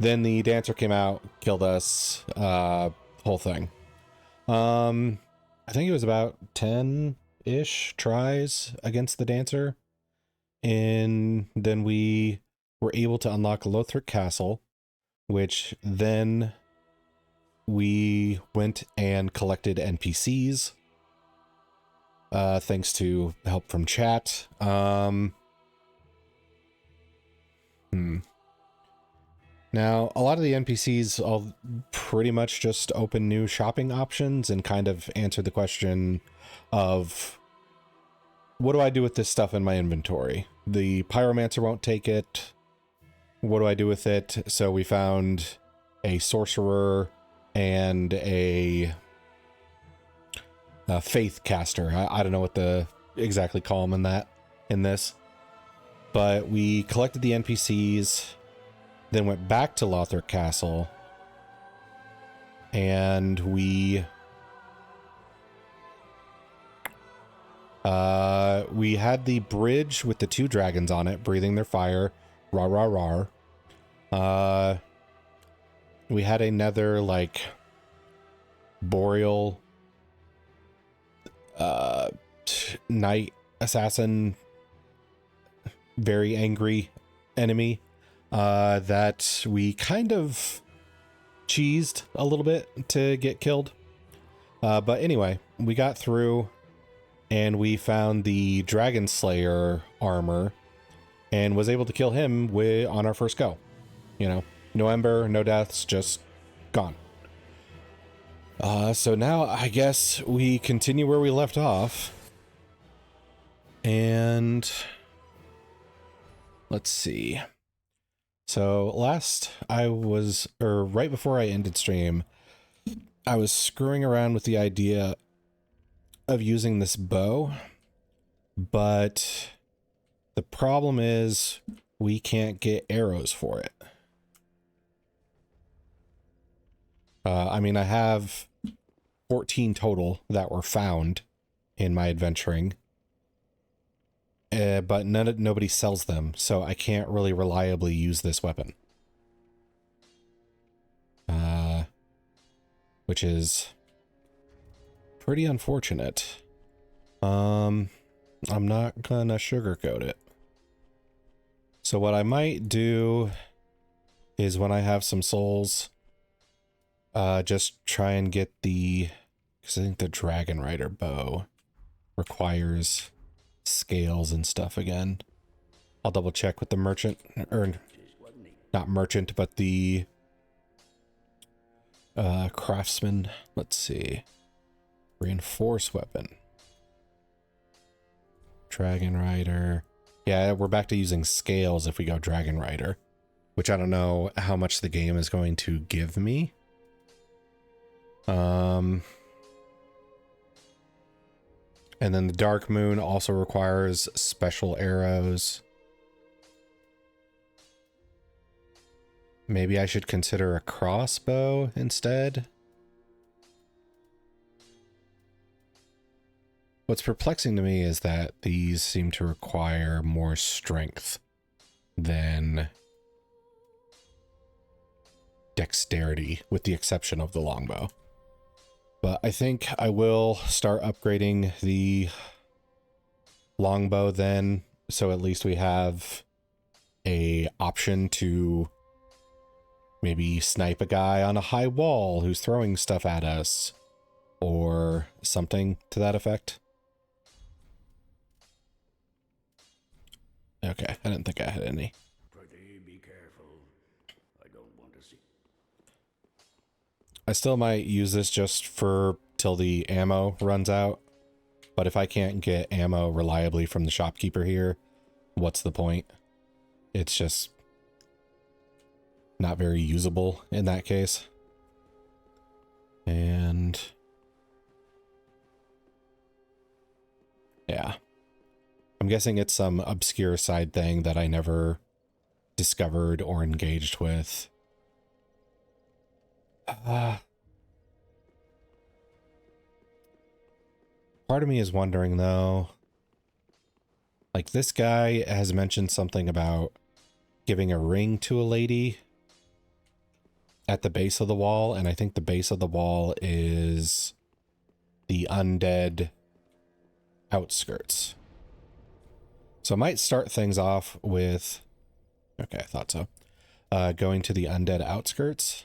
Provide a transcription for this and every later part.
Then the dancer came out, killed us, whole thing. I think it was about 10-ish tries against the dancer. And then we were able to unlock Lothric Castle, which then we went and collected NPCs, thanks to help from chat. Now, a lot of the NPCs all pretty much just open new shopping options and kind of answer the question of, what do I do with this stuff in my inventory? The pyromancer won't take it. What do I do with it? So we found a sorcerer and a faith caster. I don't know what to exactly call them in this. But we collected the NPCs, then went back to Lothric Castle, and we had the bridge with the 2 dragons on it, breathing their fire. Rah, rah, rah. We had another, like, boreal knight assassin, very angry enemy that we kind of cheesed a little bit to get killed. But anyway, we got through and we found the Dragon Slayer armor and was able to kill him on our first go. You know, no ember, no deaths, just gone. So now I guess we continue where we left off. And let's see. So right before I ended stream, I was screwing around with the idea of using this bow, but the problem is we can't get arrows for it. I mean, I have 14 total that were found in my adventuring, but nobody sells them, so I can't really reliably use this weapon. Which is pretty unfortunate. I'm not gonna sugarcoat it. So what I might do is, when I have some souls, just try and get because I think the Dragon Rider bow requires scales and stuff again. I'll double check with the merchant, or not merchant, but the craftsman. Let's see. Reinforce weapon. Dragon Rider. Yeah, we're back to using scales if we go Dragon Rider, which I don't know how much the game is going to give me. And then the Dark Moon also requires special arrows. Maybe I should consider a crossbow instead. What's perplexing to me is that these seem to require more strength than dexterity, with the exception of the longbow. But I think I will start upgrading the longbow then, so at least we have a option to maybe snipe a guy on a high wall who's throwing stuff at us, or something to that effect. Okay, I didn't think I had any. Be careful. I don't want to see. I still might use this just till the ammo runs out, but if I can't get ammo reliably from the shopkeeper here, what's the point? It's just not very usable in that case. And yeah, I'm guessing it's some obscure side thing that I never discovered or engaged with. Part of me is wondering though, like, this guy has mentioned something about giving a ring to a lady. at the base of the wall, and I think the base of the wall is the undead outskirts. So I might start things off with, okay, I thought so. Going to the undead outskirts.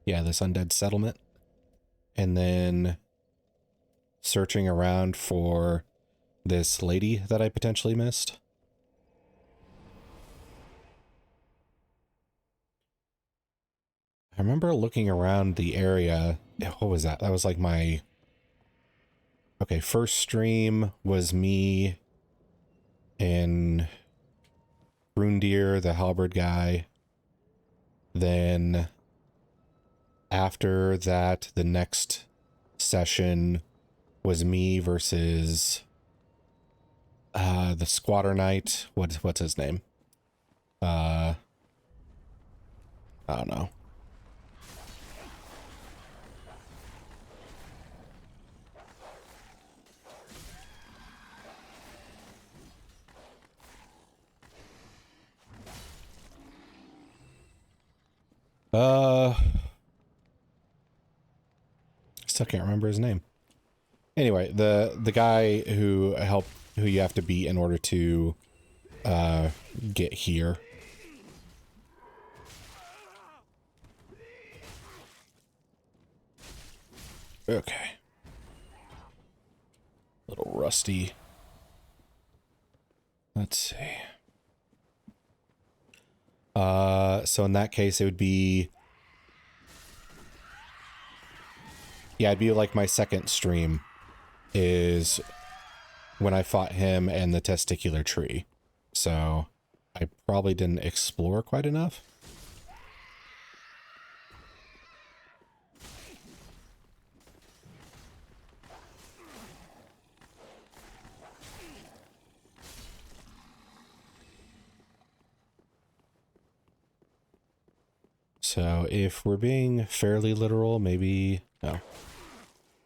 Yeah, this undead settlement. And then searching around for this lady that I potentially missed. I remember looking around the area. What was that? That was like my... Okay, first stream was me and Grundir, the halberd guy. Then after that, the next session was me versus the squatter knight. What's his name? I don't know. Still can't remember his name. Anyway, the guy who you have to beat in order to get here. Okay. Little rusty. Let's see. So in that case, it would be... Yeah, it'd be like my second stream is when I fought him and the testicular tree. So I probably didn't explore quite enough. So if we're being fairly literal, maybe... No.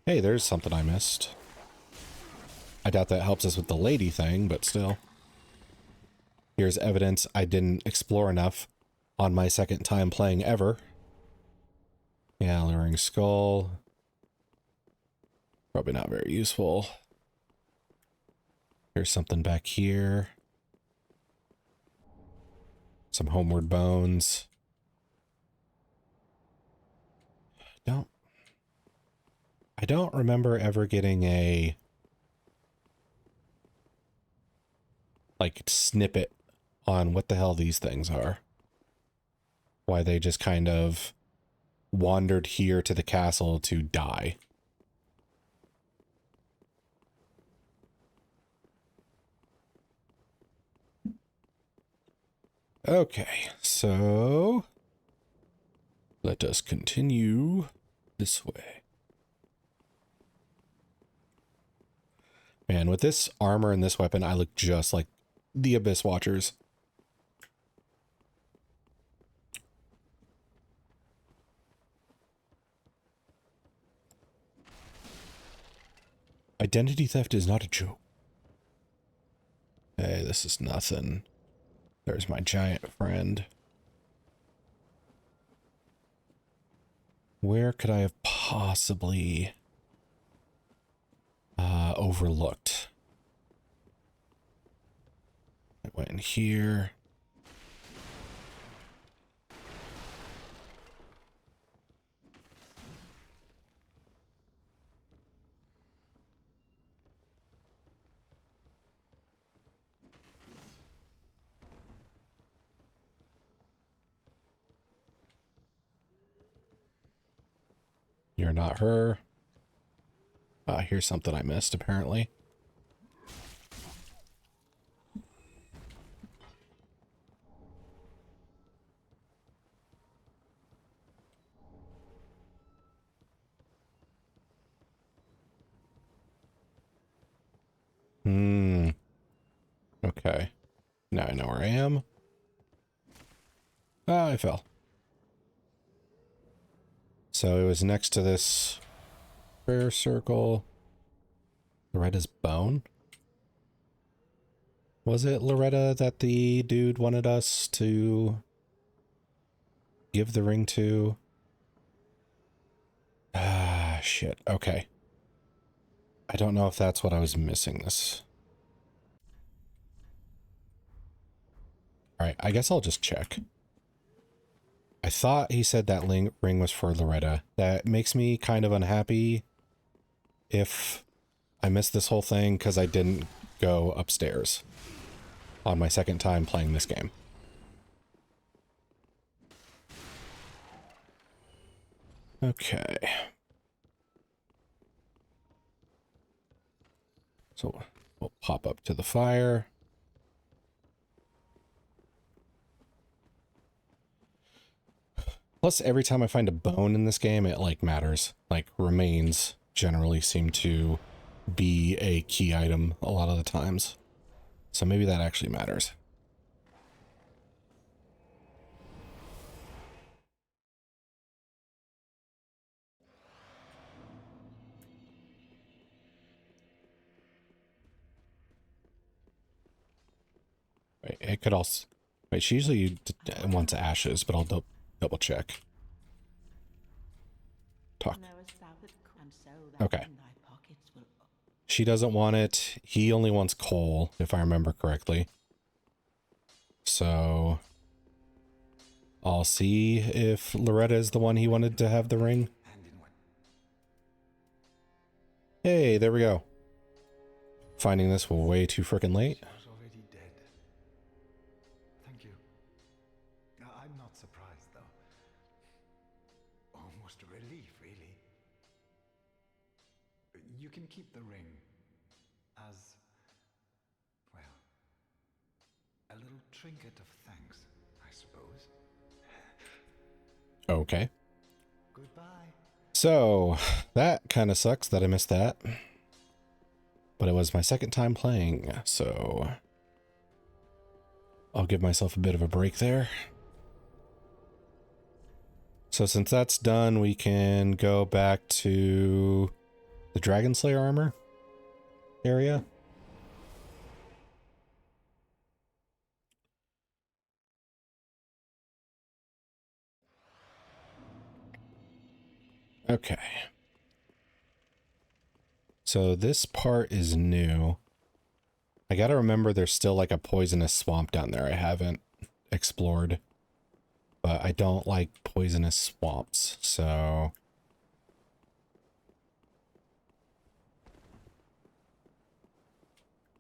Hey, there's something I missed. I doubt that helps us with the lady thing, but still. Here's evidence I didn't explore enough on my second time playing ever. Yeah, lowering skull. Probably not very useful. Here's something back here. Some homeward bones. I don't remember ever getting a like snippet on what the hell these things are. Why they just kind of wandered here to the castle to die. Okay, so let us continue this way. Man, with this armor and this weapon, I look just like the Abyss Watchers. Identity theft is not a joke. Hey, this is nothing. There's my giant friend. Where could I have possibly overlooked? I went in here. You're not her. Here's something I missed, apparently. Okay. Now I know where I am. Ah, I fell. So it was next to this prayer circle. Loretta's bone? Was it Loretta that the dude wanted us to give the ring to? Ah, shit. Okay. I don't know if that's what I was missing this. Alright, I guess I'll just check. I thought he said that ring was for Loretta. That makes me kind of unhappy if I missed this whole thing because I didn't go upstairs on my second time playing this game. Okay. So we'll pop up to the fire. Plus, every time I find a bone in this game, it, like, matters. Like, remains generally seem to be a key item a lot of the times. So maybe that actually matters. Wait, it could also... Wait, she usually wants ashes, but I'll double check. Talk. Okay. She doesn't want it. He only wants coal, if I remember correctly. So... I'll see if Loretta is the one he wanted to have the ring. Hey, there we go. Finding this way too frickin' late. Already dead. Thank you. I'm not surprised, though. Almost a relief, really. You can keep the ring as, well, a little trinket of thanks, I suppose. Okay. Goodbye. So, that kind of sucks that I missed that. But it was my second time playing, so... I'll give myself a bit of a break there. So since that's done, we can go back to the Dragon Slayer armor area. Okay. So this part is new. I gotta remember there's still like a poisonous swamp down there I haven't explored. But I don't like poisonous swamps, so...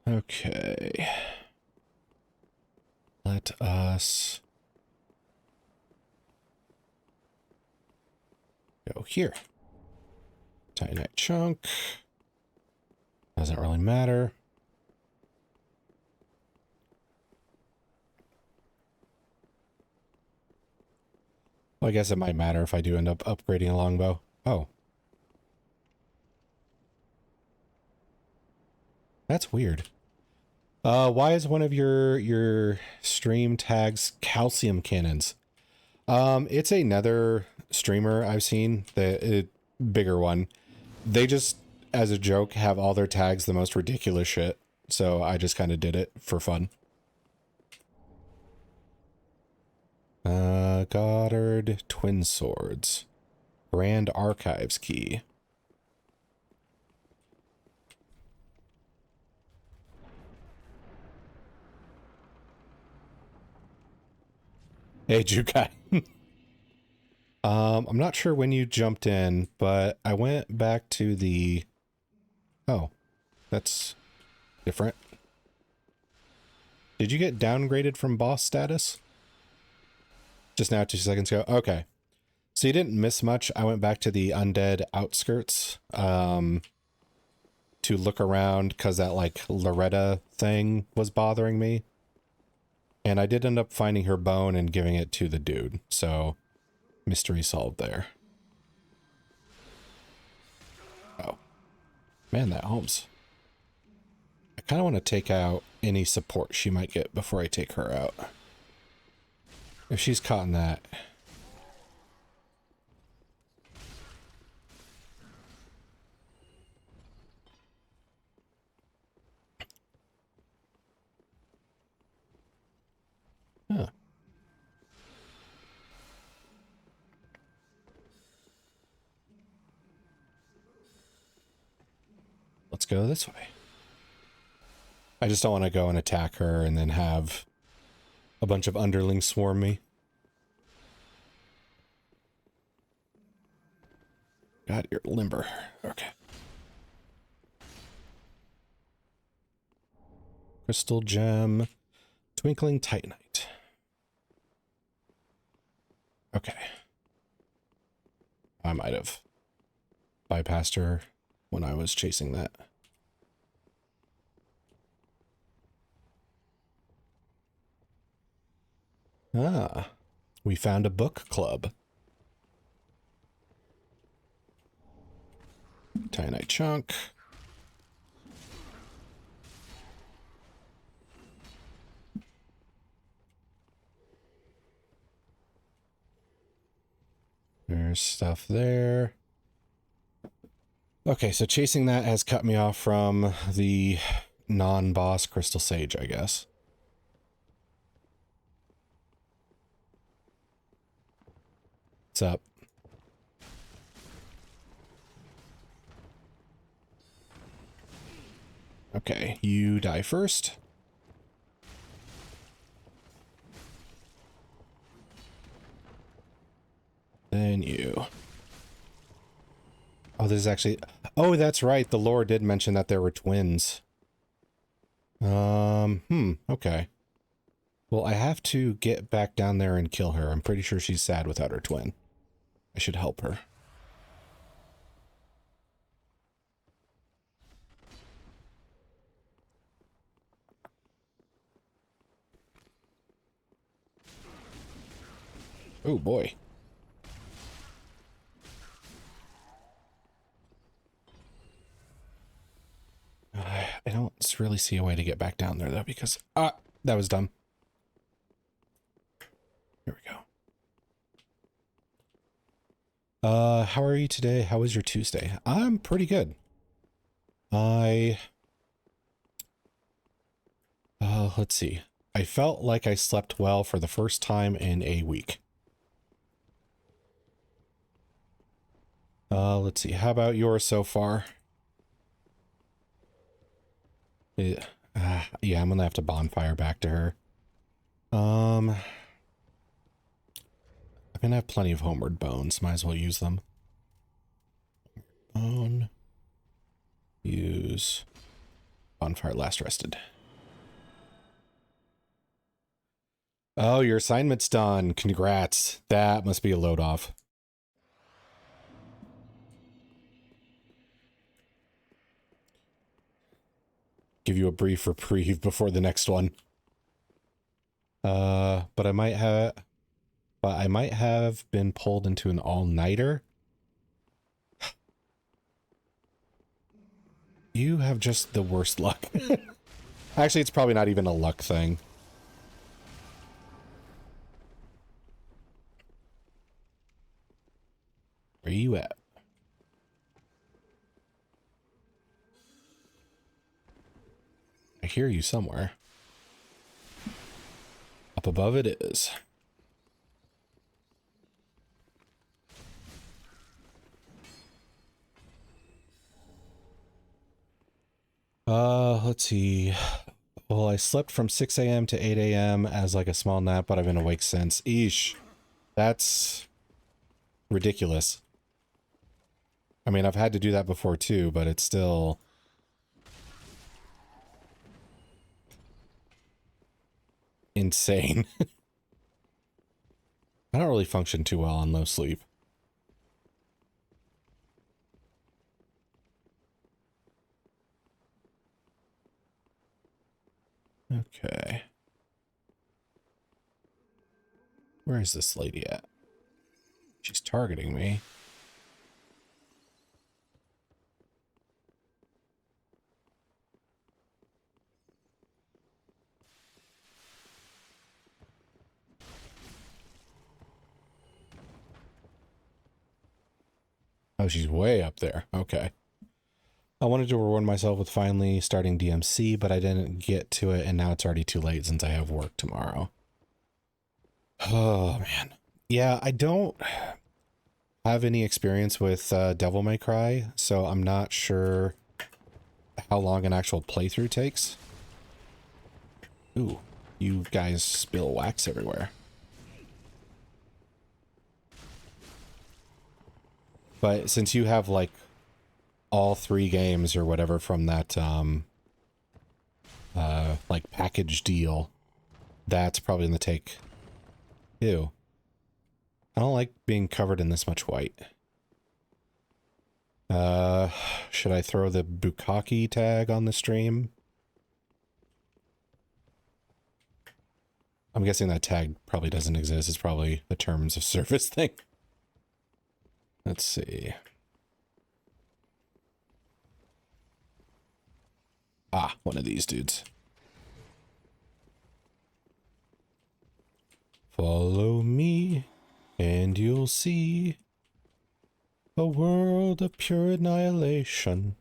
Okay. Let us go here. Titanite chunk. Doesn't really matter. Well, I guess it might matter if I do end up upgrading a longbow. Oh. That's weird. Why is one of your stream tags calcium cannons? It's another streamer I've seen, the bigger one. They just, as a joke, have all their tags the most ridiculous shit. So I just kind of did it for fun. Goddard Twin Swords. Grand Archives key. Hey, Jukai. I'm not sure when you jumped in, but I went back to the... Oh, that's different. Did you get downgraded from boss status? Just now, 2 seconds ago? Okay. So you didn't miss much. I went back to the undead outskirts to look around because that, like, Loretta thing was bothering me. And I did end up finding her bone and giving it to the dude. So, mystery solved there. Oh. Man, that Holmes. I kind of want to take out any support she might get before I take her out. If she's caught in that... Huh. let's go this way. I just don't want to go and attack her and then have a bunch of underlings swarm me. God, you're limber. Okay. Crystal gem. Twinkling titanite. Okay. I might have bypassed her when I was chasing that. Ah, we found a book club. Titanite chunk. There's stuff there. Okay, so chasing that has cut me off from the non-boss Crystal Sage, I guess. What's up? Okay, you die first. Then you. Oh, this is actually... Oh, that's right. The lore did mention that there were twins. Okay. Well, I have to get back down there and kill her. I'm pretty sure she's sad without her twin. I should help her. Oh, boy. I don't really see a way to get back down there, though, because... Ah! That was dumb. Here we go. How are you today? How was your Tuesday? I'm pretty good. Let's see. I felt like I slept well for the first time in a week. Let's see. How about yours so far? Yeah, I'm gonna have to bonfire back to her. I'm gonna have plenty of homeward bones. Might as well use them. Bone. Use. Bonfire last rested. Oh, your assignment's done. Congrats. That must be a load off. Give you a brief reprieve before the next one. But I might have been pulled into an all-nighter. You have just the worst luck. Actually, it's probably not even a luck thing. Where you at? I hear you somewhere. Up above it is. Let's see. Well, I slept from 6 a.m. to 8 a.m. as like a small nap, but I've been awake since. Eesh. That's ridiculous. I mean, I've had to do that before too, but it's still... insane. I don't really function too well on low sleep. Okay. Where is this lady at? She's targeting me. Oh, she's way up there. Okay. I wanted to reward myself with finally starting DMC, but I didn't get to it, and now it's already too late since I have work tomorrow. Oh, man. Yeah, I don't have any experience with Devil May Cry, so I'm not sure how long an actual playthrough takes. Ooh, you guys spill wax everywhere. But since you have like all 3 games or whatever from that like package deal, that's probably gonna take. Ew. I don't like being covered in this much white. Should I throw the bukkake tag on the stream? I'm guessing that tag probably doesn't exist. It's probably a terms of service thing. Let's see. Ah, one of these dudes. Follow me, and you'll see a world of pure annihilation.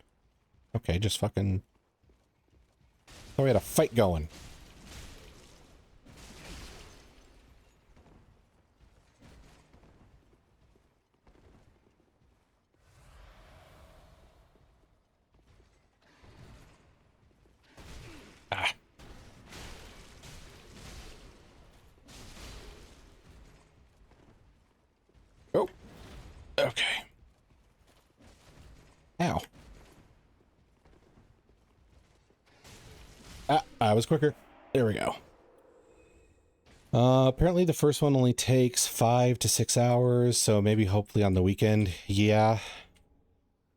Okay, just fucking... Oh, we had a fight going. Ah. Oh. Okay. Ow. Ah, I was quicker. There we go. Apparently the first one only takes 5 to 6 hours, so maybe hopefully on the weekend. Yeah,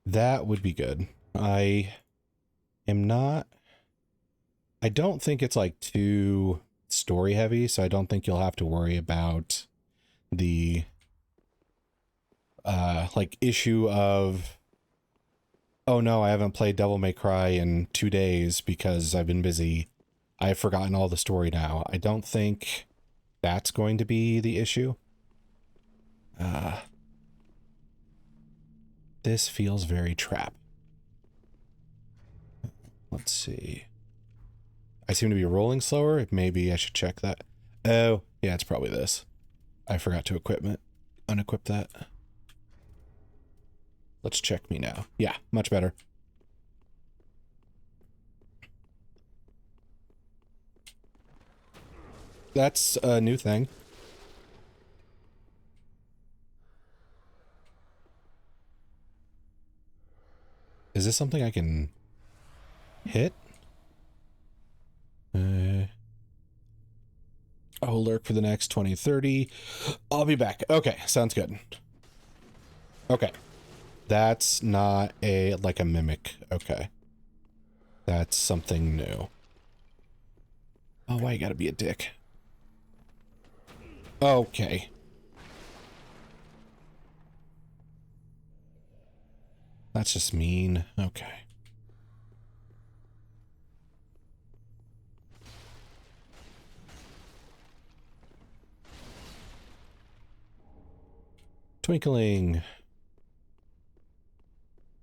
that would be good. I don't think it's like too story heavy, so I don't think you'll have to worry about the like issue of, oh no, I haven't played Devil May Cry in 2 days because I've been busy. I've forgotten all the story now. I don't think that's going to be the issue. This feels very trap. Let's see. I seem to be rolling slower. Maybe I should check that. Oh, yeah, it's probably this. I forgot to unequip that. Let's check me now. Yeah, much better. That's a new thing. Is this something I can hit? I'll lurk for the next 20, 30. I'll be back. Okay, sounds good. Okay. That's not like a mimic. Okay. That's something new. Oh, why you gotta be a dick? Okay. That's just mean. Okay. Twinkling.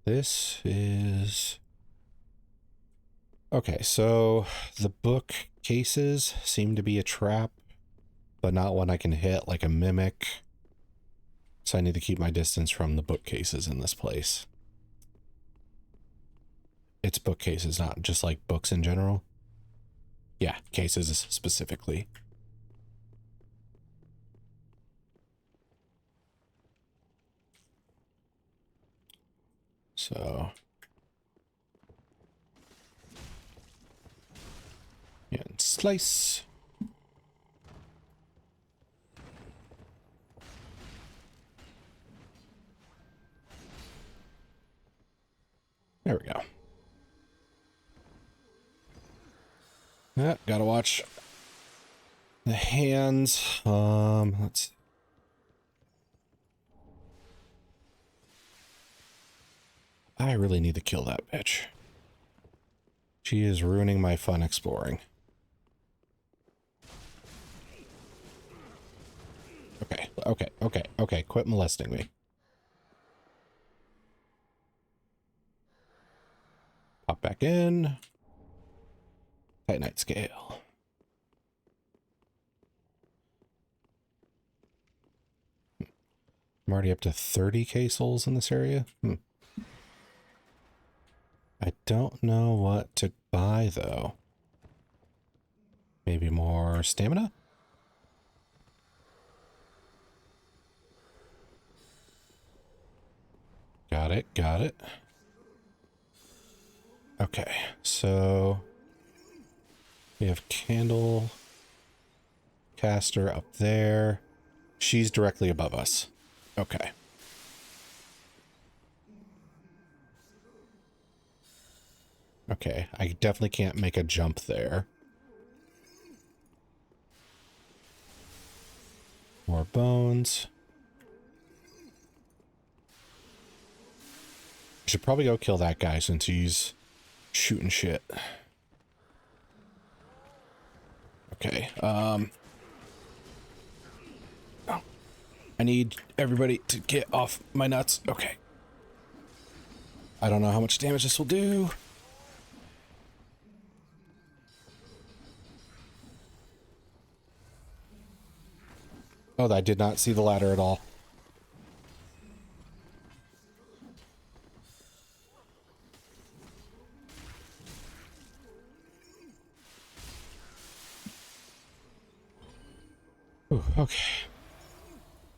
This is... Okay, so the book cases seem to be a trap, but not one I can hit like a mimic. So I need to keep my distance from the bookcases in this place. It's bookcases, not just like books in general. Yeah, cases specifically. So... and slice. There we go. Yeah, gotta watch the hands. Let's see. I really need to kill that bitch. She is ruining my fun exploring. Okay. Quit molesting me. Pop back in. Titanite scale. I'm already up to 30 K souls in this area. I don't know what to buy, though. Maybe more stamina? Got it, got it. Okay, so we have candle caster up there. She's directly above us. Okay. Okay, I definitely can't make a jump there. More bones. I should probably go kill that guy since he's shooting shit. Okay, oh. I need everybody to get off my nuts. Okay. I don't know how much damage this will do. Oh, I did not see the ladder at all. Ooh, okay.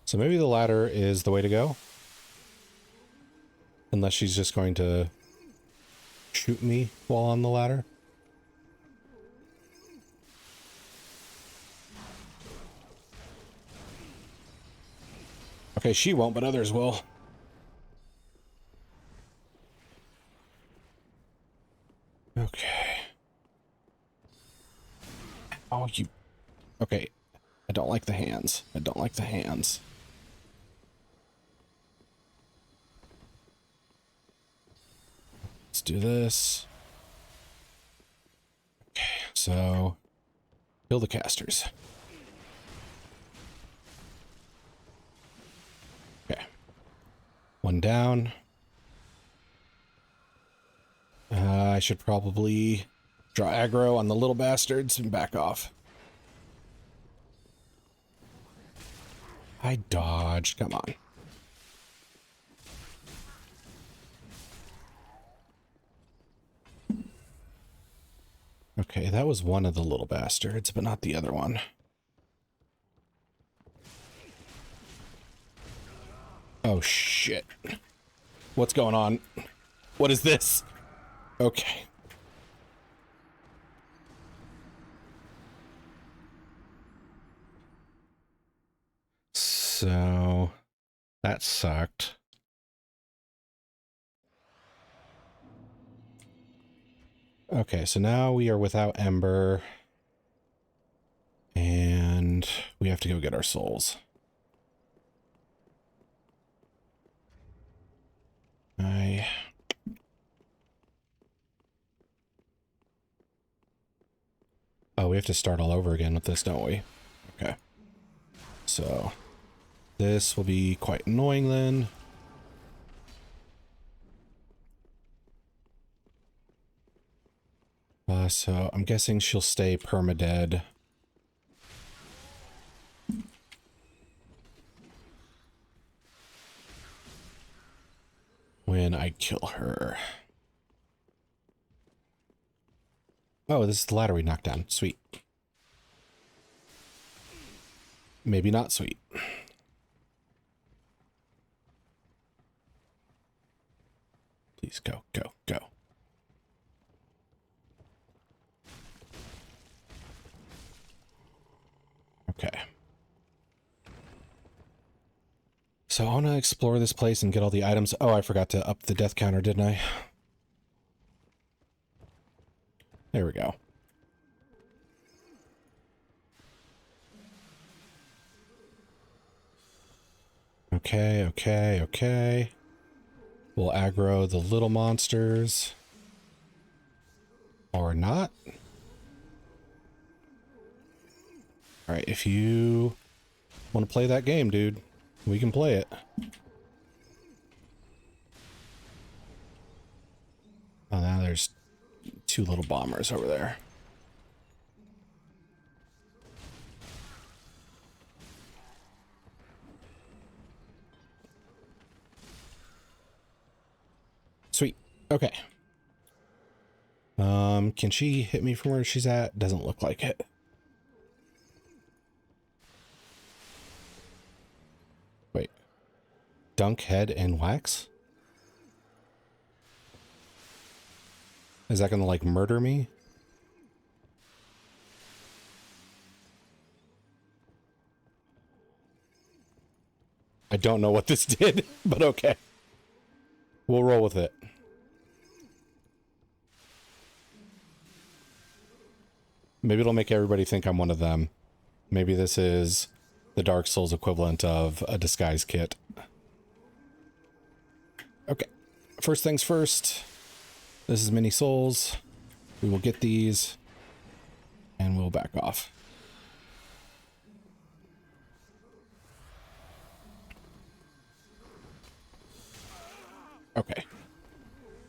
So maybe the ladder is the way to go. Unless she's just going to shoot me while on the ladder. Okay, she won't, but others will. Okay. Oh, you... Okay. I don't like the hands. I don't like the hands. Let's do this. Okay, so... kill the casters. Okay. One down. I should probably draw aggro on the little bastards and back off. I dodged. Come on. Okay, that was one of the little bastards, but not the other one. Oh, shit. What's going on? What is this? Okay. So, that sucked. Okay, so now we are without Ember. And we have to go get our souls. Oh, we have to start all over again with this, don't we? Okay. So, this will be quite annoying then. So I'm guessing she'll stay permadead. When I kill her. Oh, this is the ladder we knocked down. Sweet. Maybe not sweet. Please go, go, go. Okay. So I want to explore this place and get all the items. Oh, I forgot to up the death counter, didn't I? There we go. Okay, okay, okay. We'll aggro the little monsters. Or not. Alright, if you want to play that game, dude, we can play it. Oh, now there's two little bombers over there. Sweet. Okay. Can she hit me from where she's at? Doesn't look like it. Wait. Dunk head and wax? Is that gonna, like, murder me? I don't know what this did, but okay. We'll roll with it. Maybe it'll make everybody think I'm one of them. Maybe this is the Dark Souls equivalent of a disguise kit. Okay. First things first. This is mini souls. We will get these. And we'll back off. Okay.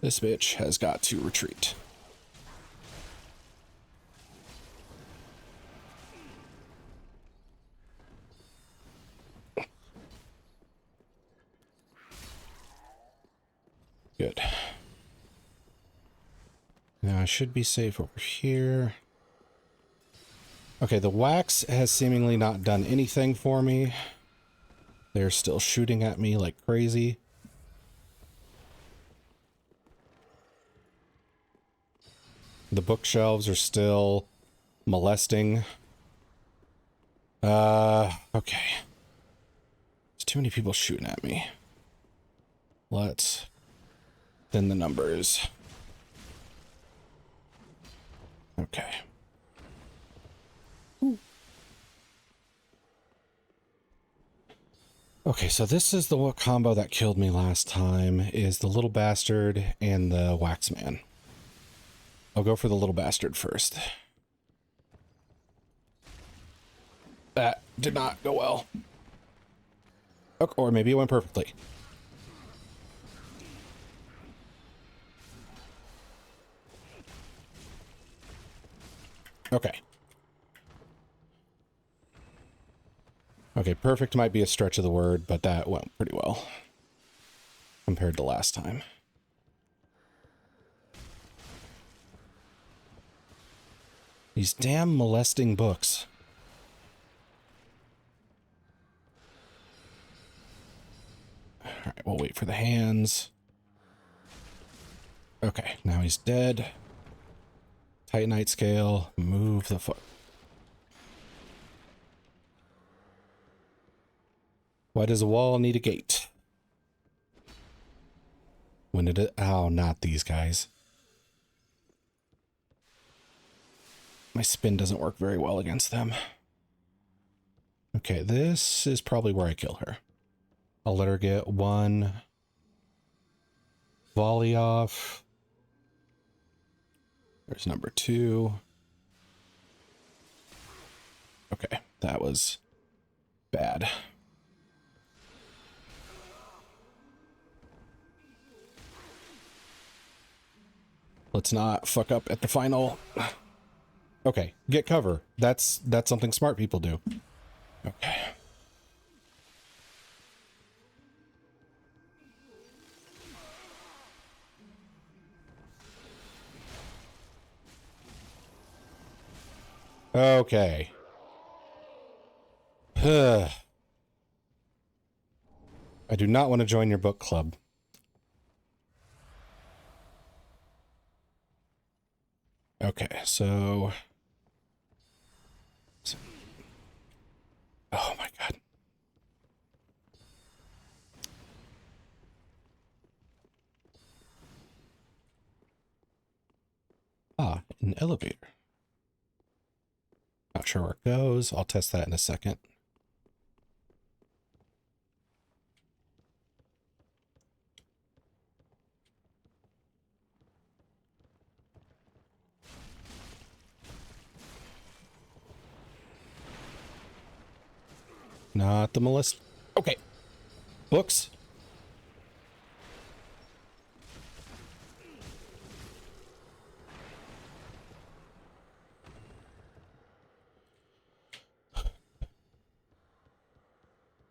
This bitch has got to retreat. Good. Now I should be safe over here. Okay, the wax has seemingly not done anything for me. They're still shooting at me like crazy. The bookshelves are still molesting. Okay. There's too many people shooting at me. Let's thin the numbers. Okay. Okay, so this is the combo that killed me last time, is the little bastard and the waxman. I'll go for the little bastard first. That did not go well. Okay, or maybe it went perfectly. Okay. Okay, perfect might be a stretch of the word, but that went pretty well compared to last time. These damn molesting books. Alright, we'll wait for the hands. Okay, now he's dead. Titanite scale, move the foot. Why does a wall need a gate? When did it? Oh, not these guys. My spin doesn't work very well against them. Okay, this is probably where I kill her. I'll let her get one volley off. There's number 2. Okay, that was bad. Let's not fuck up at the final. Okay, get cover. That's something smart people do. Okay. Okay. I do not want to join your book club. Okay, so... Oh my god. Ah, an elevator. Not sure where it goes. I'll test that in a second. Not the molest. Okay. Books.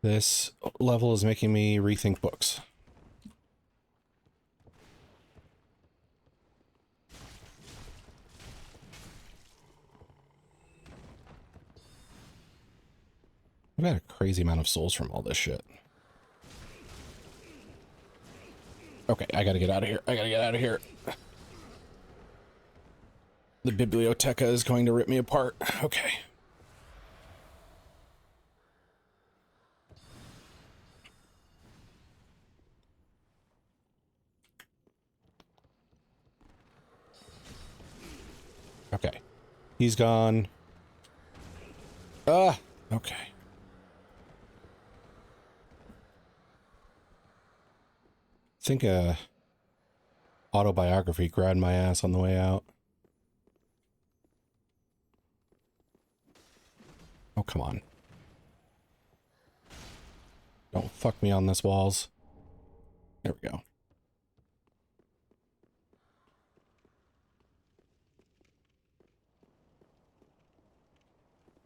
This level is making me rethink books. I've got a crazy amount of souls from all this shit. Okay, I gotta get out of here. I gotta get out of here. The biblioteca is going to rip me apart. Okay. Okay. He's gone. Ah! Okay. I think autobiography grabbed my ass on the way out. Oh, come on. Don't fuck me on this walls. There we go.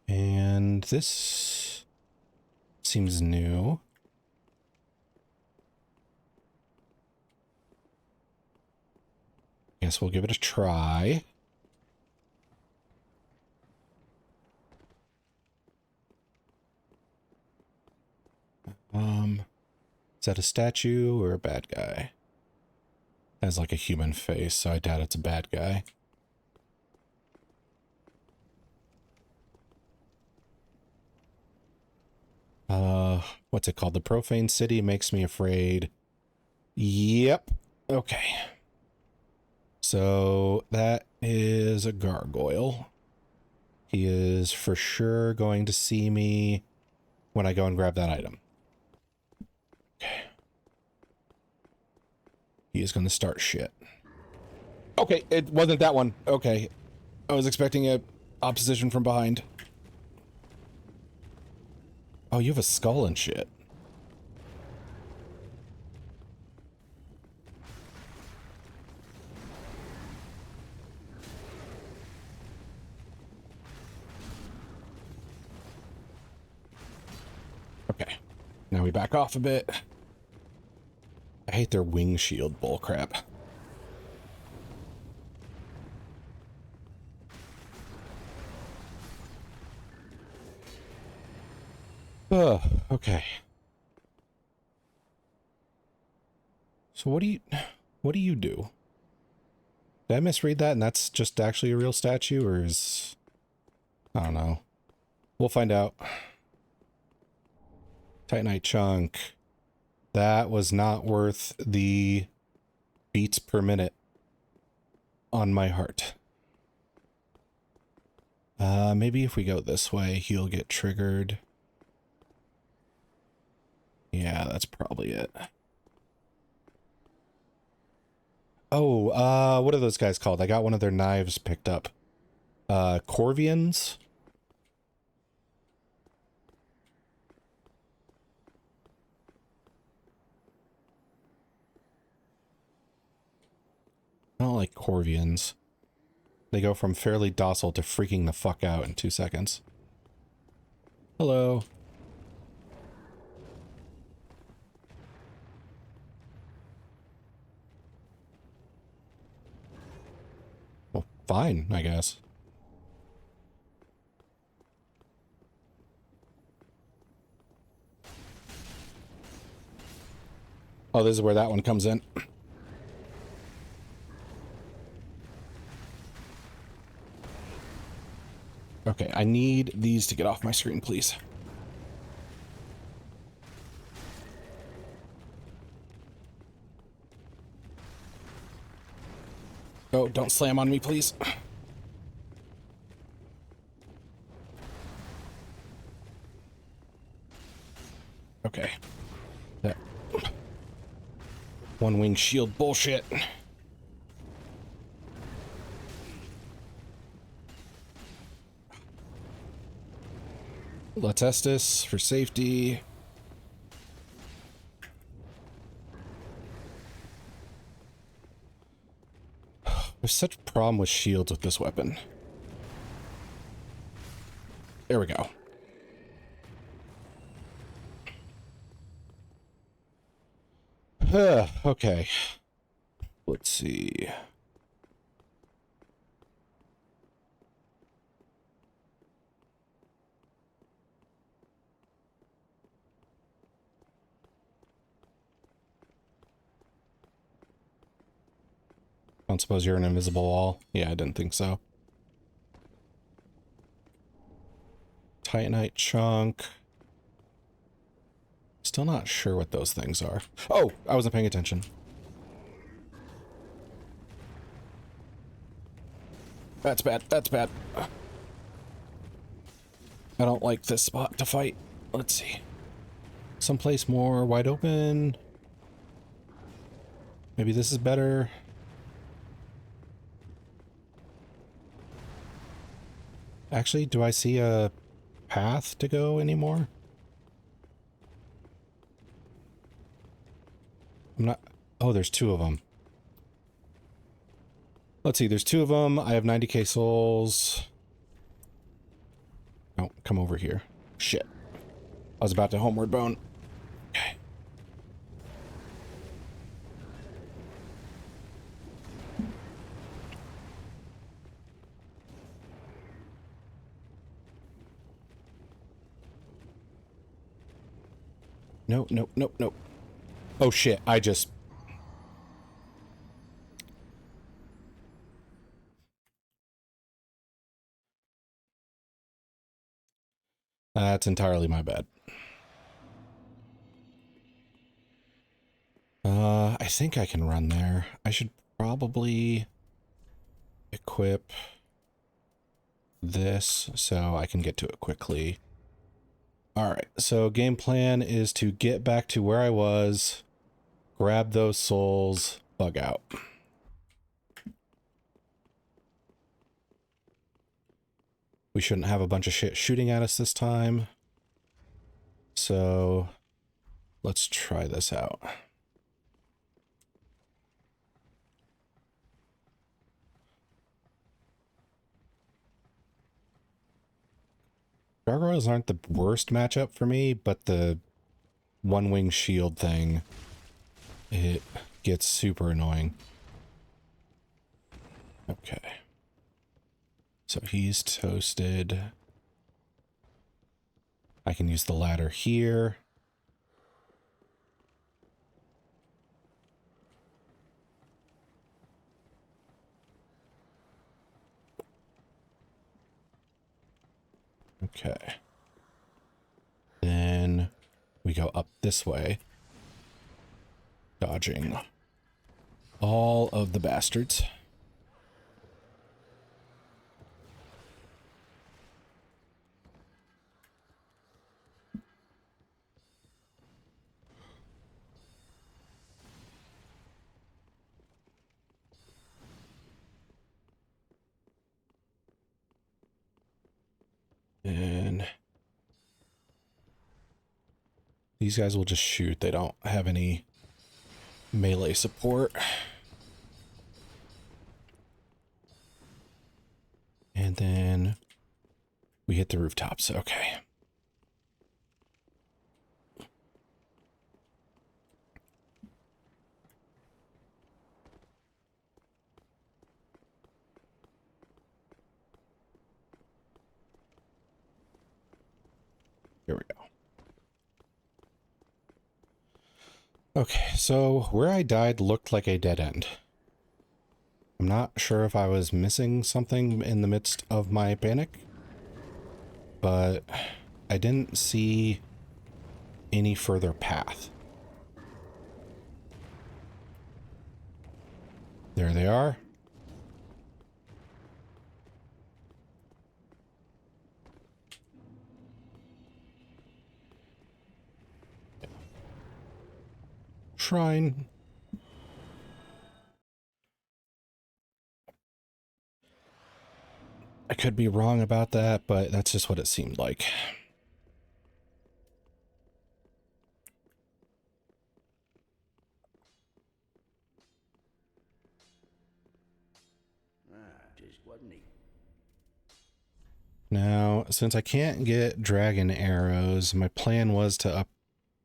And this seems new. Guess we'll give it a try. Is that a statue or a bad guy? Has like a human face, so I doubt it's a bad guy. What's it called? The Profane City Makes Me Afraid. Yep. Okay. So that is a gargoyle. He is for sure going to see me when I go and grab that item. Okay. He is going to start shit. Okay, it wasn't that one. Okay. I was expecting a opposition from behind. Oh, you have a skull and shit. Okay. Now we back off a bit. I hate their wing shield bullcrap. Oh, okay. So what do you do? Did I misread that and that's just actually a real statue, or is... I don't know. We'll find out. Titanite chunk. That was not worth the beats per minute on my heart. Maybe if we go this way, he'll get triggered. Yeah, that's probably it. Oh, what are those guys called? I got one of their knives picked up. Corvians? I don't like Corvians. They go from fairly docile to freaking the fuck out in 2 seconds. Hello. Well, fine, I guess. Oh, this is where that one comes in. Okay, I need these to get off my screen, please. Oh, don't slam on me, please. Okay. That one wing shield bullshit. Let's test this for safety. There's such a problem with shields with this weapon. There we go. Okay. Let's see. don't suppose you're an invisible wall? Yeah, I didn't think so. Titanite chunk. Still not sure what those things are. Oh, I wasn't paying attention. That's bad. That's bad. I don't like this spot to fight. Let's see. Someplace more wide open. Maybe this is better. Actually, do I see a path to go anymore? I'm not... Oh, there's two of them. Let's see, there's two of them. I have 90k souls. Oh, come over here. Shit. I was about to homeward bone. Okay. No, no, no, no. Oh shit, I just... That's entirely my bad. I think I can run there. I should probably equip this so I can get to it quickly. Alright, so game plan is to get back to where I was, grab those souls, bug out. We shouldn't have a bunch of shit shooting at us this time. So let's try this out. Gargoyles aren't the worst matchup for me, but the one-wing shield thing, it gets super annoying. Okay. So he's toasted. I can use the ladder here. Okay. Then we go up this way, dodging all of the bastards. And these guys will just shoot. They don't have any melee support. And then we hit the rooftops. Okay. Here we go. Okay, so where I died looked like a dead end. I'm not sure if I was missing something in the midst of my panic, but I didn't see any further path. There they are. Shrine. I could be wrong about that, but that's just what it seemed like. Just wasn't he? Now, since I can't get dragon arrows, my plan was to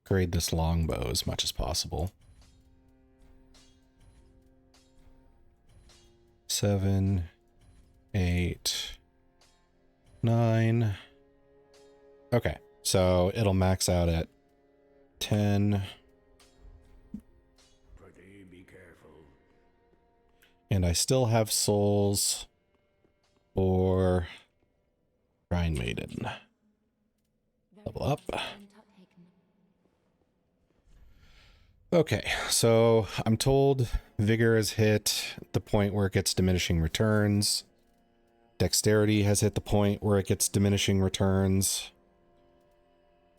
upgrade this longbow as much as possible. 7, 8, 9. Okay, so it'll max out at 10. Pretty be careful. And I still have souls for Shrine Maiden. Level up. Okay, so I'm told Vigor has hit the point where it gets diminishing returns. Dexterity has hit the point where it gets diminishing returns.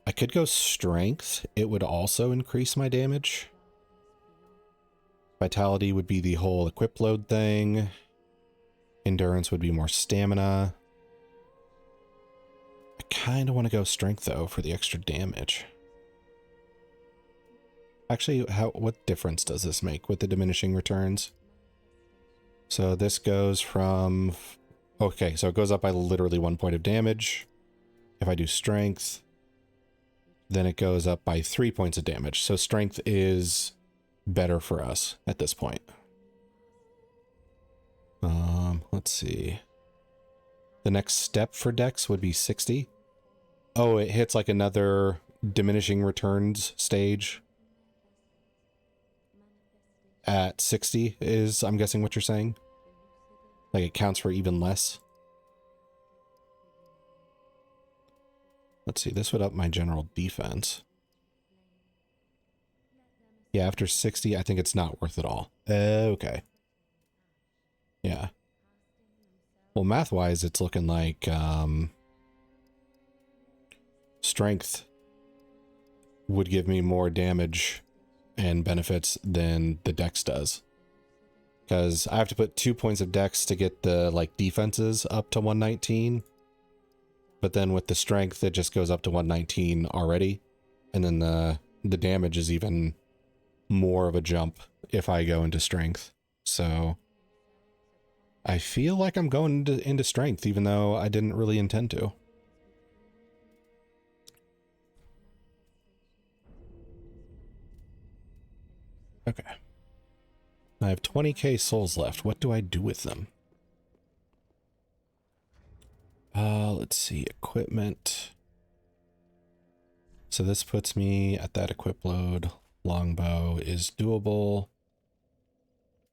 I could go Strength. It would also increase my damage. Vitality would be the whole equip load thing. Endurance would be more stamina. I kind of want to go Strength, though, for the extra damage. Actually, what difference does this make with the diminishing returns? So this goes from... Okay, so it goes up by literally 1 point of damage. If I do Strength, then it goes up by 3 points of damage. So Strength is better for us at this point. Let's see. The next step for Dex would be 60. Oh, it hits like another diminishing returns stage at 60 is, I'm guessing, what you're saying? Like it counts for even less? Let's see, this would up my general defense. Yeah, after 60, I think it's not worth it all. Okay. Yeah. Well, math-wise, it's looking like Strength would give me more damage and benefits than the Dex does. Because I have to put 2 points of Dex to get the like defenses up to 119. But then with the Strength, it just goes up to 119 already. And then the damage is even more of a jump if I go into Strength. So I feel like I'm going into Strength, even though I didn't really intend to. Okay. I have 20k souls left. What do I do with them? Let's see. Equipment. So this puts me at that equip load. Longbow is doable.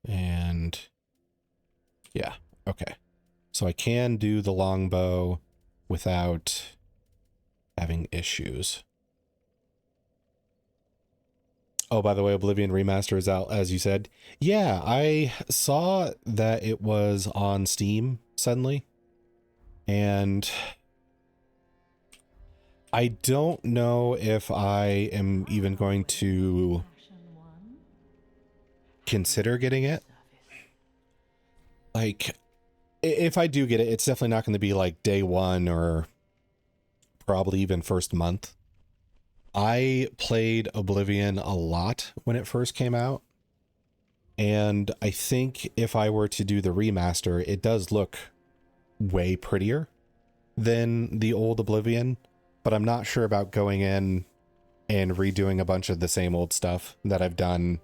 And yeah, okay. So I can do the longbow without having issues. Oh, by the way, Oblivion Remaster is out, as you said. Yeah, I saw that it was on Steam suddenly. And I don't know if I am even going to consider getting it. Like, if I do get it, it's definitely not going to be like day one or probably even first month. I played Oblivion a lot when it first came out. And I think if I were to do the remaster, it does look way prettier than the old Oblivion. But I'm not sure about going in and redoing a bunch of the same old stuff that I've done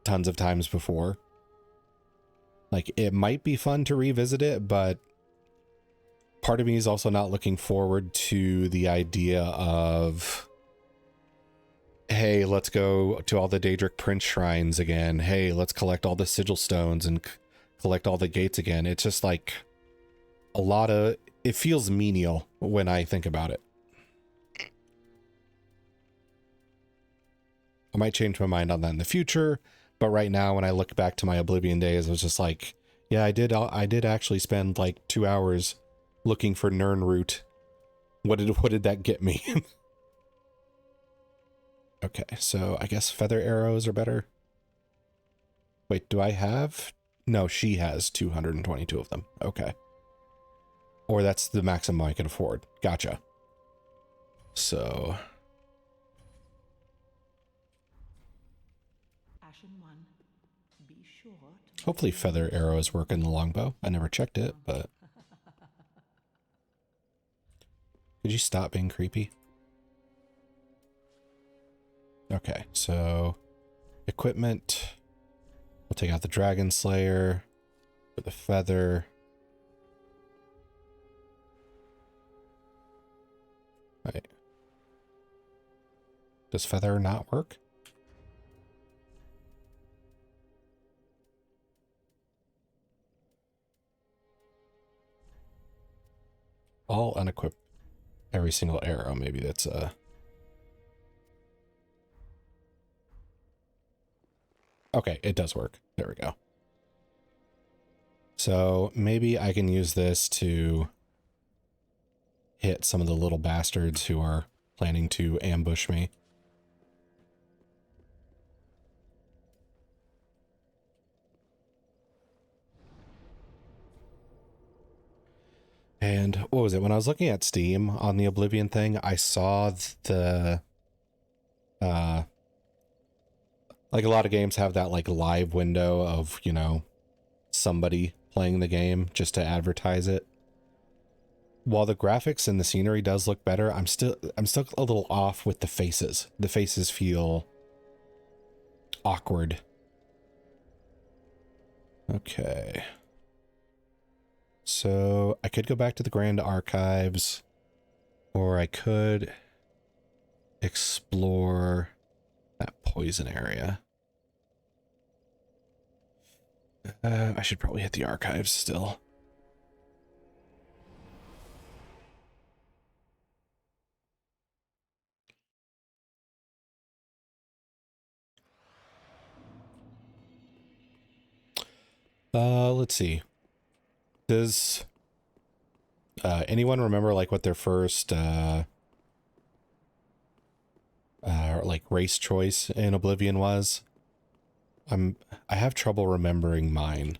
tons of times before. Like, it might be fun to revisit it, but part of me is also not looking forward to the idea of, hey, let's go to all the Daedric Prince shrines again. Hey, let's collect all the sigil stones and collect all the gates again. It's just like a lot of, it feels menial when I think about it. I might change my mind on that in the future, but right now when I look back to my Oblivion days, I was just like, yeah, I did actually spend like 2 hours looking for Nirnroot. What did that get me? Okay, so I guess feather arrows are better. Wait, do I have? No, she has 222 of them. Okay. Or that's the maximum I can afford. Gotcha. So hopefully feather arrows work in the longbow. I never checked it, but could you stop being creepy? Okay, so equipment. We'll take out the Dragon Slayer for the feather. Right. Does feather not work? I'll unequip every single arrow. Maybe that's okay, it does work. There we go. So maybe I can use this to hit some of the little bastards who are planning to ambush me. And what was it? When I was looking at Steam on the Oblivion thing, I saw the, like a lot of games have that like live window of, you know, somebody playing the game just to advertise it. While the graphics and the scenery does look better, I'm still a little off with the faces. The faces feel awkward. Okay. So I could go back to the Grand Archives, or I could explore that poison area. I should probably hit the archives still. Let's see. Does anyone remember like what their first like race choice in Oblivion was? I have trouble remembering mine.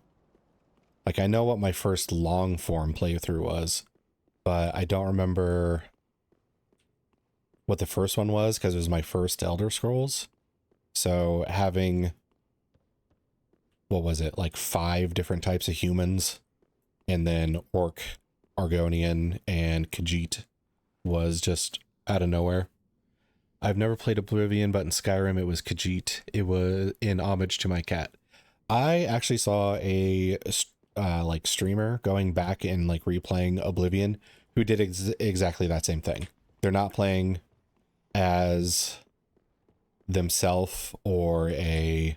Like I know what my first long form playthrough was, but I don't remember what the first one was because it was my first Elder Scrolls. So having, what was it, like 5 different types of humans, and then Orc, Argonian, and Khajiit was just out of nowhere. I've never played Oblivion, but in Skyrim it was Khajiit. It was in homage to my cat. I actually saw a like streamer going back and like replaying Oblivion who did exactly that same thing. They're not playing as themselves or a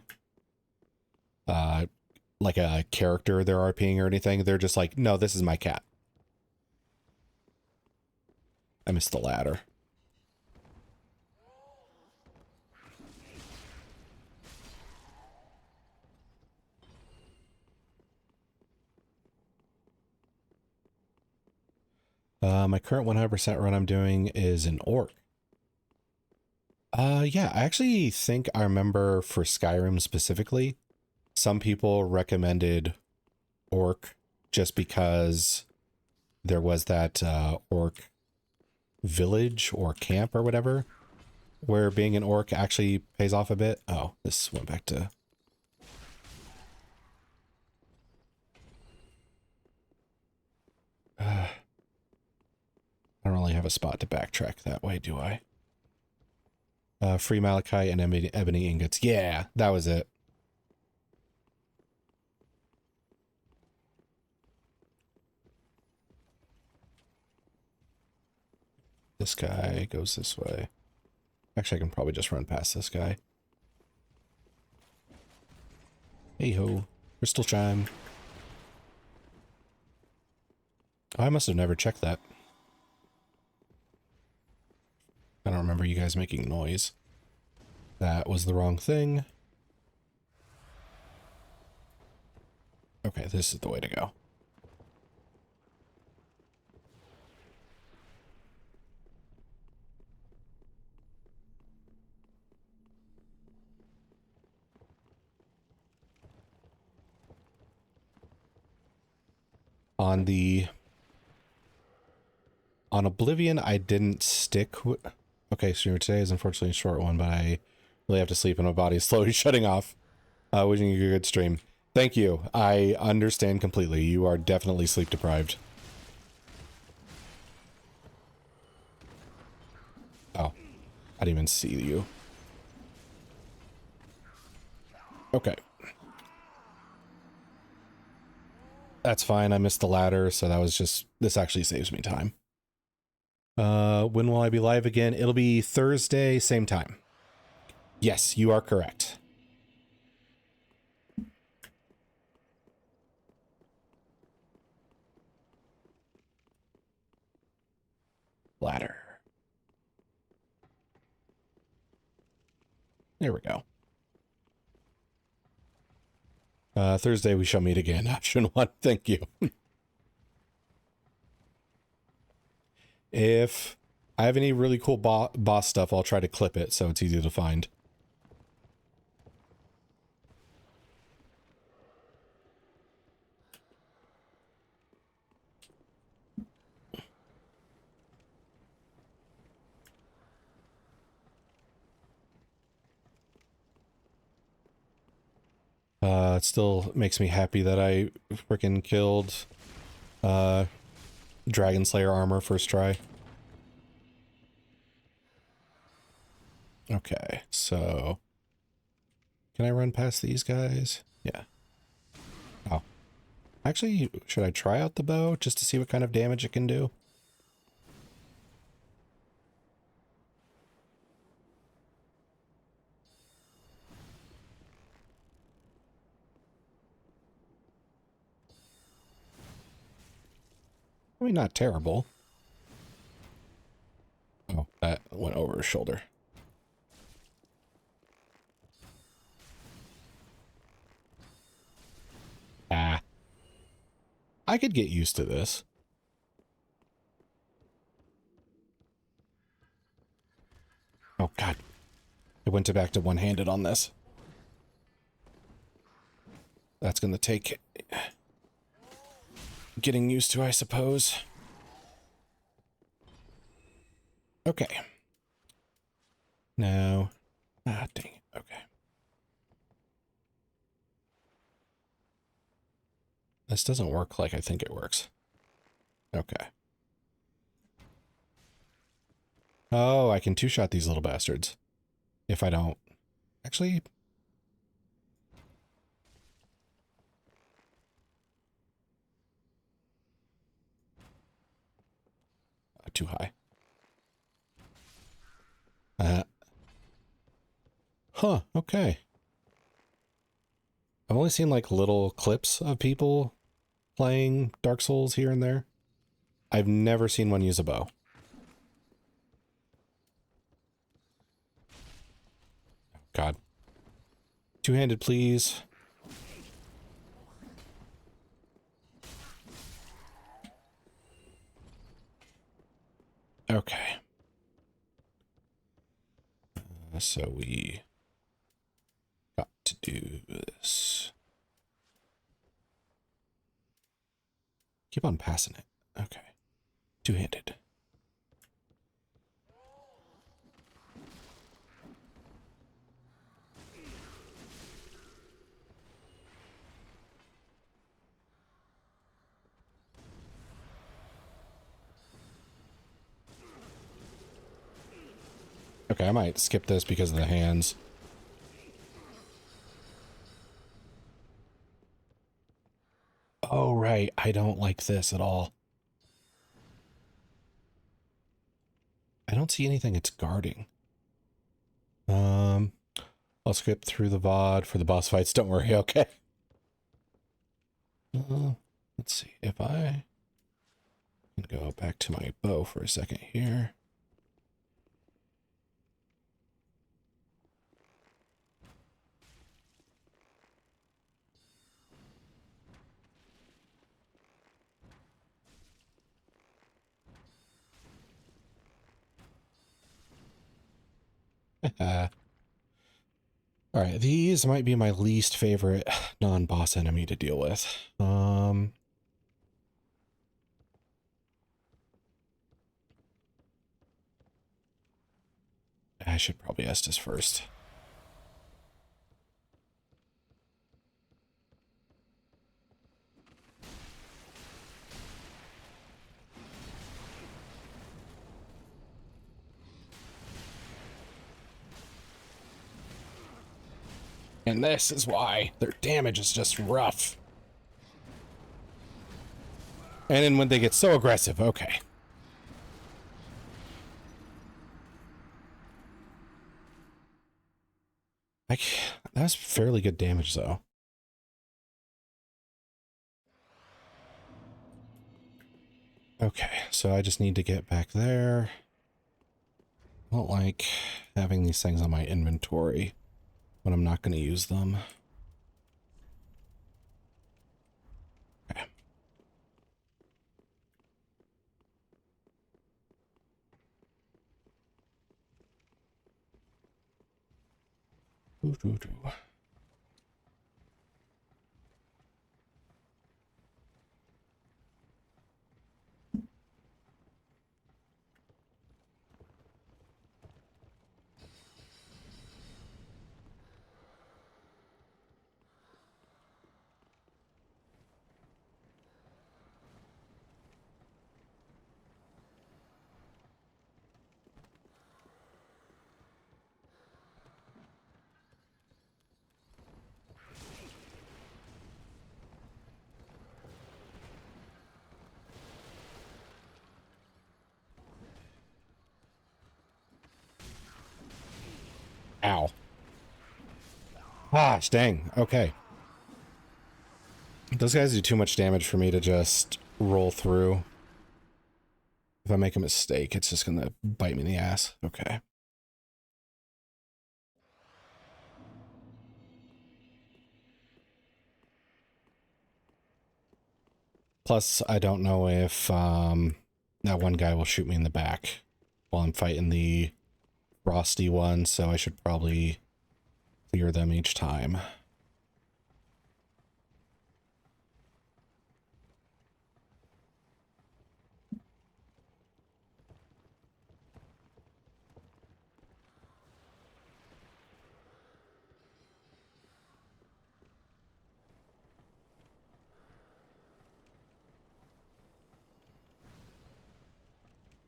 like a character they're RPing or anything. They're just like, no, this is my cat. I missed the ladder. My current 100% run I'm doing is an Orc. Yeah, I actually think I remember for Skyrim specifically, some people recommended Orc just because there was that Orc village or camp or whatever, where being an Orc actually pays off a bit. Oh, this went back to... I don't really have a spot to backtrack that way, do I? Free Malachite and ebony ingots. Yeah, that was it. This guy goes this way. Actually, I can probably just run past this guy. Hey ho, crystal chime. Oh, I must have never checked that. I don't remember you guys making noise. That was the wrong thing. Okay, this is the way to go. On Oblivion, I didn't stick with... Okay, streamer today is unfortunately a short one, but I really have to sleep and my body is slowly shutting off. Wishing you a good stream. Thank you. I understand completely. You are definitely sleep deprived. Oh, I didn't even see you. Okay. That's fine. I missed the ladder, so that was just... This actually saves me time. When will I be live again? It'll be Thursday, same time. Yes, you are correct. There we go. Thursday we shall meet again. Option 1, thank you. If I have any really cool boss stuff, I'll try to clip it so it's easy to find. It still makes me happy that I freaking killed Dragon Slayer armor first try. Okay, so can I run past these guys? Yeah. Oh. Actually, should I try out the bow just to see what kind of damage it can do? I mean, not terrible. Oh, that went over his shoulder. Ah. I could get used to this. Oh, God. I went back to one-handed on this. That's going to take getting used to, I suppose. Okay. Now. Ah, dang it. Okay. This doesn't work like I think it works. Okay. Oh, I can two-shot these little bastards. If I don't... Actually... too high. Huh, okay. I've only seen like little clips of people playing Dark Souls here and there. I've never seen one use a bow. God. Two-handed, please. Okay. So we got to do this. Keep on passing it. Okay. Two-handed. Okay, I might skip this because of the hands. Oh, right. I don't like this at all. I don't see anything it's guarding. I'll skip through the VOD for the boss fights. Don't worry, okay? Let's see. If I can go back to my bow for a second here. All right, these might be my least favorite non-boss enemy to deal with. I should probably Estus first. And this is why their damage is just rough. And then when they get so aggressive, okay. That's fairly good damage, though. Okay, so I just need to get back there. I don't like having these things on my inventory. when I'm not going to use them. Okay. Ow. Gosh, dang. Okay. Those guys do too much damage for me to just roll through. If I make a mistake, it's just gonna bite me in the ass. Okay. Plus, I don't know if that one guy will shoot me in the back while I'm fighting the frosty one, so I should probably clear them each time.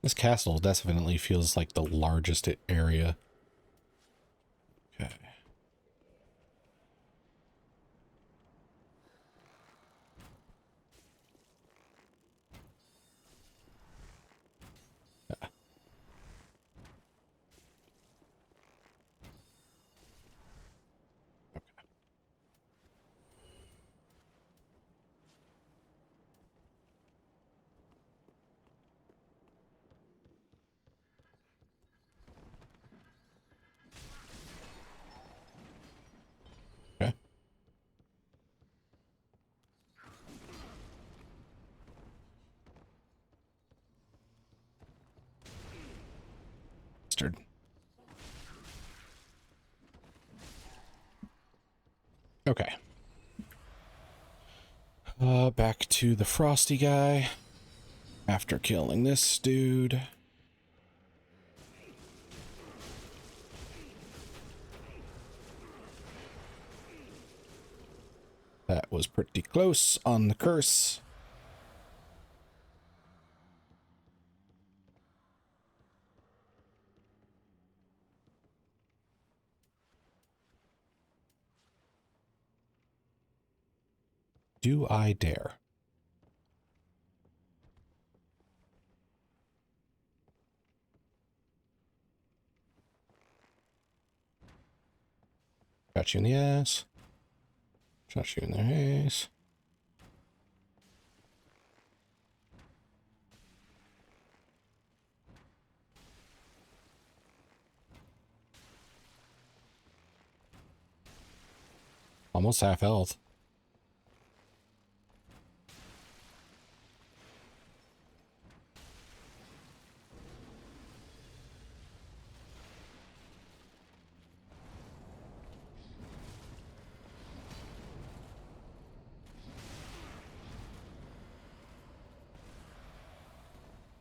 This castle definitely feels like the largest area. Okay. Yeah. Okay. Bastard. Okay. Back to the frosty guy after killing this dude. That was pretty close on the curse. Do I dare? Got you in the ass. Shot you in the face. Almost half health.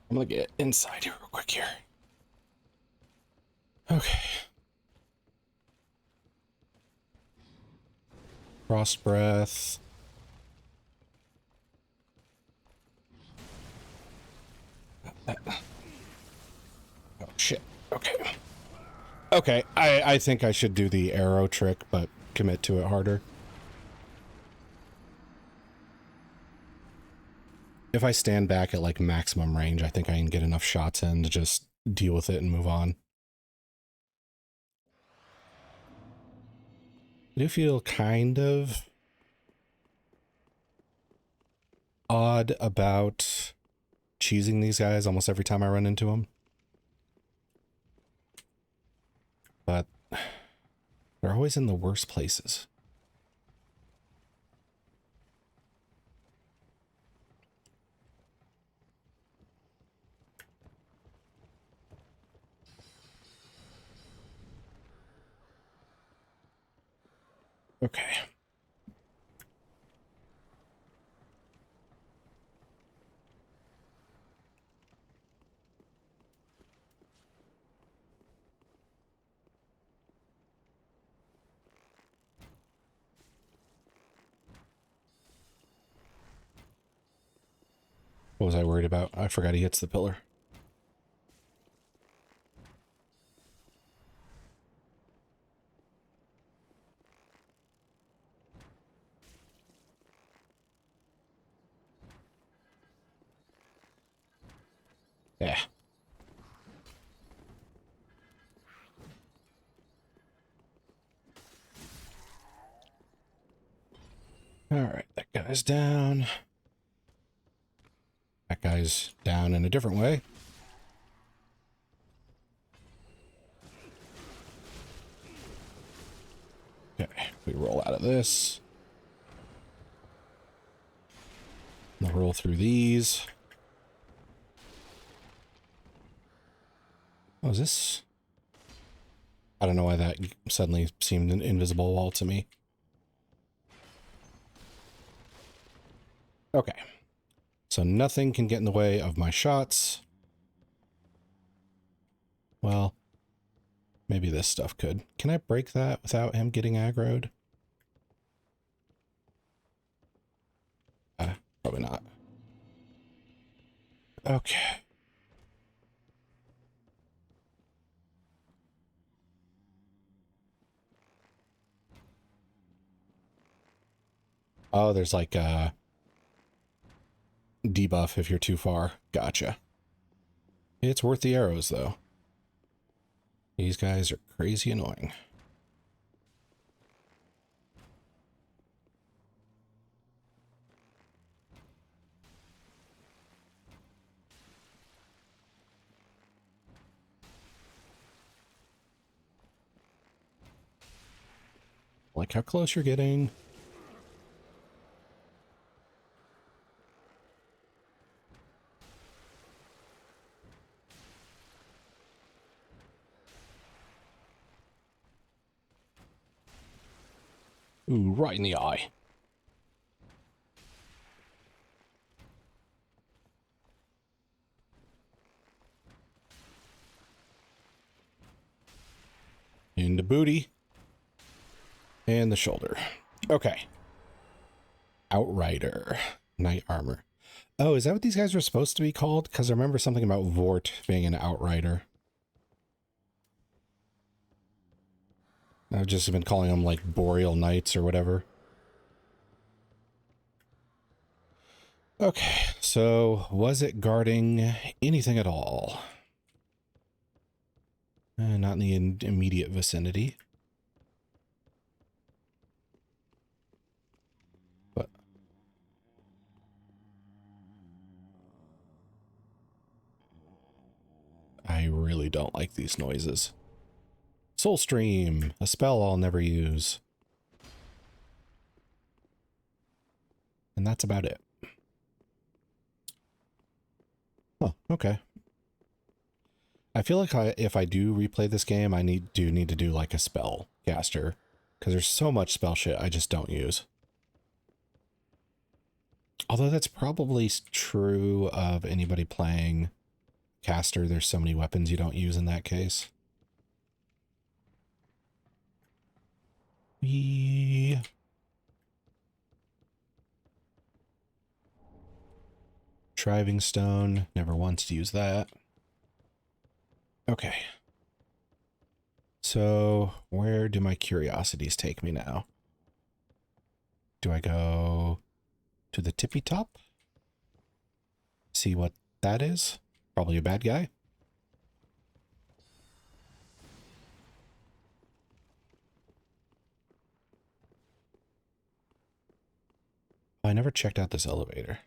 I'm gonna get inside here real quick here. Okay. Frost breath. Oh shit. Okay. Okay. I think I should do the arrow trick, but commit to it harder. If I stand back at like maximum range, I think I can get enough shots in to just deal with it and move on. I do feel kind of odd about cheesing these guys almost every time I run into them. But They're always in the worst places. Okay. What was I worried about? I forgot he hits the pillar. Yeah. All right, that guy's down. That guy's down in a different way. Okay, we roll out of this. We'll roll through these. Oh, is this? I don't know why that suddenly seemed an invisible wall to me. Okay. So nothing can get in the way of my shots. Well, maybe this stuff could. Can I break that without him getting aggroed? Probably not. Okay. Oh, there's like a debuff if you're too far. Gotcha. It's worth the arrows, though. These guys are crazy annoying. Like how close you're getting. Ooh, right in the eye. In the booty. And the shoulder. Okay. Outrider. Knight armor. Oh, is that what these guys were supposed to be called? Because I remember something about Vort being an outrider. I've just been calling them like Boreal Knights or whatever. Okay, so was it guarding anything at all? Not in the immediate vicinity. But I really don't like these noises. Soul Stream, a spell I'll never use. And that's about it. Oh, okay. I feel like if I do replay this game, I need to do like a spell caster. Because there's so much spell shit I just don't use. Although that's probably true of anybody playing caster. There's so many weapons you don't use in that case. Yeah. Shriving Stone, never once used that. Okay. So, where do my curiosities take me now? Do I go to the tippy top? See what that is? Probably a bad guy. Oh, I never checked out this elevator.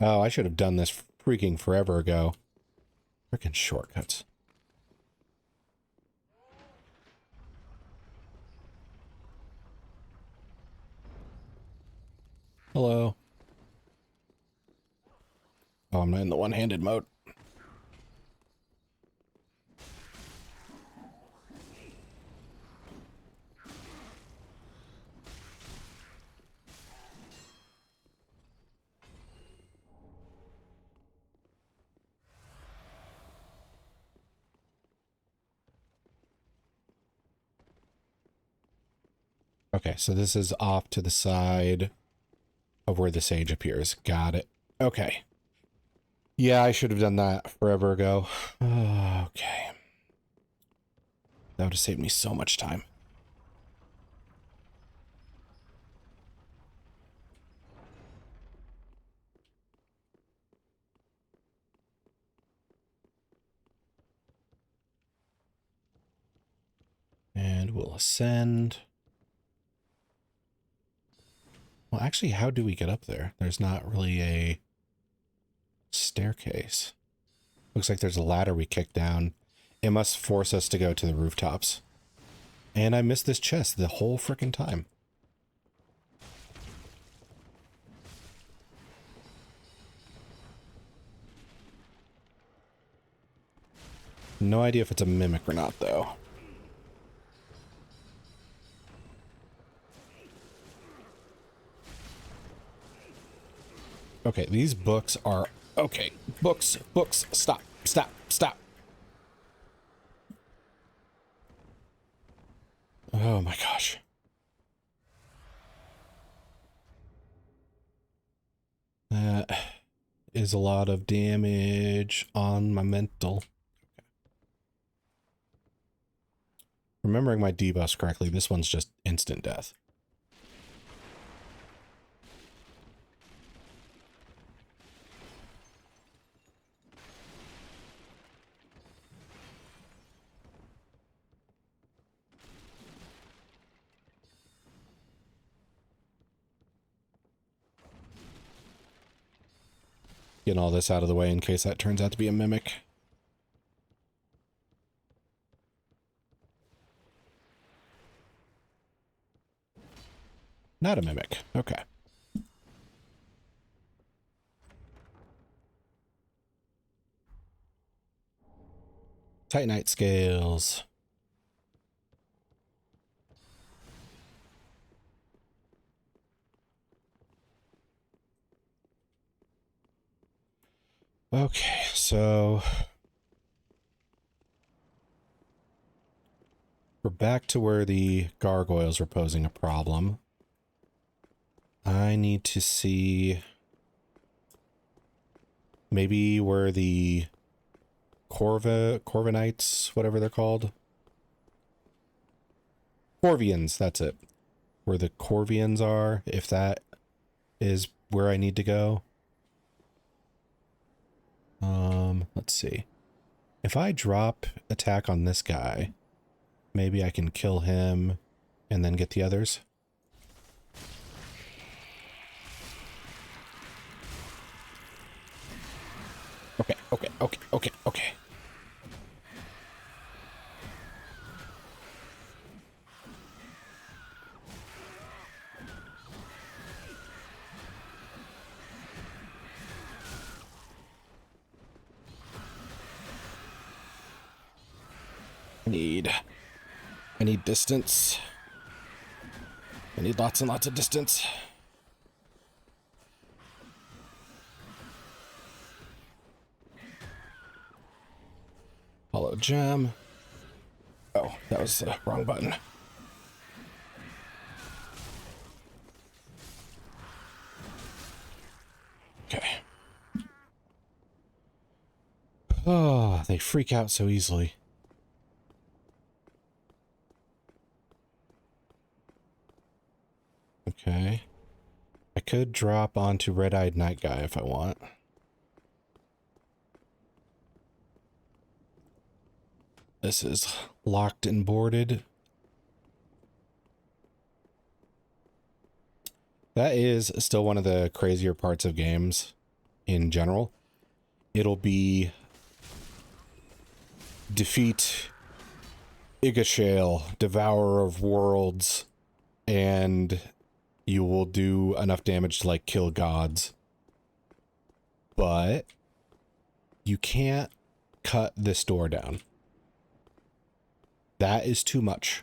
Oh, I should have done this freaking forever ago. Freaking shortcuts. Hello. Oh, I'm not in the one-handed mode. Okay, so this is off to the side of where the sage appears. Got it. Okay. Yeah, I should have done that forever ago. Okay. That would have saved me so much time. And we'll ascend. Well, actually, how do we get up there? There's not really a staircase. Looks like there's a ladder we kick down. It must force us to go to the rooftops. And I missed this chest the whole frickin' time. No idea if it's a mimic or not, though. Okay, these books are... Okay, books, stop, stop, stop. Oh my gosh. That is a lot of damage on my mental. Remembering my debuffs correctly, this one's just instant death. Getting all this out of the way in case that turns out to be a mimic. Not a mimic. Okay. Titanite scales. Okay, so we're back to where the gargoyles were posing a problem. I need to see maybe where the Corvinites, whatever they're called. Corvians, that's it. Where the Corvians are, if that is where I need to go. Let's see. If I drop attack on this guy, maybe I can kill him and then get the others. Okay. I need distance. I need lots and lots of distance. Hollow gem. Oh, that was the wrong button. Okay. Oh, they freak out so easily. Okay. I could drop onto Red-Eyed Night Guy if I want. This is locked and boarded. That is still one of the crazier parts of games. in general. It'll be defeat Igashale, Devourer of Worlds, and you will do enough damage to, like, kill gods. But you can't cut this door down. That is too much.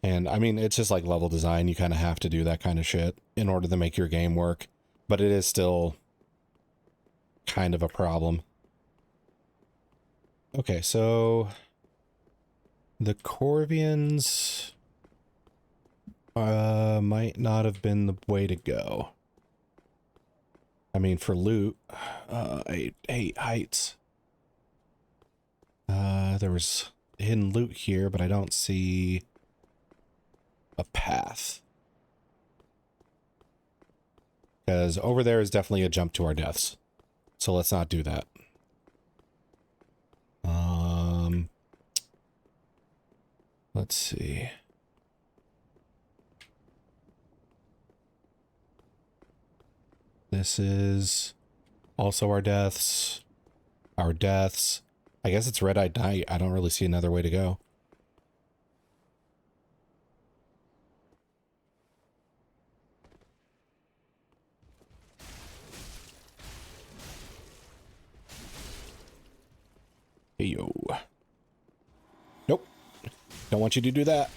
And, I mean, it's just like level design. You kind of have to do that kind of shit in order to make your game work. But it is still kind of a problem. Okay, so the Corvians might not have been the way to go. I mean, for loot, eight heights. There was hidden loot here, but I don't see a path. Because over there is definitely a jump to our deaths. So let's not do that. Let's see. This is also our deaths. Our deaths. I guess it's Red-Eyed Night. I don't really see another way to go. Hey, yo. Nope. Don't want you to do that.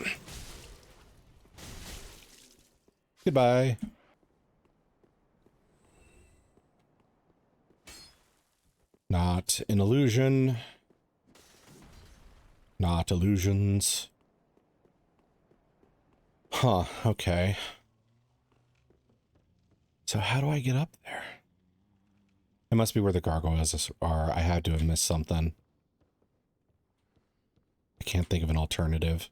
Goodbye. Not an illusion. Not illusions. Huh, okay. So how do I get up there? It must be where the gargoyles are. I had to have missed something. I can't think of an alternative.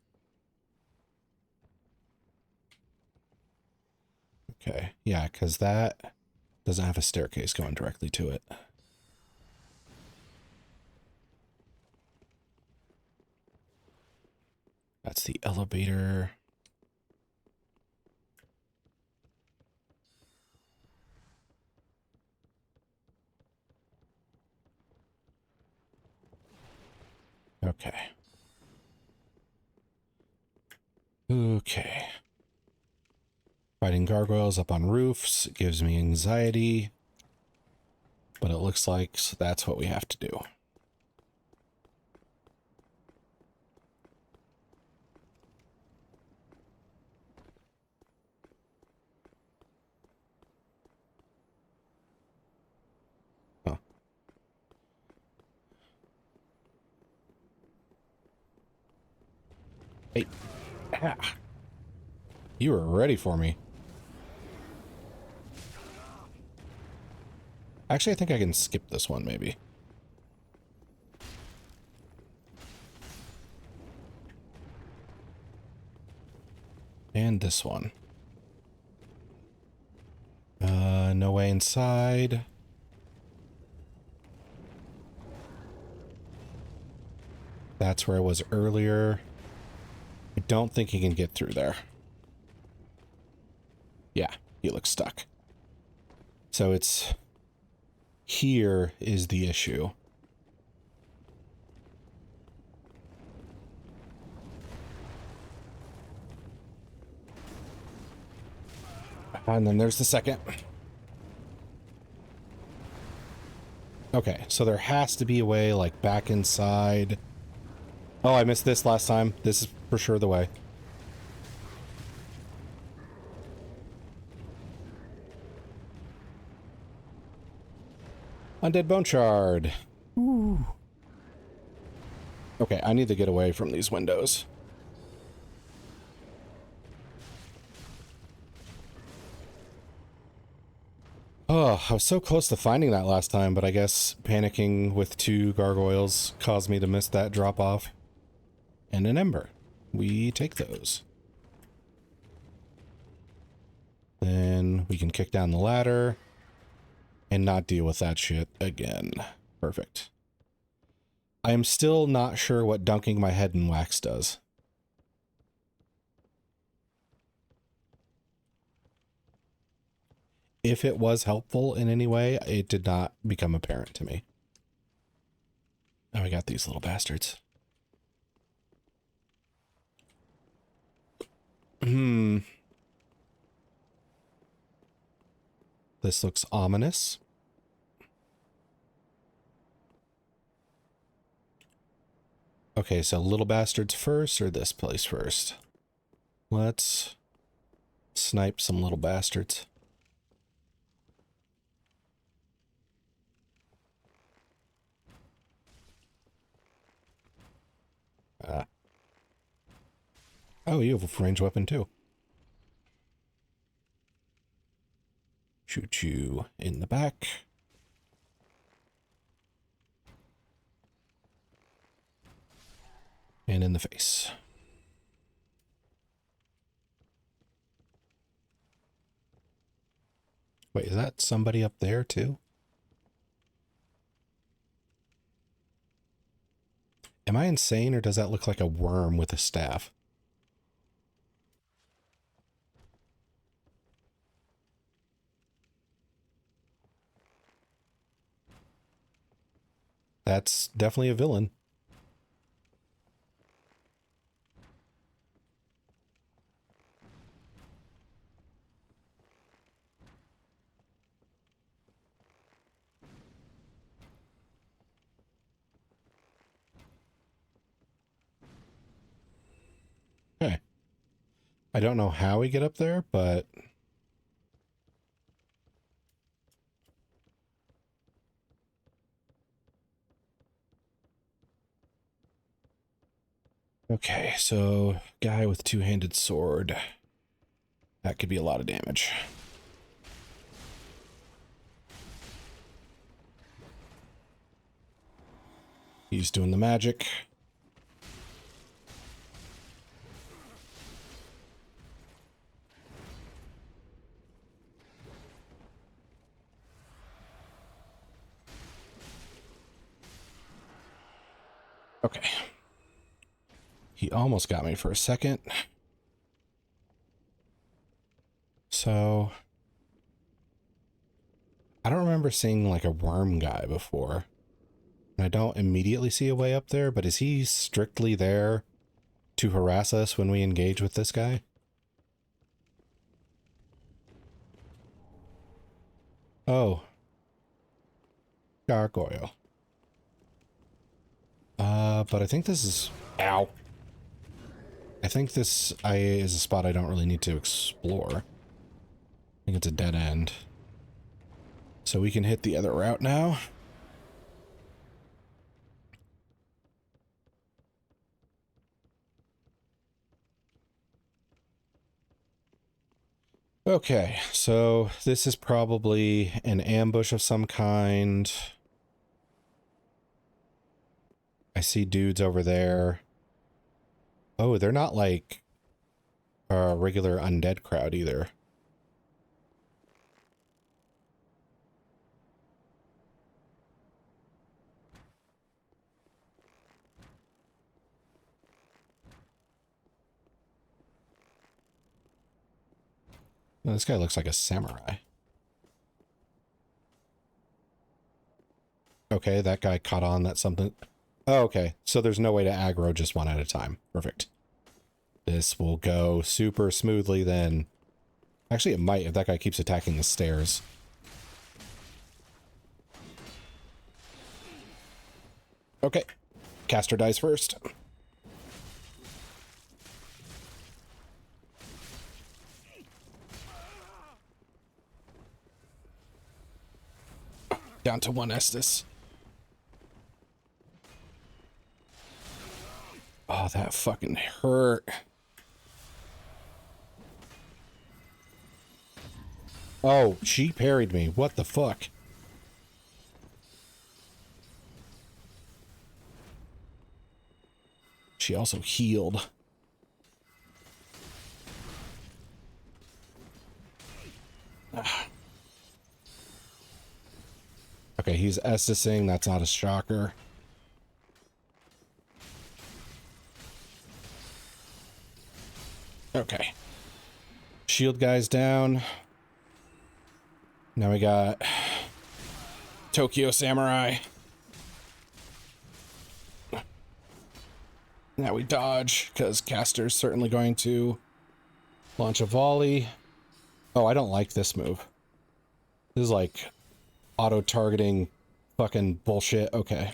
Okay, yeah, because that doesn't have a staircase going directly to it. That's the elevator. Okay. Okay. Fighting gargoyles up on roofs gives me anxiety, but it looks like that's what we have to do. Huh. Hey. Ah. You were ready for me. Actually, I think I can skip this one, maybe. And this one. No way inside. That's where I was earlier. I don't think he can get through there. Yeah, he looks stuck. So it's... here is the issue. And then there's the second. Okay, so there has to be a way, like, back inside. Oh, I missed this last time. This is for sure the way. Undead Bone Shard. Ooh. Okay, I need to get away from these windows. Oh, I was so close to finding that last time, but I guess panicking with 2 gargoyles caused me to miss that drop-off. And an ember. We take those. Then we can kick down the ladder and not deal with that shit again. Perfect. I am still not sure what dunking my head in wax does. if it was helpful in any way, it did not become apparent to me. Oh, we got these little bastards. This looks ominous. Okay, so little bastards first or this place first? Let's snipe some little bastards. Oh, you have a range weapon too. Shoot you in the back. And in the face. Wait, is that somebody up there too? Am I insane, or does that look like a worm with a staff? That's definitely a villain. Okay. I don't know how we get up there, but... Okay, so guy with two-handed sword. That could be a lot of damage. He's doing the magic. Okay. He almost got me for a second. So... I don't remember seeing like a worm guy before. And I don't immediately see a way up there, but is he strictly there to harass us when we engage with this guy? Oh. Gargoyle. But I think this is... Ow. I think this is a spot I don't really need to explore. I think it's a dead end. So we can hit the other route now. Okay, so this is probably an ambush of some kind. I see dudes over there. Oh, they're not like a regular undead crowd either. Well, this guy looks like a samurai. Okay, that guy caught on that something... Oh, okay, so there's no way to aggro just one at a time. Perfect. This will go super smoothly then. Actually, it might if that guy keeps attacking the stairs. Okay, caster dies first. Down to one Estus. Oh, that fucking hurt. Oh, she parried me. What the fuck? She also healed. Ah. Okay, he's Estusing. That's not a shocker. Okay. Shield guy's down. Now we got Tokyo Samurai. Now we dodge, because Caster's certainly going to launch a volley. Oh, I don't like this move. This is like auto-targeting fucking bullshit. Okay.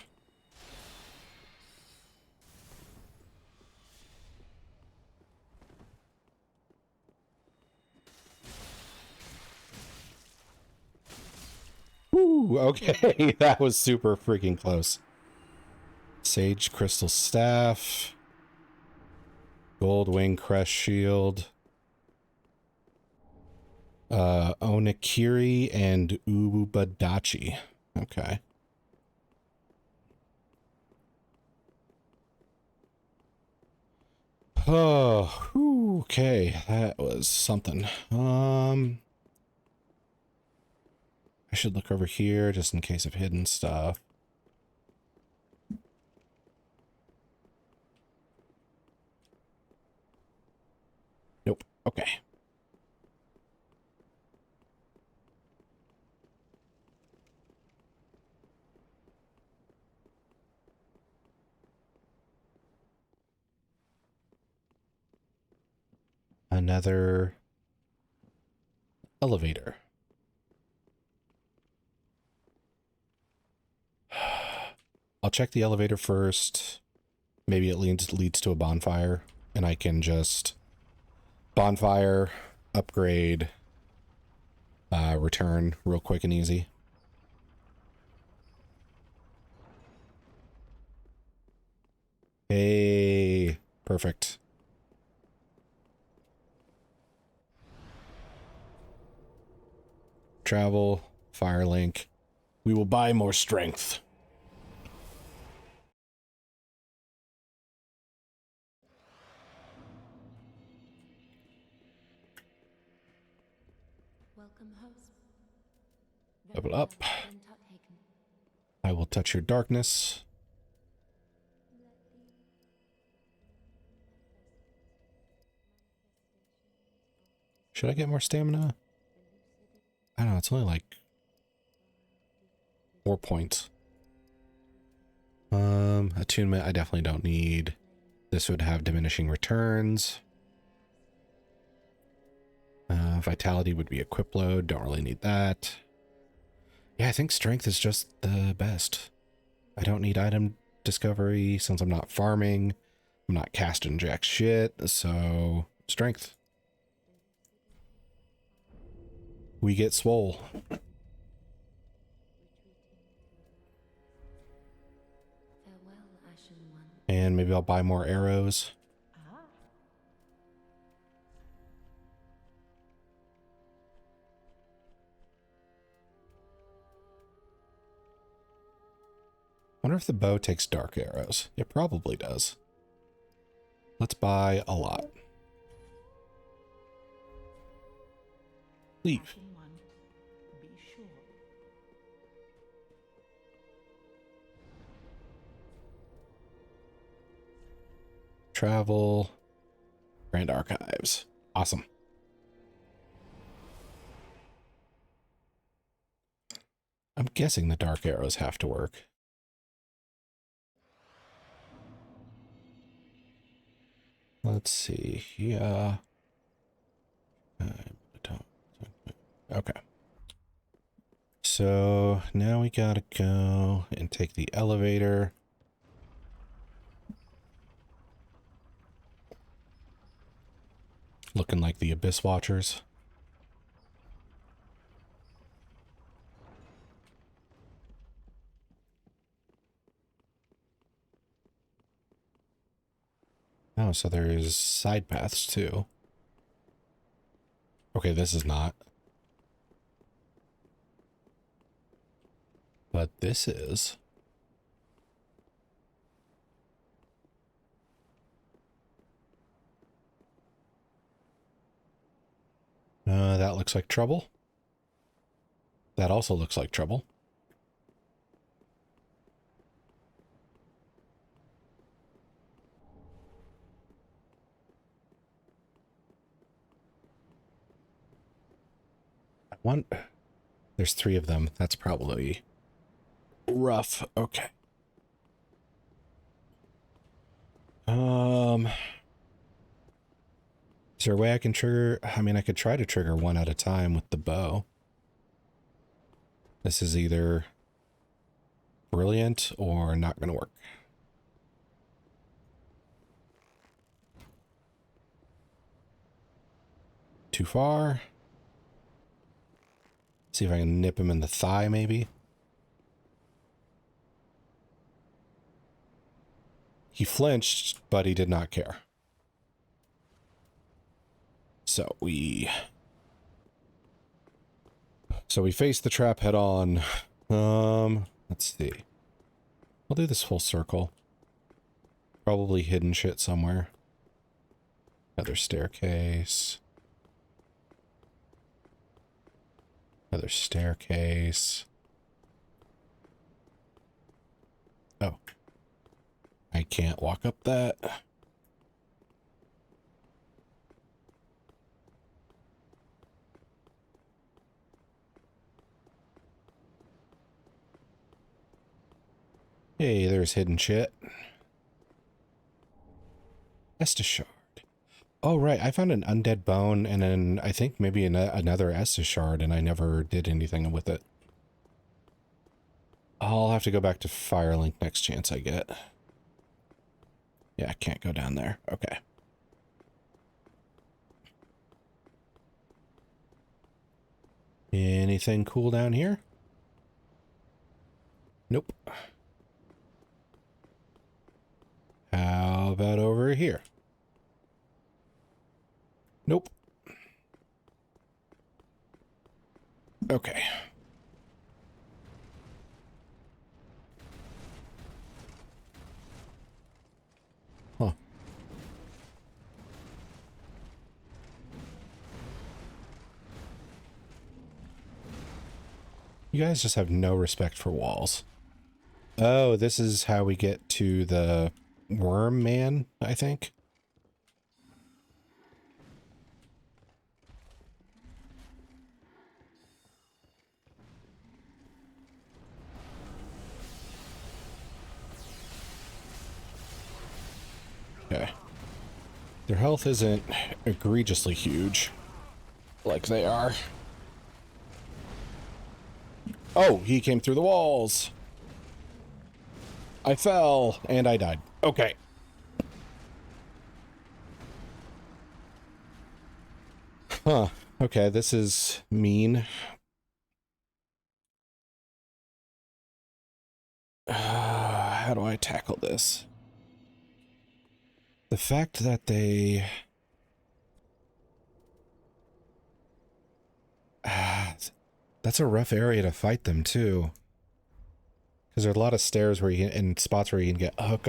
Woo, okay. That was super freaking close. Sage Crystal Staff. Gold Wing Crest Shield. Onikiri and Ubadachi. Okay. Oh, whew, okay. That was something. I should look over here just in case of hidden stuff. Nope. Okay. Another elevator. I'll check the elevator first. Maybe it leads to a bonfire, and I can just bonfire, upgrade, return real quick and easy. Hey, perfect. Travel, Firelink. We will buy more strength. Welcome, host. Level up. I will touch your darkness. Should I get more stamina? I don't know, it's only like 4 points. Attunement I definitely don't need. This would have diminishing returns. Vitality would be equip load, don't really need that. Yeah, I think strength is just the best. I don't need item discovery since I'm not farming. I'm not casting jack shit, so strength. We get swole. And maybe I'll buy more arrows. Wonder if the bow takes dark arrows. It probably does. Let's buy a lot. Leave. Travel. Grand Archives. Awesome. I'm guessing the dark arrows have to work. Let's see. Yeah. Okay. So now we gotta go and take the elevator. Looking like the Abyss Watchers. Oh, so there's side paths too. Okay, this is not. But this is. That looks like trouble. That also looks like trouble. There's 3 of them. That's probably rough. Okay. Is there a way I can trigger? I mean, I could try to trigger one at a time with the bow. This is either brilliant or not going to work. Too far. See if I can nip him in the thigh, maybe. He flinched, but he did not care. So we face the trap head on. Let's see. I'll do this full circle. Probably hidden shit somewhere. Another staircase. Another staircase. Oh. I can't walk up that. Hey, there's hidden shit. Estus shard. Oh, right. I found an undead bone and then I think maybe another Estus shard and I never did anything with it. I'll have to go back to Firelink next chance I get. Yeah, I can't go down there. Okay. Anything cool down here? Nope. How about over here? Nope. Okay. Huh. You guys just have no respect for walls. Oh, this is how we get to the worm man, I think. Okay. Their health isn't egregiously huge like they are. Oh, he came through the walls. I fell and I died. Okay. Huh. Okay, this is mean. How do I tackle this? The fact that they... that's a rough area to fight them, too. Because there are a lot of stairs where you can, and spots where you can get hooked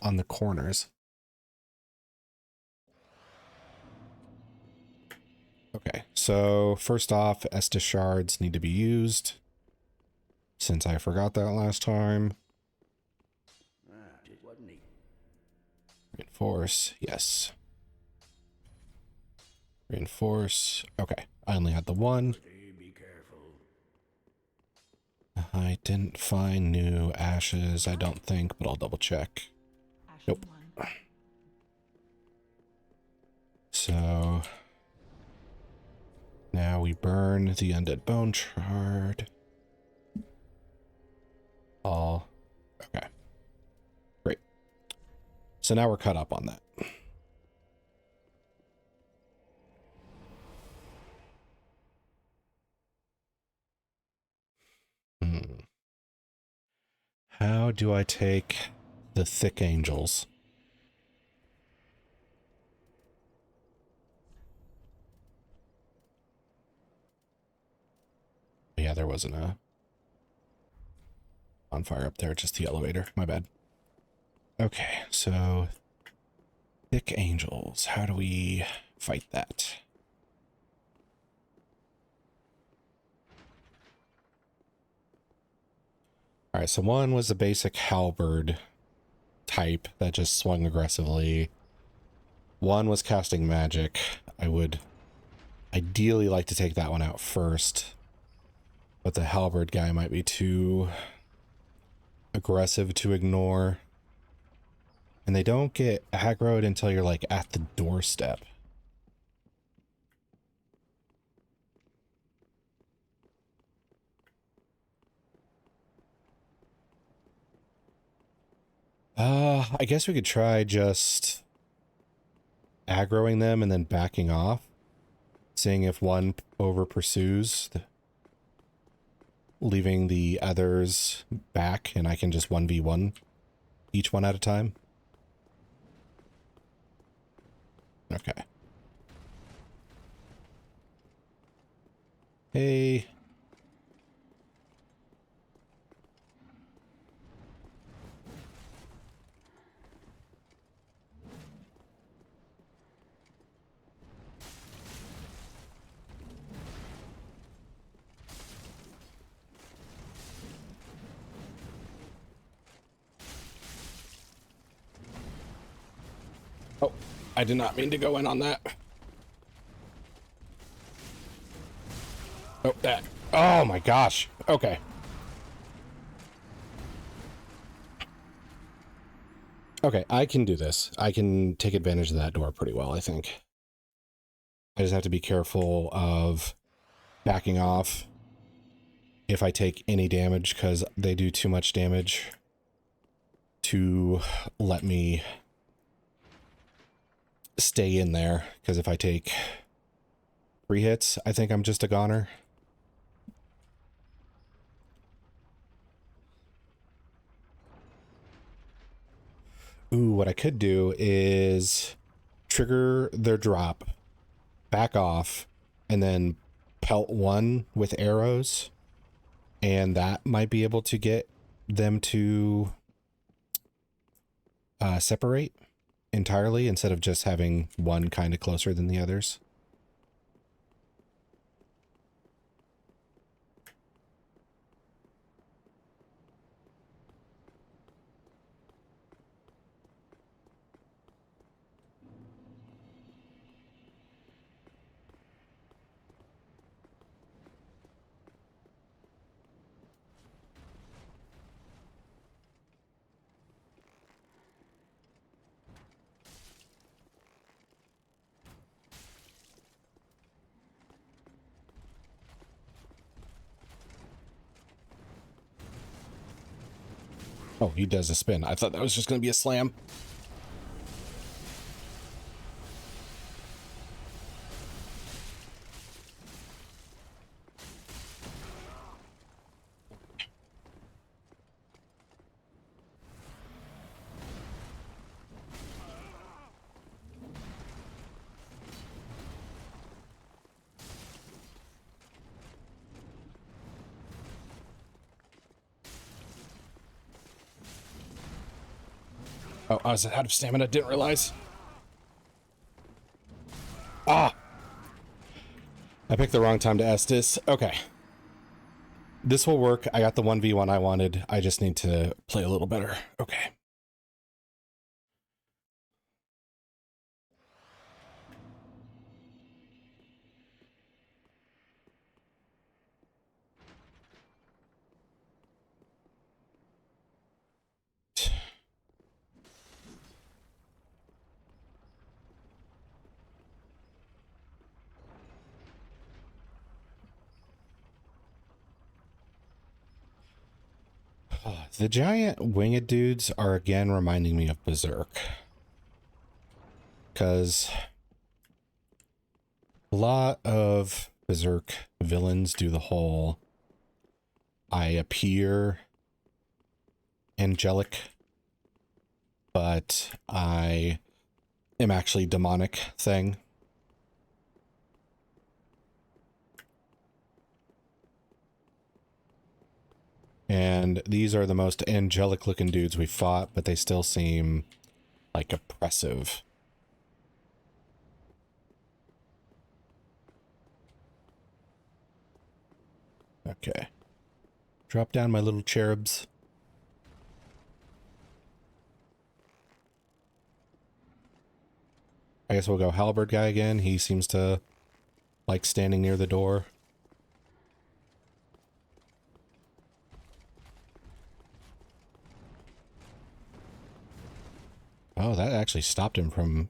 on the corners. Okay, so first off, Estus shards need to be used. Since I forgot that last time. It wasn't neat. Reinforce, yes. Reinforce, okay. I only had the one. Be careful. I didn't find new ashes, I don't think, but I'll double check. Nope. So now we burn the undead bone shard. All okay. Great. So now we're caught up on that. How do I take the thick angels? Yeah, there wasn't a bonfire up there, just the elevator. My bad. Okay, so thick angels. How do we fight that? All right, so one was the basic halberd type that just swung aggressively. One was casting magic. I would ideally like to take that one out first. But the halberd guy might be too aggressive to ignore. And they don't get aggroed until you're like at the doorstep. I guess we could try just aggroing them and then backing off. Seeing if one over pursues, leaving the others back, and I can just 1v1 each one at a time. Okay. Hey. Oh, I did not mean to go in on that. Oh, that. Oh my gosh. Okay. Okay, I can do this. I can take advantage of that door pretty well, I think. I just have to be careful of backing off if I take any damage, because they do too much damage to let me stay in there. Because if I take 3 hits, I think I'm just a goner. Ooh, what I could do is trigger their drop, back off, and then pelt one with arrows, and that might be able to get them to separate entirely instead of just having one kind of closer than the others. Oh, he does a spin. I thought that was just going to be a slam. Oh, I was out of stamina. Didn't realize. Ah! I picked the wrong time to Estus. Okay. This will work. I got the 1v1 I wanted. I just need to play a little better. Okay. The giant winged dudes are again reminding me of Berserk. Because a lot of Berserk villains do the whole I appear angelic, but I am actually demonic thing. And these are the most angelic looking dudes we fought, but they still seem like oppressive. Okay. Drop down my little cherubs. I guess we'll go halberd guy again. He seems to like standing near the door. Oh, that actually stopped him from...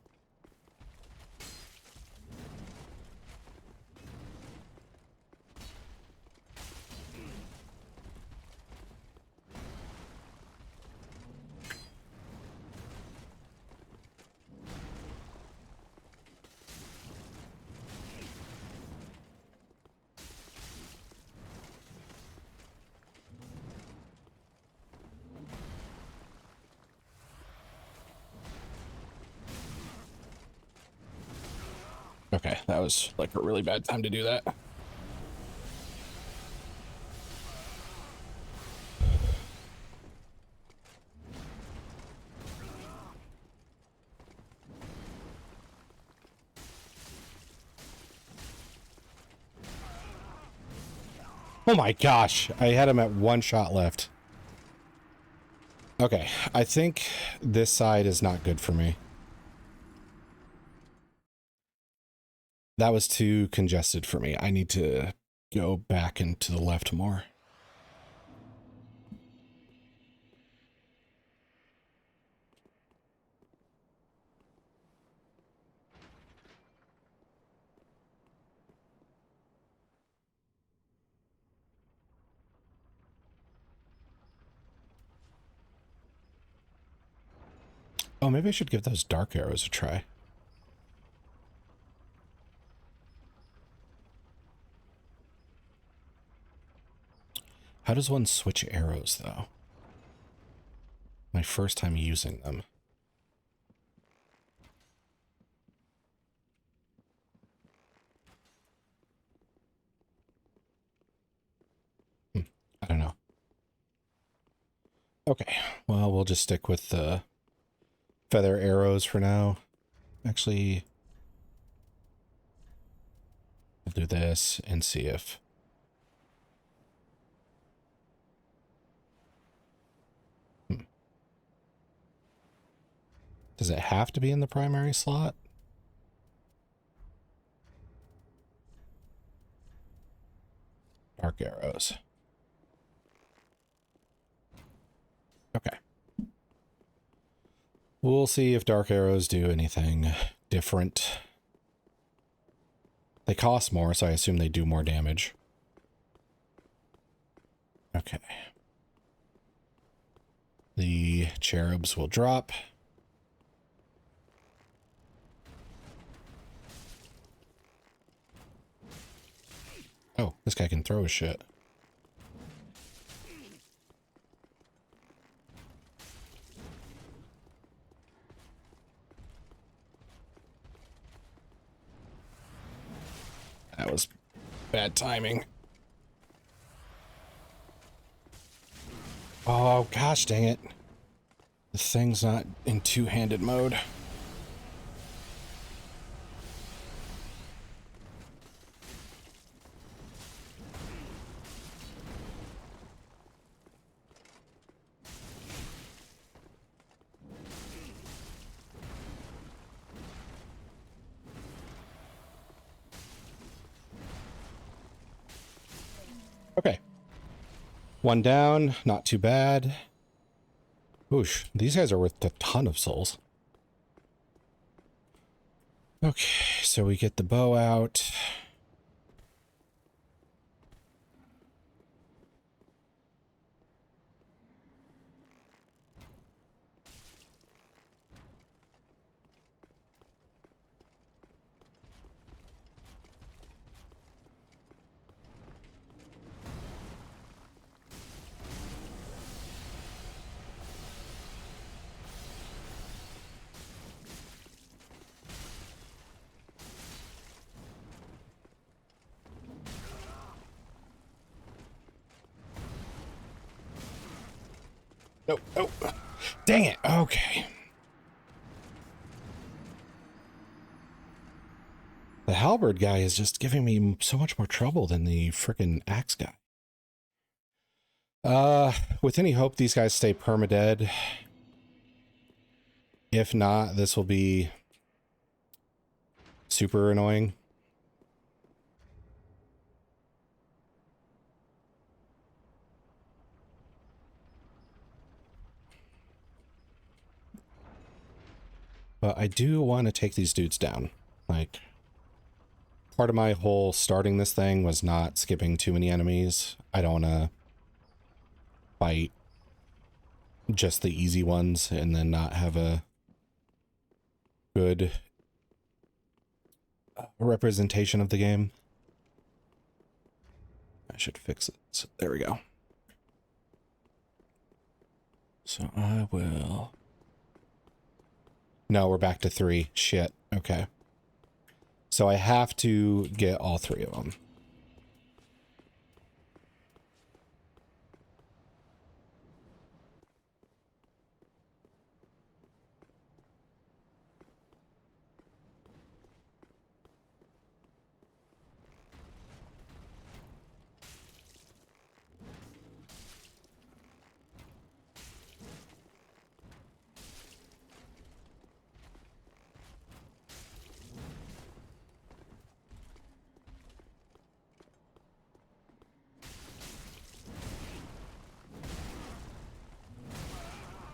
Okay, that was like a really bad time to do that. Oh my gosh, I had him at one shot left. Okay, I think this side is not good for me. That was too congested for me. I need to go back into the left more. Oh, maybe I should give those dark arrows a try. How does one switch arrows, though? My first time using them. I don't know. Okay, well, we'll just stick with the feather arrows for now. Actually, we'll do this and see if... Does it have to be in the primary slot? Dark arrows. Okay. We'll see if dark arrows do anything different. They cost more, so I assume they do more damage. Okay. The cherubs will drop. Oh, this guy can throw his shit. That was bad timing. Oh, gosh dang it. The thing's not in two-handed mode. Okay. One down, not too bad. Oosh, these guys are worth a ton of souls. Okay, so we get the bow out. Nope, nope. Dang it. Okay. The halberd guy is just giving me so much more trouble than the frickin' axe guy. With any hope these guys stay permadead. If not, this will be super annoying. But I do want to take these dudes down. Like, part of my whole starting this thing was not skipping too many enemies. I don't want to fight just the easy ones and then not have a good representation of the game. I should fix it. So, there we go. So I will... No, we're back to 3. Shit. Okay. So I have to get all 3 of them.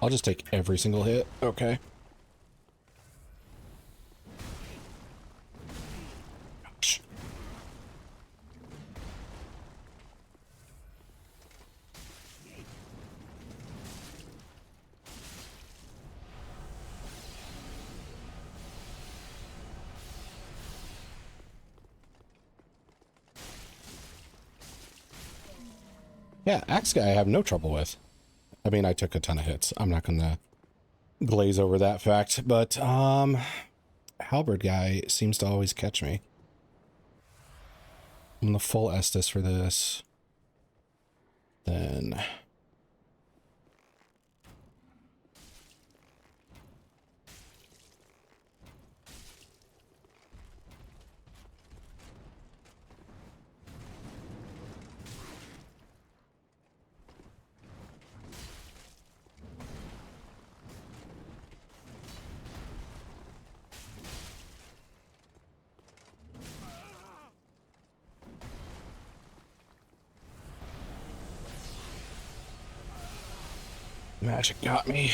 I'll just take every single hit. Okay. Gosh. Yeah, Axe Guy I have no trouble with. I mean, I took a ton of hits. I'm not gonna glaze over that fact, but Halberd Guy seems to always catch me. I'm gonna full Estus for this. Then magic got me.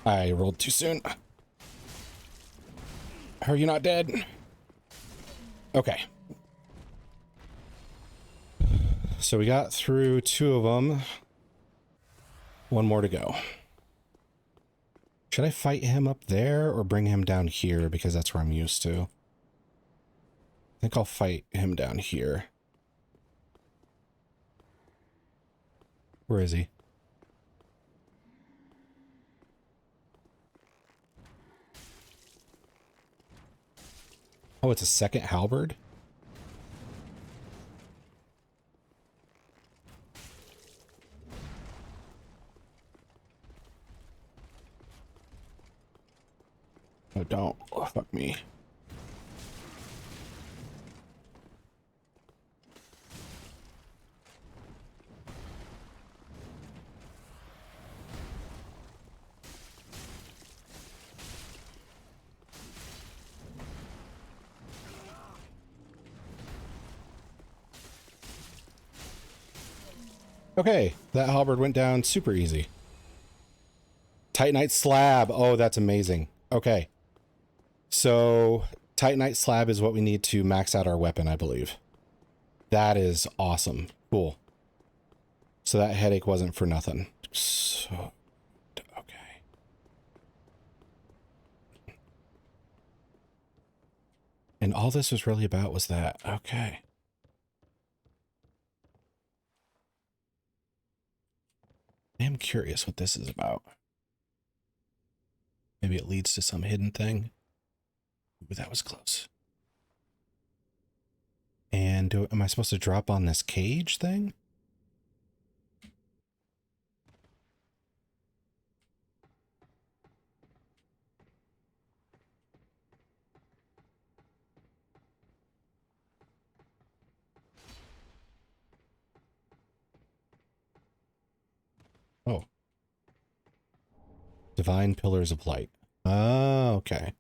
I rolled too soon. Are you not dead? Okay. So we got through 2 of them. 1 more to go. Should I fight him up there or bring him down here because that's where I'm used to? I think I'll fight him down here. Where is he? Oh, it's a second halberd? Oh, don't. Oh, fuck me. Okay, that halberd went down super easy. Titanite slab. Oh, that's amazing. Okay. So, Titanite slab is what we need to max out our weapon, I believe. That is awesome. Cool. So that headache wasn't for nothing. So, okay. And all this was really about was that. Okay. I am curious what this is about. Maybe it leads to some hidden thing. Ooh, that was close. And am I supposed to drop on this cage thing? Oh. Divine Pillars of Light. Oh, okay.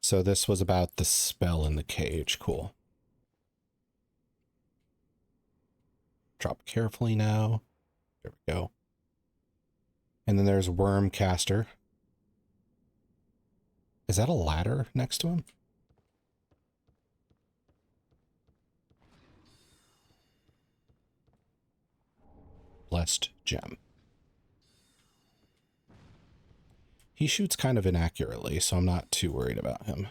So this was about the spell in the cage. Cool. Drop carefully now. There we go. And then there's Wormcaster. Is that a ladder next to him? Blessed gem. He shoots kind of inaccurately, so I'm not too worried about him.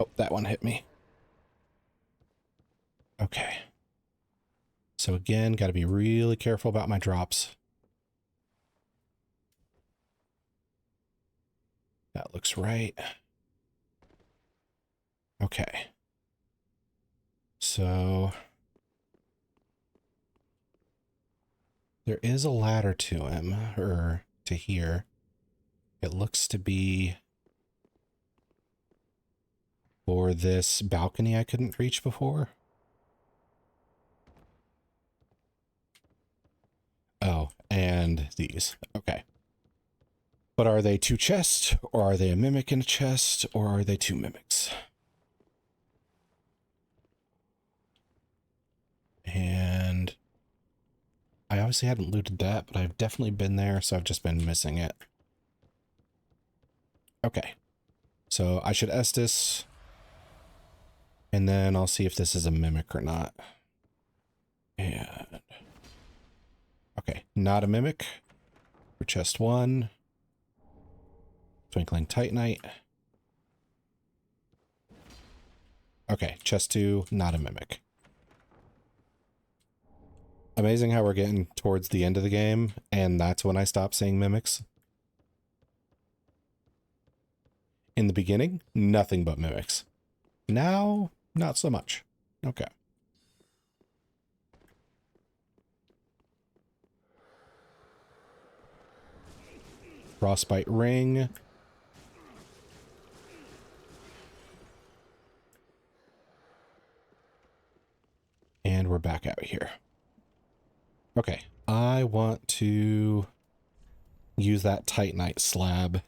Oh, that one hit me. Okay. So again, got to be really careful about my drops. That looks right. Okay. So there is a ladder to him, or to here. It looks to be for this balcony I couldn't reach before. Oh, and these. Okay. But are they two chests, or are they a mimic in a chest, or are they two mimics? And I obviously hadn't looted that, but I've definitely been there, so I've just been missing it. Okay. So I should Estus, and then I'll see if this is a mimic or not. And okay, not a mimic for chest 1. Twinkling Titanite. Okay, chest 2, not a mimic. Amazing how we're getting towards the end of the game, and that's when I stopped seeing mimics. In the beginning, nothing but mimics. Now, not so much. Okay. Frostbite ring. And we're back out here. Okay, I want to use that Titanite slab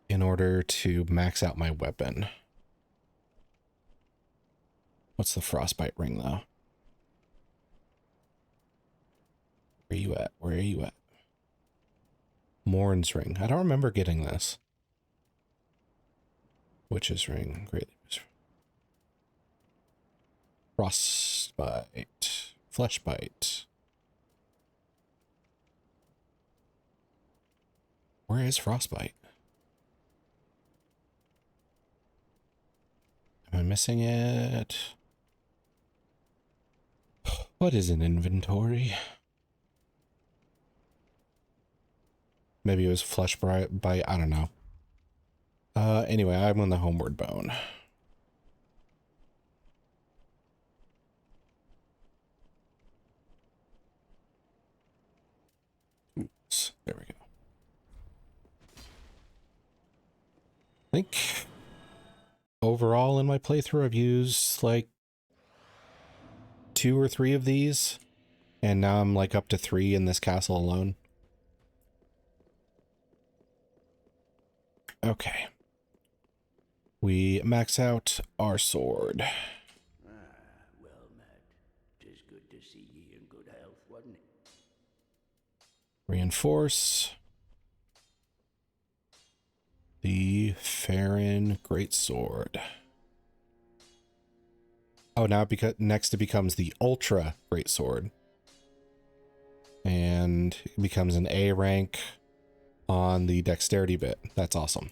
in order to max out my weapon. What's the frostbite ring, though? Where are you at? Where are you at? Morn's ring. I don't remember getting this. Witch's ring. Great. Frostbite. Fleshbite. Where is frostbite? Am I missing it? What is an inventory? Maybe it was fleshbite. I don't know. Anyway, I'm on the homeward bone. Oops, there we go. I think overall in my playthrough I've used like 2 or 3 of these, and now I'm like up to 3 in this castle alone. Okay. We max out our sword. Well met. 'Tis good to see ye in good health, wasn't it? Reinforce. The Farron Greatsword. Oh, now next it becomes the Ultra Greatsword. And it becomes an A rank on the dexterity bit. That's awesome.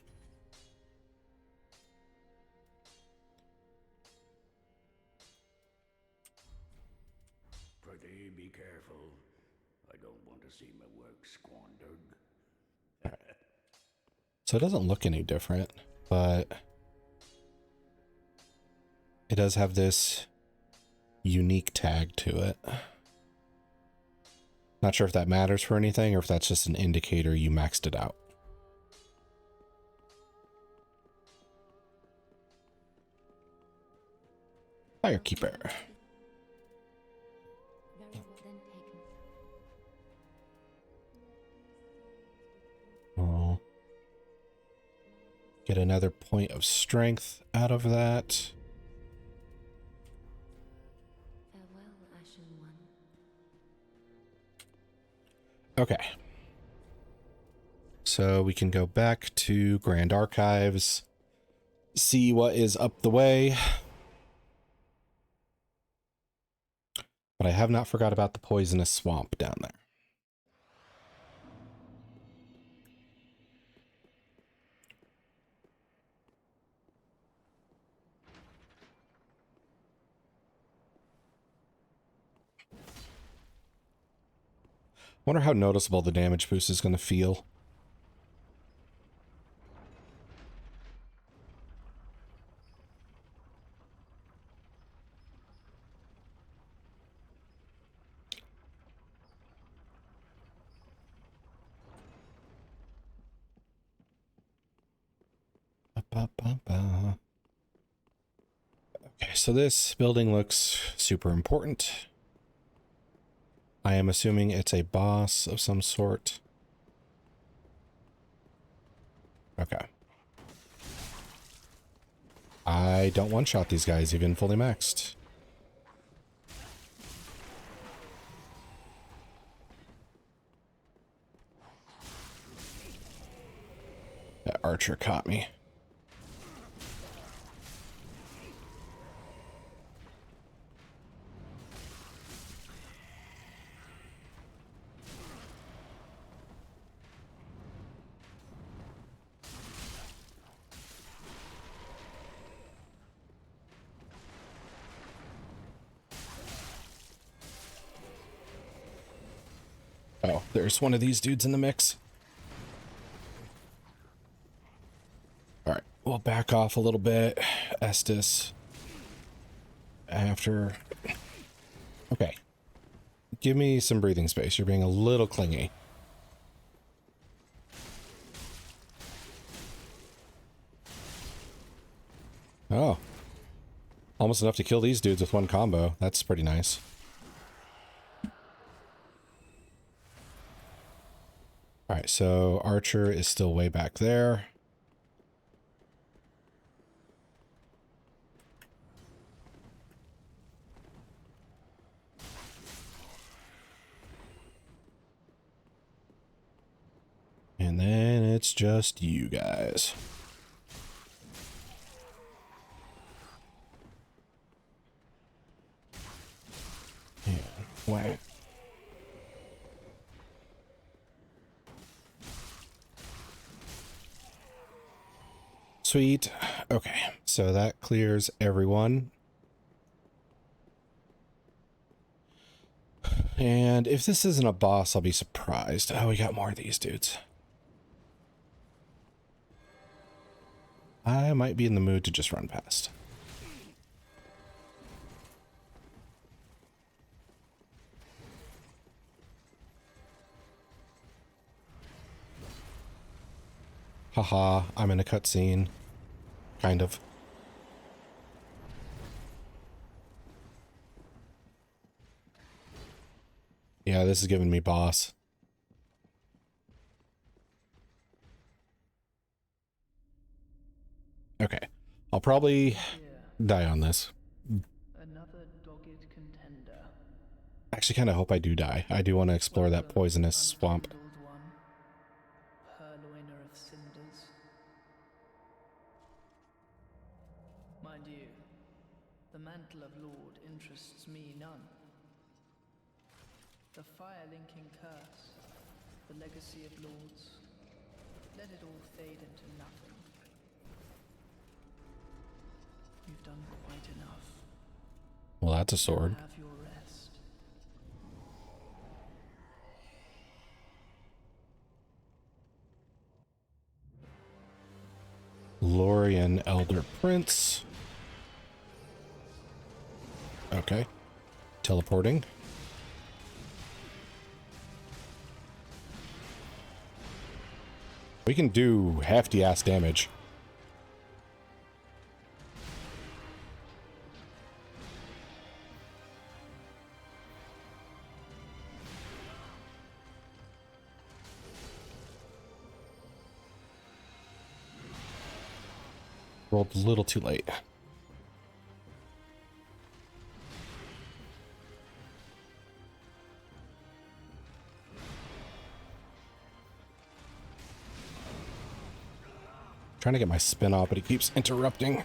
Pretty be careful. I don't want to see my work squandered. So it doesn't look any different, but it does have this unique tag to it. Not sure if that matters for anything or if that's just an indicator you maxed it out. Firekeeper. Very well then taken. Oh. Get another point of strength out of that. Farewell, Ashen One. Okay. So we can go back to Grand Archives, see what is up the way. But I have not forgot about the poisonous swamp down there. Wonder how noticeable the damage boost is going to feel. Okay, so this building looks super important. I am assuming it's a boss of some sort. Okay. I don't one-shot these guys even fully maxed. That archer caught me. Oh, there's one of these dudes in the mix. Alright, we'll back off a little bit. Estes. After... Okay. Give me some breathing space. You're being a little clingy. Oh. Almost enough to kill these dudes with one combo. That's pretty nice. Alright, so Archer is still way back there. And then it's just you guys. Yeah, whack. Sweet. Okay, so that clears everyone. And if this isn't a boss, I'll be surprised. Oh, we got more of these dudes. I might be in the mood to just run past. Haha, I'm in a cutscene. Kind of. Yeah, this is giving me boss. Okay. I'll probably die on this. Another dogged contender. I actually kind of hope I do die. I do want to explore that poisonous swamp. Unhandled one, purloiner of cinders. Mind you, the mantle of Lord interests me none. The fire-linking curse, the legacy of lords, let it all fade into nothing. You've done quite enough. Well, that's a sword. Have your rest. Lorien Elder Prince. Okay. Teleporting. We can do hefty ass damage. Rolled a little too late. Trying to get my spin off, but he keeps interrupting.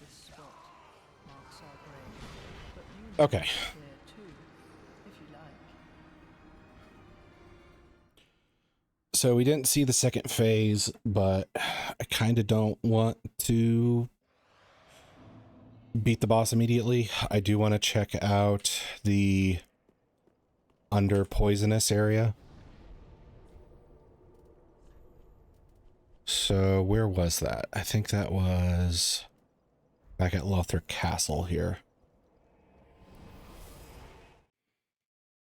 This spot marks our grave, but you Okay. may here too, if you like. So we didn't see the second phase, but I kind of don't want to beat the boss immediately. I do want to check out the under poisonous area. So where was that? I think that was back at Lothar Castle here.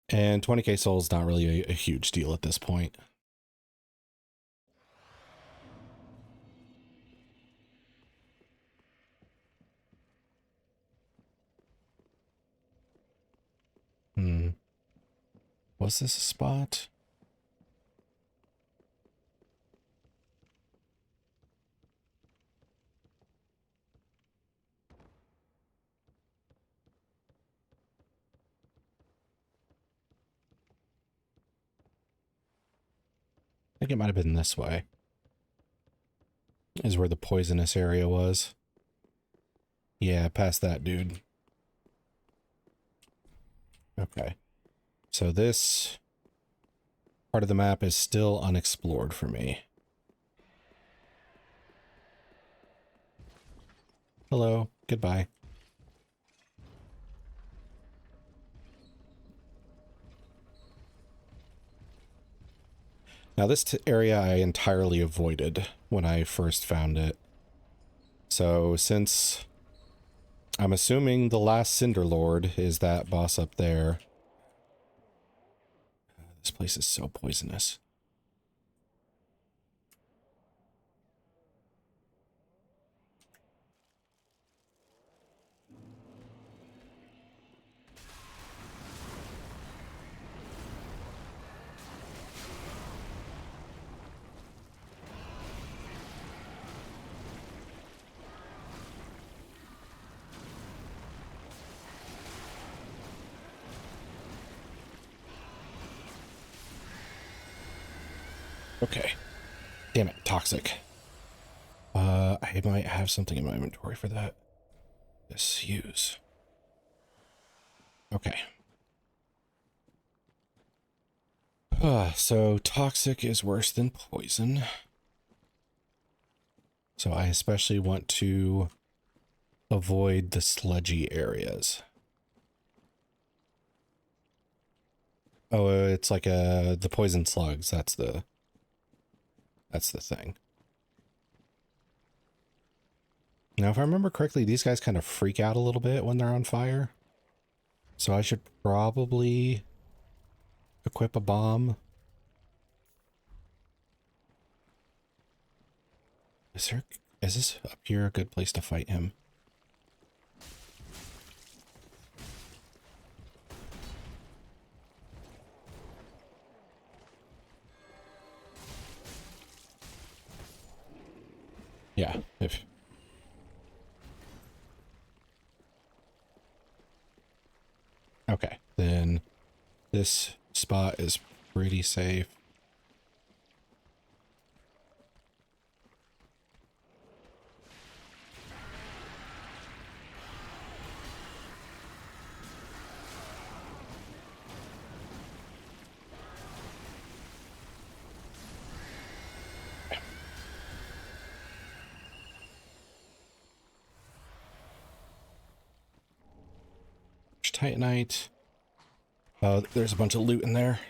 And 20k soul is not really a huge deal at this point. Was this a spot? I think it might have been this way. Is where the poisonous area was. Yeah, past that dude. Okay. So this part of the map is still unexplored for me. Hello. Goodbye. Now this area I entirely avoided when I first found it. So since I'm assuming the last Cinder Lord is that boss up there. This place is so poisonous. Okay. Damn it, toxic. I might have something in my inventory for that. Let's use. Okay. So toxic is worse than poison. So I especially want to avoid the sludgy areas. Oh, it's like the poison slugs. That's the thing. Now, if I remember correctly, these guys kind of freak out a little bit when they're on fire. So I should probably equip a bomb. Is this up here a good place to fight him? Yeah, if... Okay, then this spot is pretty safe. Titanite. Oh, there's a bunch of loot in there.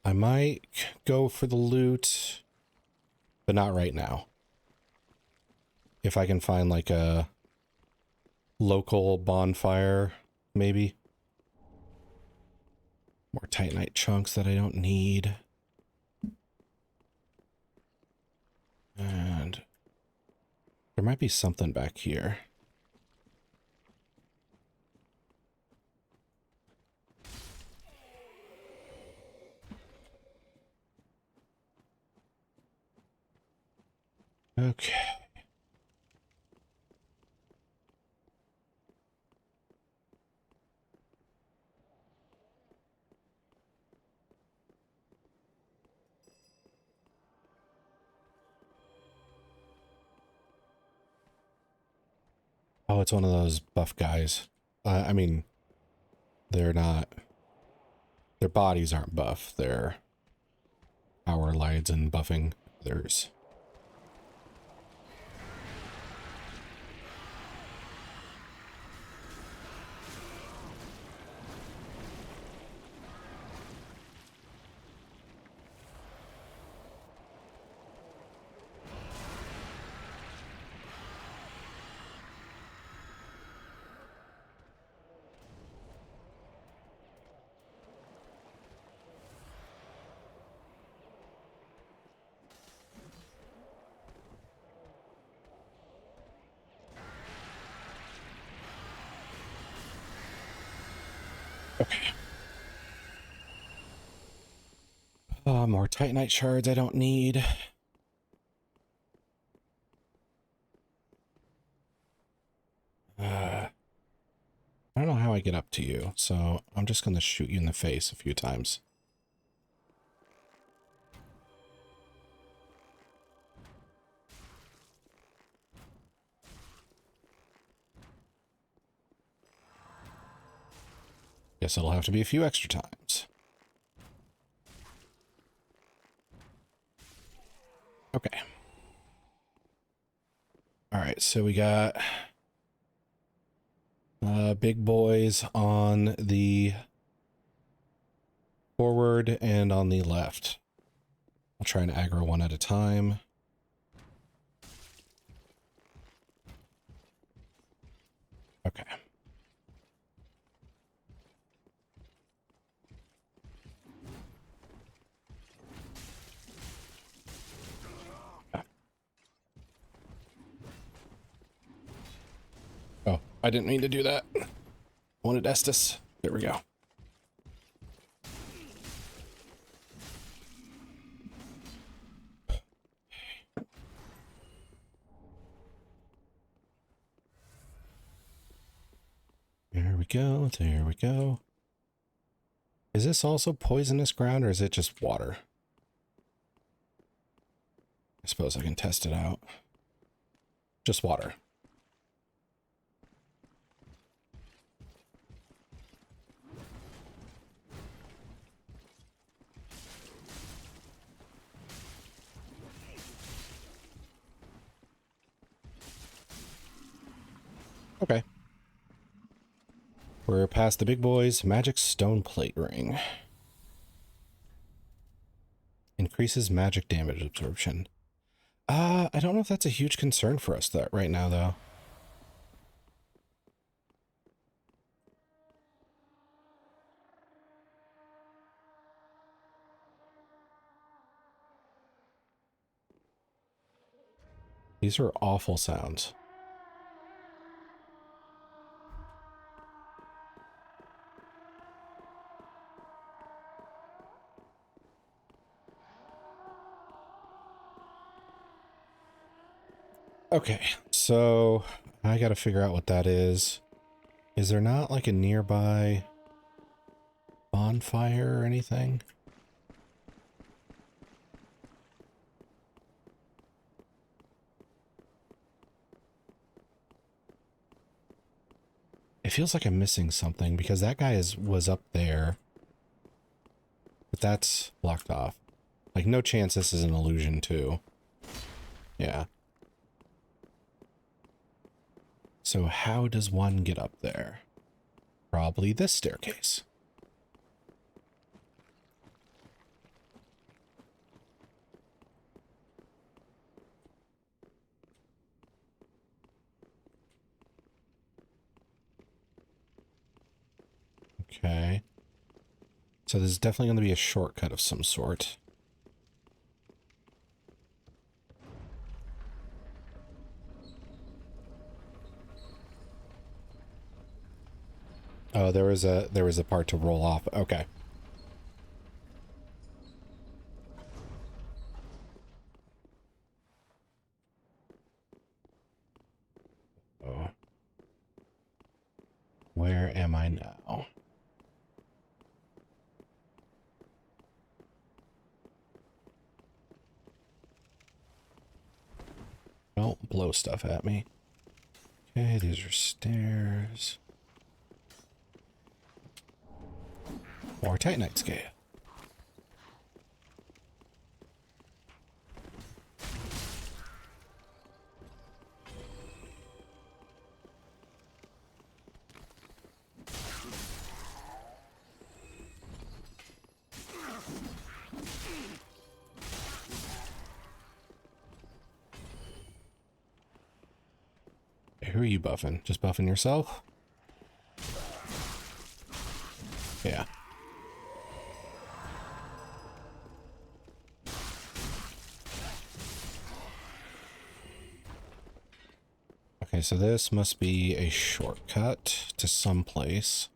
I might go for the loot, but not right now. If I can find like a local bonfire, maybe. More Titanite chunks that I don't need. And There might be something back here. Okay. Oh, it's one of those buff guys. I mean, they're not... Their bodies aren't buff. They're power lights and buffing others. Okay. More Titanite shards I don't need. I don't know how I get up to you, so I'm just going to shoot you in the face a few times. Guess it'll have to be a few extra times. Okay. Alright, so we got big boys on the forward and on the left. I'll try and aggro one at a time. Okay. Oh, I didn't mean to do that. I wanted Estus. There we go. There we go. There we go. Is this also poisonous ground or is it just water? I suppose I can test it out. Just water. Okay. We're past the big boys. Magic stone plate ring. Increases magic damage absorption. I don't know if that's a huge concern for us right now, though. These are awful sounds. Okay, so I gotta figure out what that is. Is there not like a nearby bonfire or anything? It feels like I'm missing something because that guy was up there. But that's blocked off. Like, no chance this is an illusion, too. Yeah. So how does one get up there? Probably this staircase. Okay. So there's definitely going to be a shortcut of some sort. Oh, there was a part to roll off. Okay. Oh. Where am I now? Don't blow stuff at me. Okay, these are stairs. More Titanite scale. Hey, who are you buffing? Just buffing yourself? Yeah. Okay, so this must be a shortcut to some place.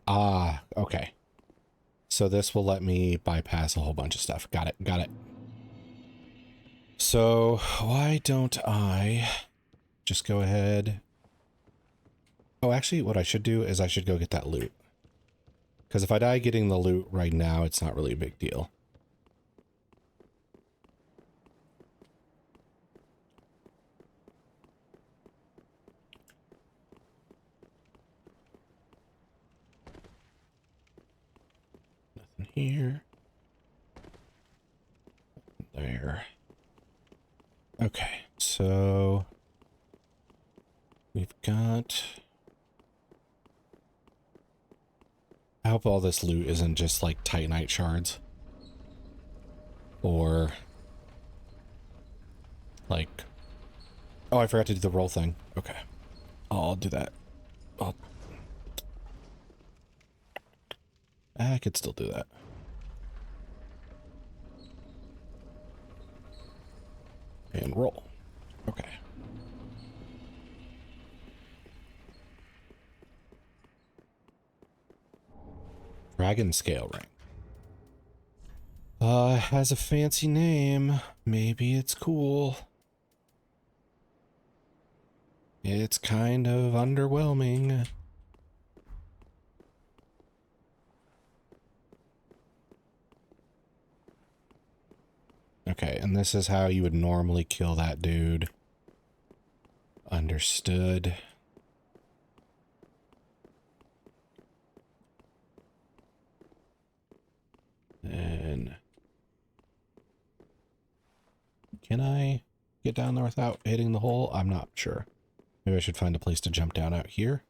Ah, okay. So this will let me bypass a whole bunch of stuff. Got it, got it. So why don't I just go ahead? Oh, actually, what I should do is I should go get that loot. Because if I die getting the loot right now, it's not really a big deal. Nothing here. There. Okay, so we've got... I hope all this loot isn't just like Titanite shards. Or like... Oh, I forgot to do the roll thing. Okay. I'll do that. I could still do that. And roll. Okay. Dragon scale ring. Has a fancy name. Maybe it's cool. It's kind of underwhelming. Okay, and this is how you would normally kill that dude. Understood. And can I get down there without hitting the hole? I'm not sure. Maybe I should find a place to jump down out here.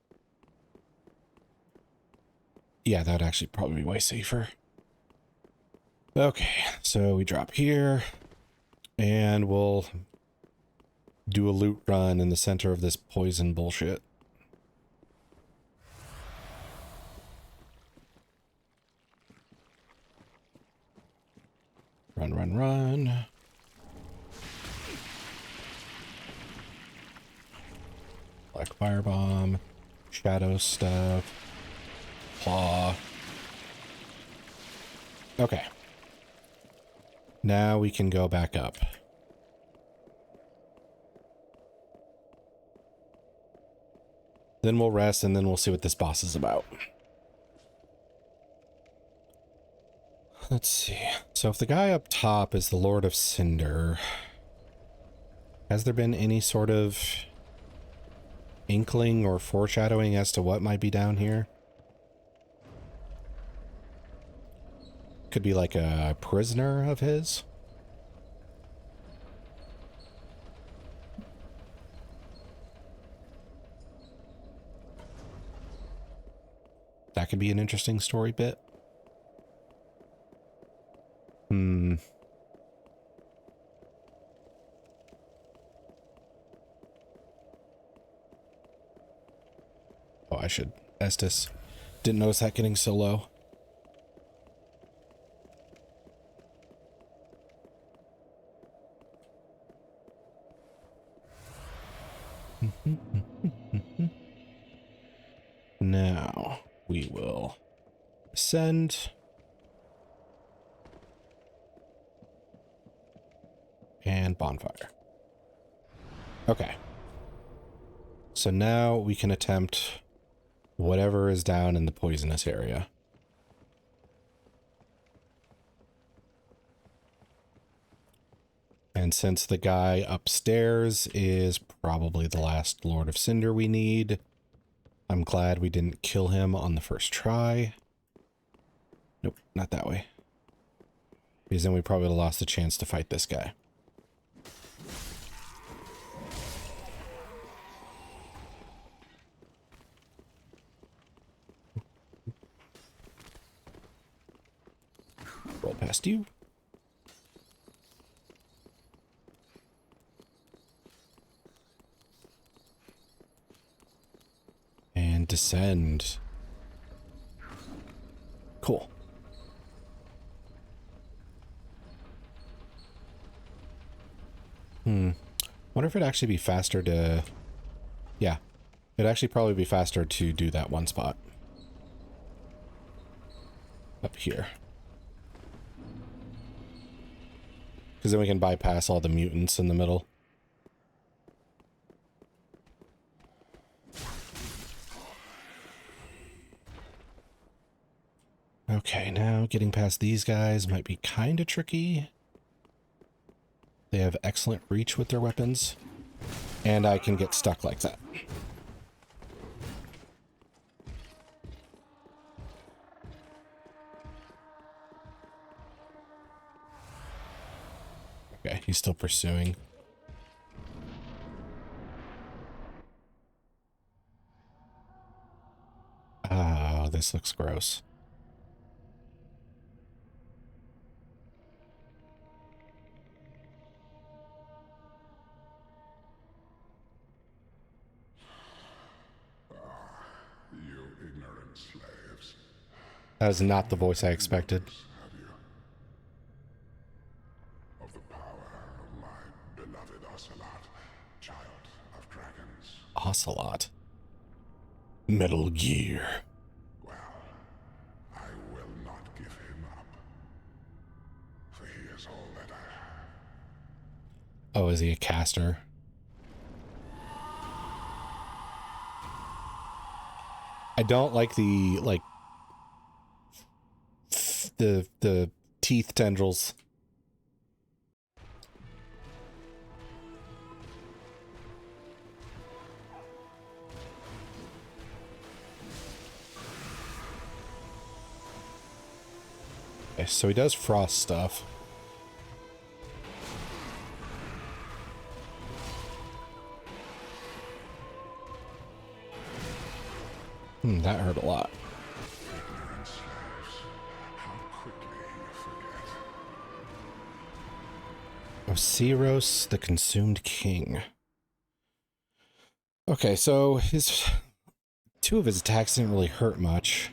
Yeah, that would actually probably be way safer. Okay, so we drop here, and we'll do a loot run in the center of this poison bullshit. Run, run, run. Black firebomb, shadow stuff, claw. Okay. Now we can go back up. Then we'll rest, and then we'll see what this boss is about. Let's see. So if the guy up top is the Lord of Cinder, has there been any sort of inkling or foreshadowing as to what might be down here? Could be like a prisoner of his? That could be an interesting story bit. Oh, I should. Estes. Didn't notice that getting so low. Now we will ascend. And bonfire. Okay. So now we can attempt whatever is down in the poisonous area. And since the guy upstairs is probably the last Lord of Cinder we need, I'm glad we didn't kill him on the first try. Nope, not that way. Because then we probably would have lost the chance to fight this guy. Roll past you. And descend. Cool. Wonder if it'd actually be faster to... Yeah. It'd actually probably be faster to do that one spot. Up here. Because then we can bypass all the mutants in the middle. Okay, now getting past these guys might be kind of tricky. They have excellent reach with their weapons. And I can get stuck like that. Okay, he's still pursuing. Oh, this looks gross. You ignorant slaves. That is not the voice I expected. Have you? Of the power of my beloved Ocelot, child of dragons. Ocelot. Metal Gear. Well, I will not give him up. For he is all that I have. Oh, is he a caster? I don't like the, like, the teeth tendrils. Okay, so he does frost stuff. That hurt a lot. Ignorant slaves, how quickly you forget. Osiros, the Consumed King. Okay, so two of his attacks didn't really hurt much,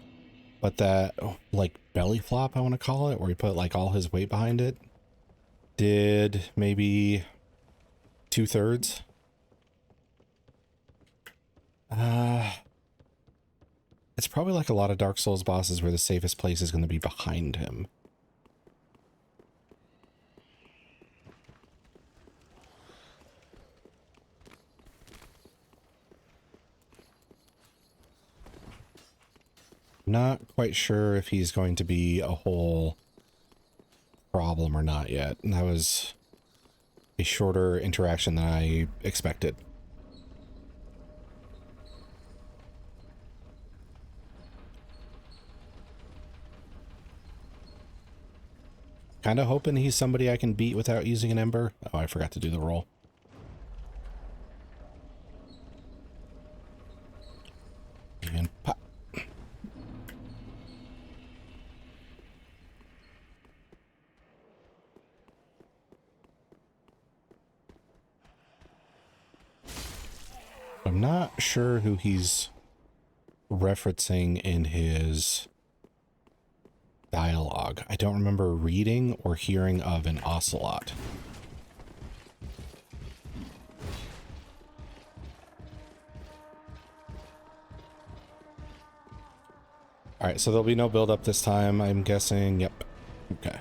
but that, like, belly flop, I want to call it, where he put, like, all his weight behind it, did maybe 2/3. It's probably like a lot of Dark Souls bosses where the safest place is going to be behind him. Not quite sure if he's going to be a whole problem or not yet. And that was a shorter interaction than I expected. Kind of hoping he's somebody I can beat without using an ember. Oh, I forgot to do the roll. And pop. I'm not sure who he's referencing in his dialogue. I don't remember reading or hearing of an ocelot. Alright, so there'll be no build up this time, I'm guessing. Yep. Okay.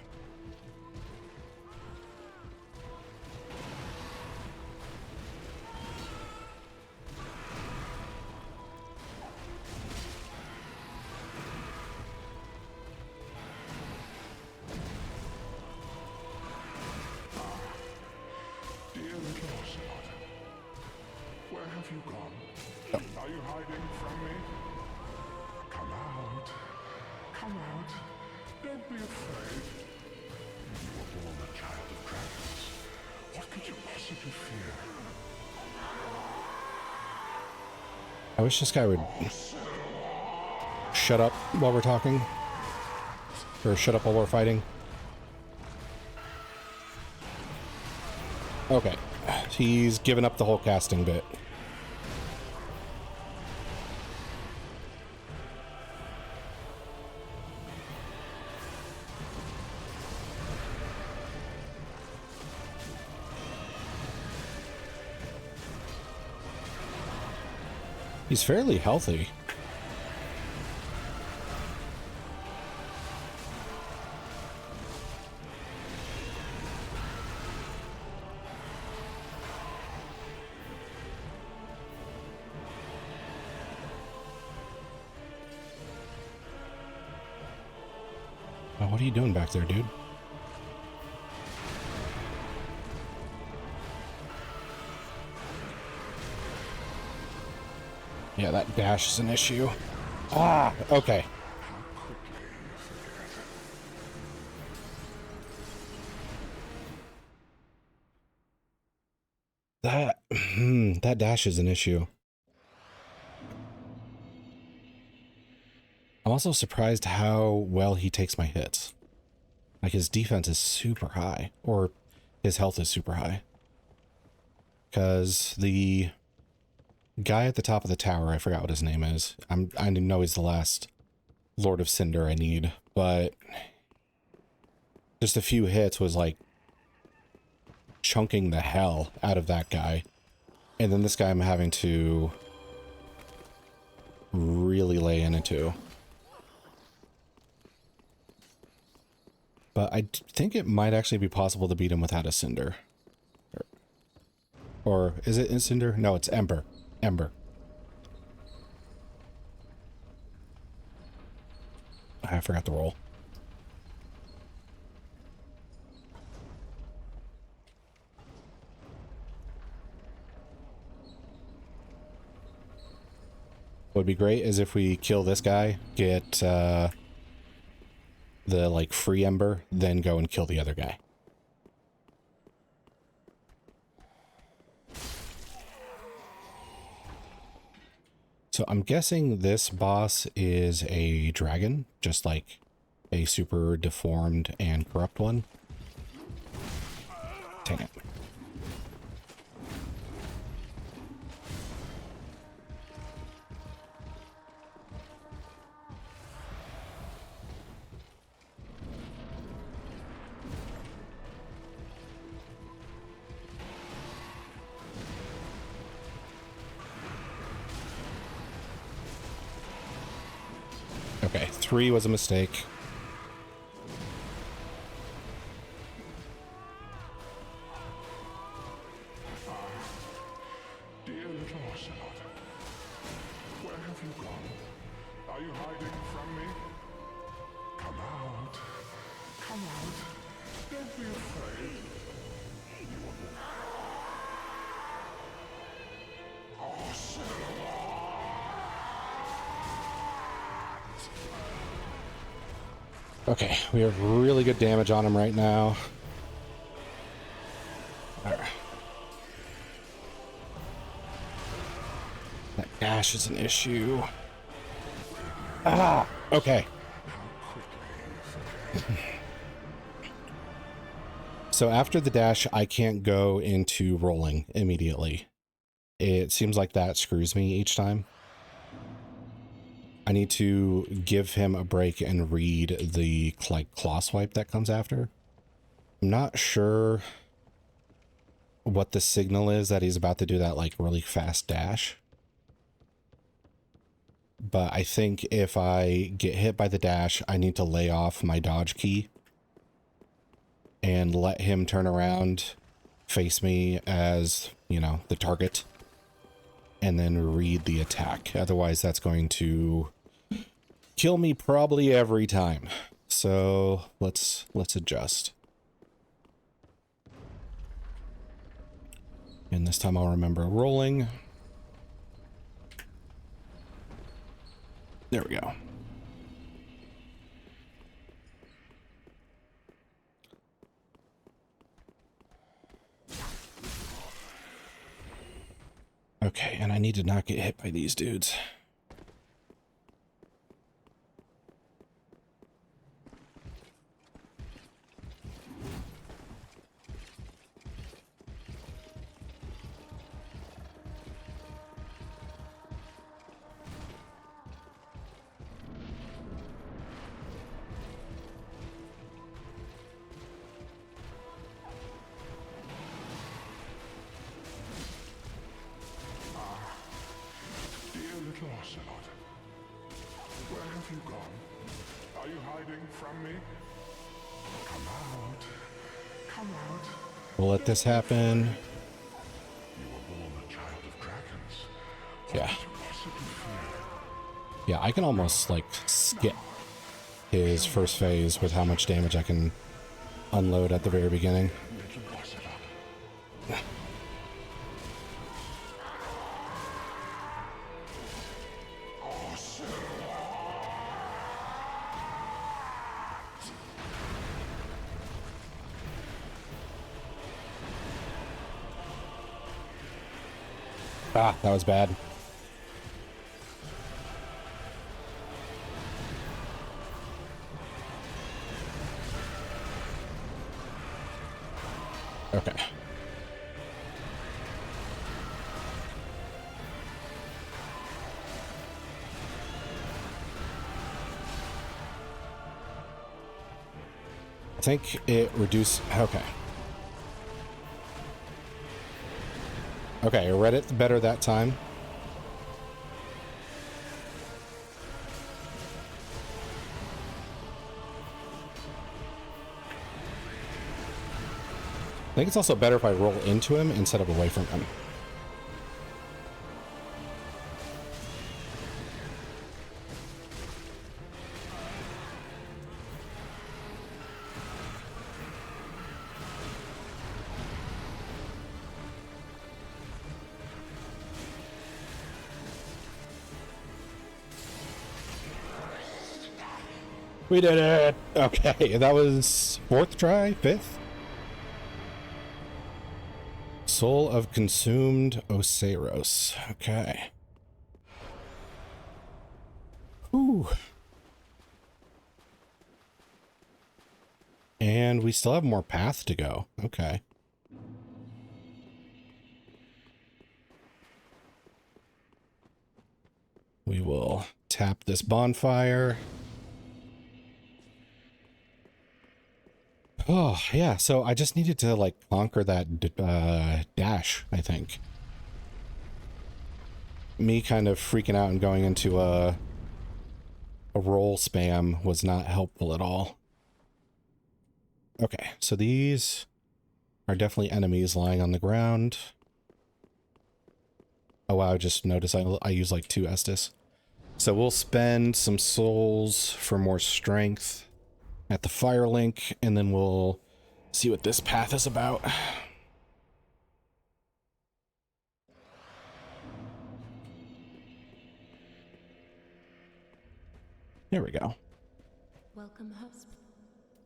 Dear little Ocelot, where have you gone? Are you hiding from me? Come out. Come out. Don't be afraid. You were born a child of dragons. What could you possibly fear? I wish this guy would shut up while we're talking. Or shut up while we're fighting. Okay. He's given up the whole casting bit. He's fairly healthy. Oh, what are you doing back there, dude? Yeah, that dash is an issue. Ah, okay. That, that dash is an issue. I'm also surprised how well he takes my hits. Like, his defense is super high, or his health is super high. Because the guy at the top of the tower, I forgot what his name is. I know he's the last Lord of Cinder I need, but just a few hits was like chunking the hell out of that guy. And then this guy I'm having to really lay into. But I think it might actually be possible to beat him without a Cinder. Or is it in Cinder? No, it's Ember. Ember. I forgot the roll. What would be great is if we kill this guy, get the like free Ember, then go and kill the other guy. So I'm guessing this boss is a dragon, just like a super deformed and corrupt one. Dang it. Okay, 3 was a mistake. Dear little Ocelot, where have you gone? Are you hiding from me? Come out. Come out. Don't be afraid. Okay, we have really good damage on him right now. Alright. That dash is an issue. Ah, okay. So after the dash, I can't go into rolling immediately. It seems like that screws me each time. I need to give him a break and read the like claw swipe that comes after. I'm not sure what the signal is that he's about to do that like really fast dash. but I think if I get hit by the dash, I need to lay off my dodge key and let him turn around, face me as, you know, the target, and then read the attack. Otherwise, that's going to kill me probably every time. So let's adjust. And this time I'll remember rolling. There we go. Okay, and I need to not get hit by these dudes. Dear little ocelot, where have you gone? Are you hiding from me? Come out. Come out. We'll let this happen. You were born a child of dragons. Yeah. What could you possibly fear? Yeah, I can almost, like, skip his first phase with how much damage I can unload at the very beginning. Little ocelot. Ah, that was bad. Okay. I think it reduced... Okay. Okay, I read it better that time. I think it's also better if I roll into him instead of away from him. We did it! Okay, that was 4th try? 5th? Soul of Consumed Oceros. Okay. Whew. And we still have more path to go. Okay. We will tap this bonfire. Oh, yeah, so I just needed to, like, conquer that dash, I think. Me kind of freaking out and going into a roll spam was not helpful at all. Okay, so these are definitely enemies lying on the ground. Oh, wow, I just noticed I use, like, 2 Estus. So we'll spend some souls for more strength at the fire link, and then we'll see what this path is about. There we go. Welcome, host.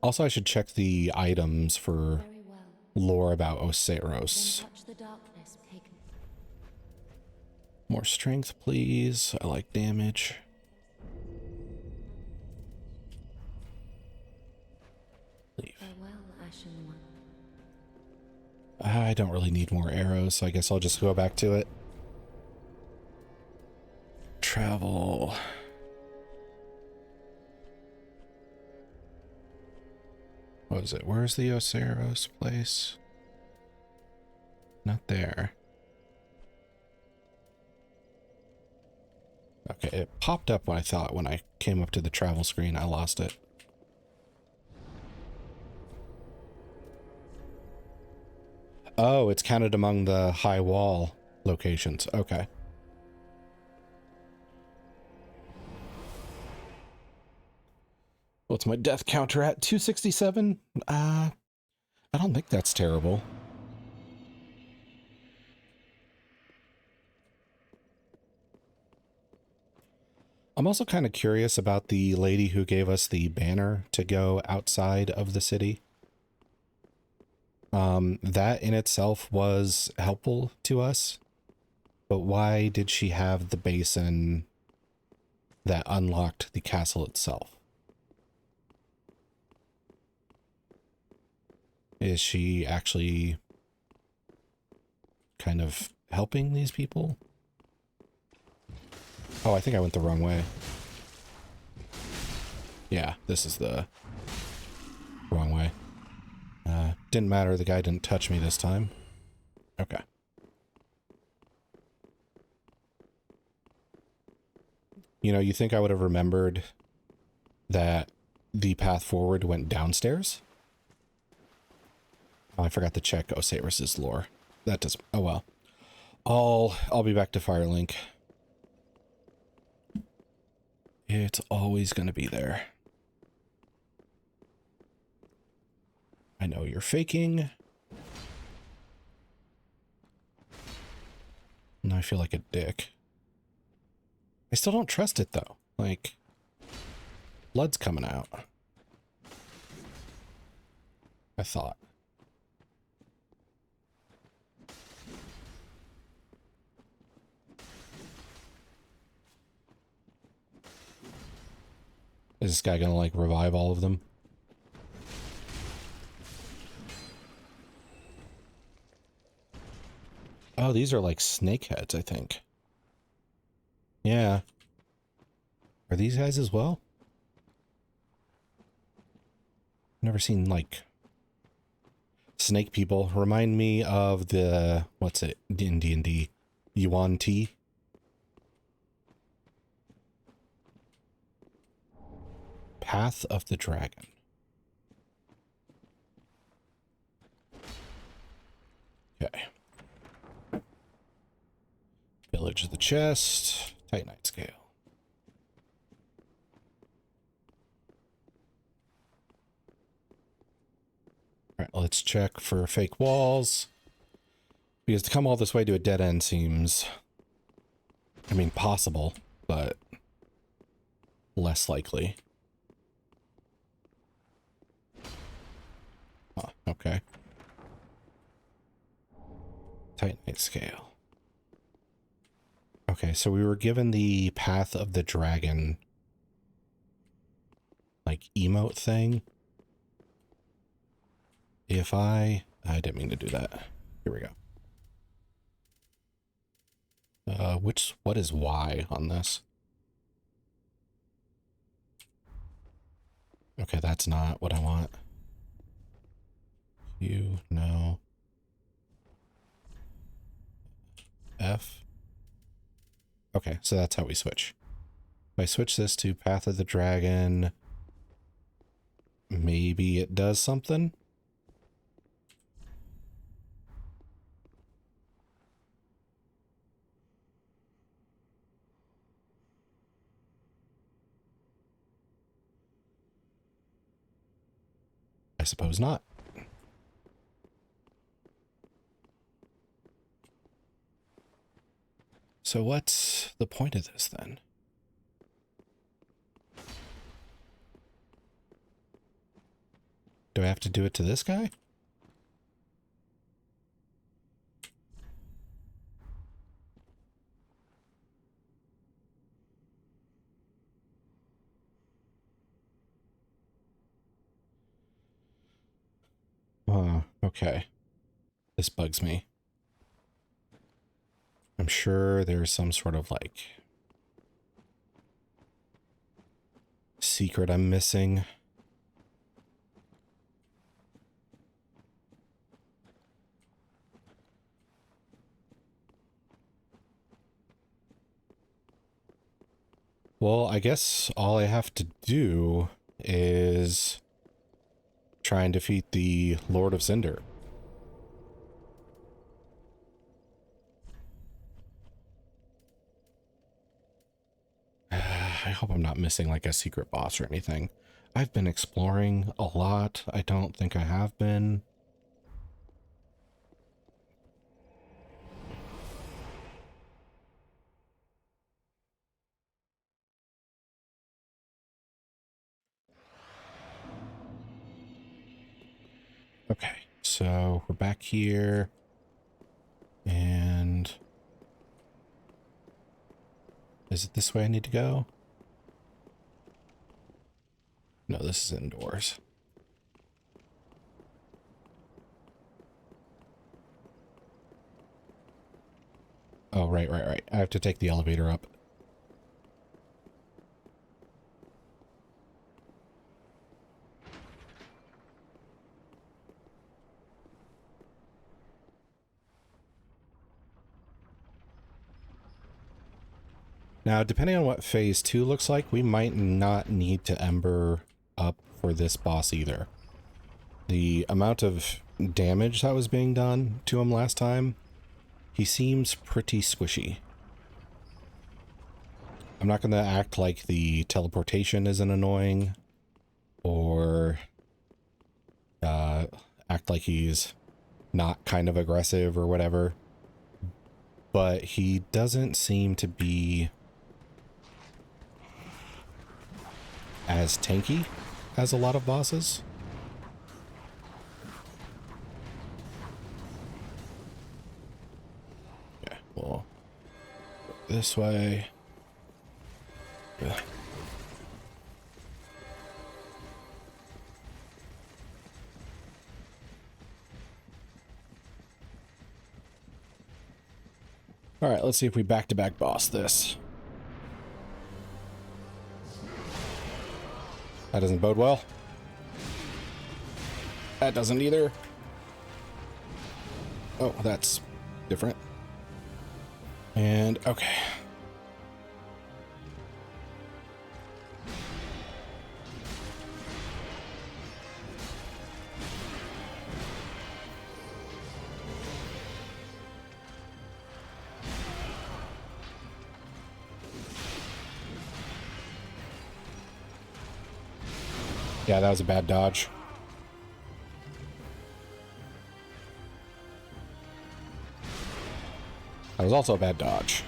Also, I should check the items for Very well. lore about Then Oceros. touch the darkness taken. More strength, please. I like damage. Leave. Farewell, Ashen One. I don't really need more arrows, so I guess I'll just go back to it. Travel. What is it? Where's the Oceros place? Not there. Okay. Okay, it popped up when I came up to the travel screen. I lost it. Oh, it's counted among the high wall locations. Okay. What's my death counter at? 267? I don't think that's terrible. I'm also kind of curious about the lady who gave us the banner to go outside of the city. That in itself was helpful to us, but why did she have the basin that unlocked the castle itself? Is she actually kind of helping these people? Oh, I think I went the wrong way. Yeah, this is the wrong way. Didn't matter, the guy didn't touch me this time. Okay. You know, you think I would have remembered that the path forward went downstairs? Oh, I forgot to check Osiris's lore. That does... Oh, well. I'll be back to Firelink. It's always going to be there. I know you're faking. And I feel like a dick. I still don't trust it, though. Like, blood's coming out. I thought. Is this guy gonna, like, revive all of them? Oh, these are like snake heads, I think. Yeah. Are these guys as well? Never seen, like, snake people. Remind me of the, what's it, in D&D? Yuan Ti? Path of the Dragon. Okay. Village of the Chest. Titanite Scale. Alright, let's check for fake walls. Because to come all this way to a dead end seems... I mean, possible, but... less likely. Huh, okay. Titanite Scale. Okay, so we were given the Path of the Dragon, like, emote thing. If I didn't mean to do that. Here we go. What is Y on this? Okay, that's not what I want. Q, no. F. Okay, so that's how we switch. If I switch this to Path of the Dragon, maybe it does something? I suppose not. So what's the point of this then? Do I have to do it to this guy? Okay. This bugs me. I'm sure there's some sort of, like, secret I'm missing. Well, I guess all I have to do is try and defeat the Lord of Cinder. I hope I'm not missing like a secret boss or anything. I've been exploring a lot. I don't think I have been. Okay, so we're back here. And is it this way I need to go? No, this is indoors. Oh, right. I have to take the elevator up. Now, depending on what phase 2 looks like, we might not need to ember up for this boss either. The amount of damage that was being done to him last time, he seems pretty squishy. I'm not going to act like the teleportation isn't annoying, or act like he's not kind of aggressive or whatever, but he doesn't seem to be as tanky as a lot of bosses. Yeah, well, this way. Yeah. All right, let's see if we back-to-back boss this. That doesn't bode well. That doesn't either. Oh, that's different. And okay. Yeah, that was a bad dodge. That was also a bad dodge.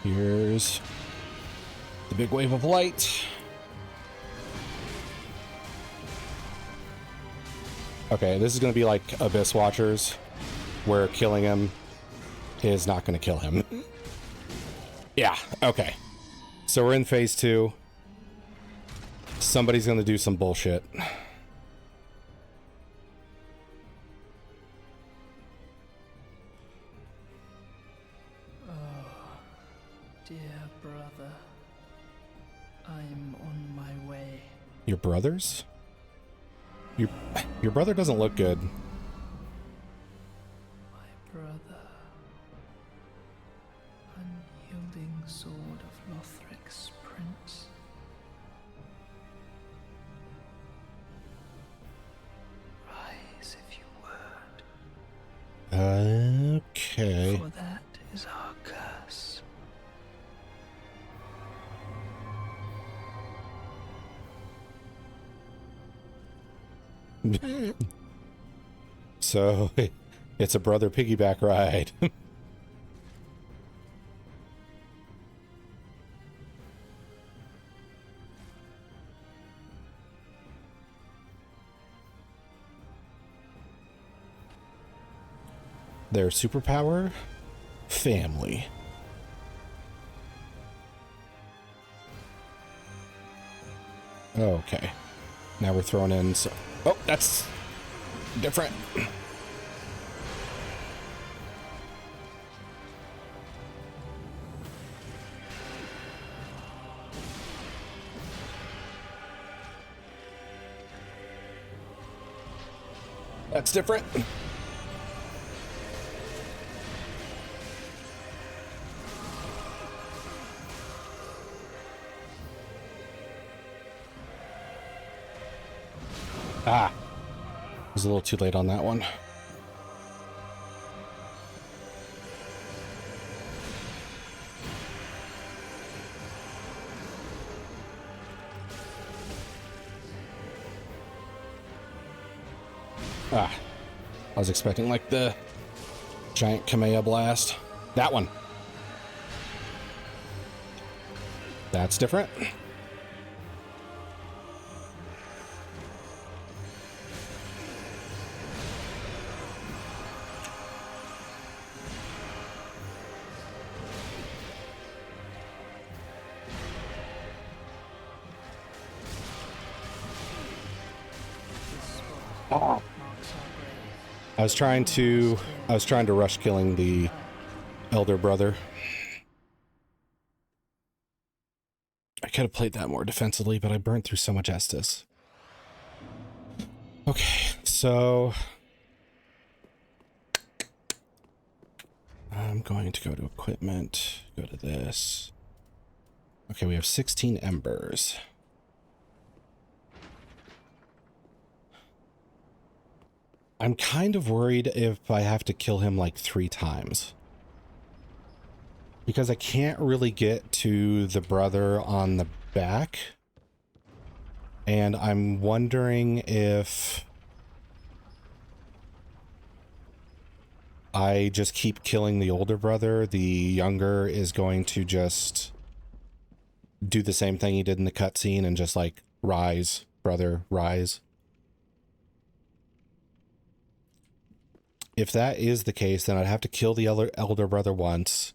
Here's the big wave of light. Okay, this is going to be like Abyss Watchers, where killing him is not going to kill him. Yeah, okay. So we're in phase 2. Somebody's going to do some bullshit. Dear brother, I'm on my way. Your brothers? Your brother doesn't look good. My brother. Unyielding sword of Lothric's prince. Rise if you would. Okay. For that is our curse. So, it's a brother piggyback ride. Their superpower? Family. Okay. Now we're throwing in some... Oh, that's different. That's different. Ah, I was a little too late on that one. Ah, I was expecting like the giant Kamea blast. That one. That's different. Oh. I was trying to rush killing the elder brother. I could have played that more defensively, but I burned through so much Estus. Okay, so I'm going to go to equipment, go to this. Okay, we have 16 embers. I'm kind of worried if I have to kill him like 3 times. Because I can't really get to the brother on the back. And I'm wondering if I just keep killing the older brother, the younger is going to just do the same thing he did in the cutscene and just like, rise, brother, rise. If that is the case, then I'd have to kill the elder brother once,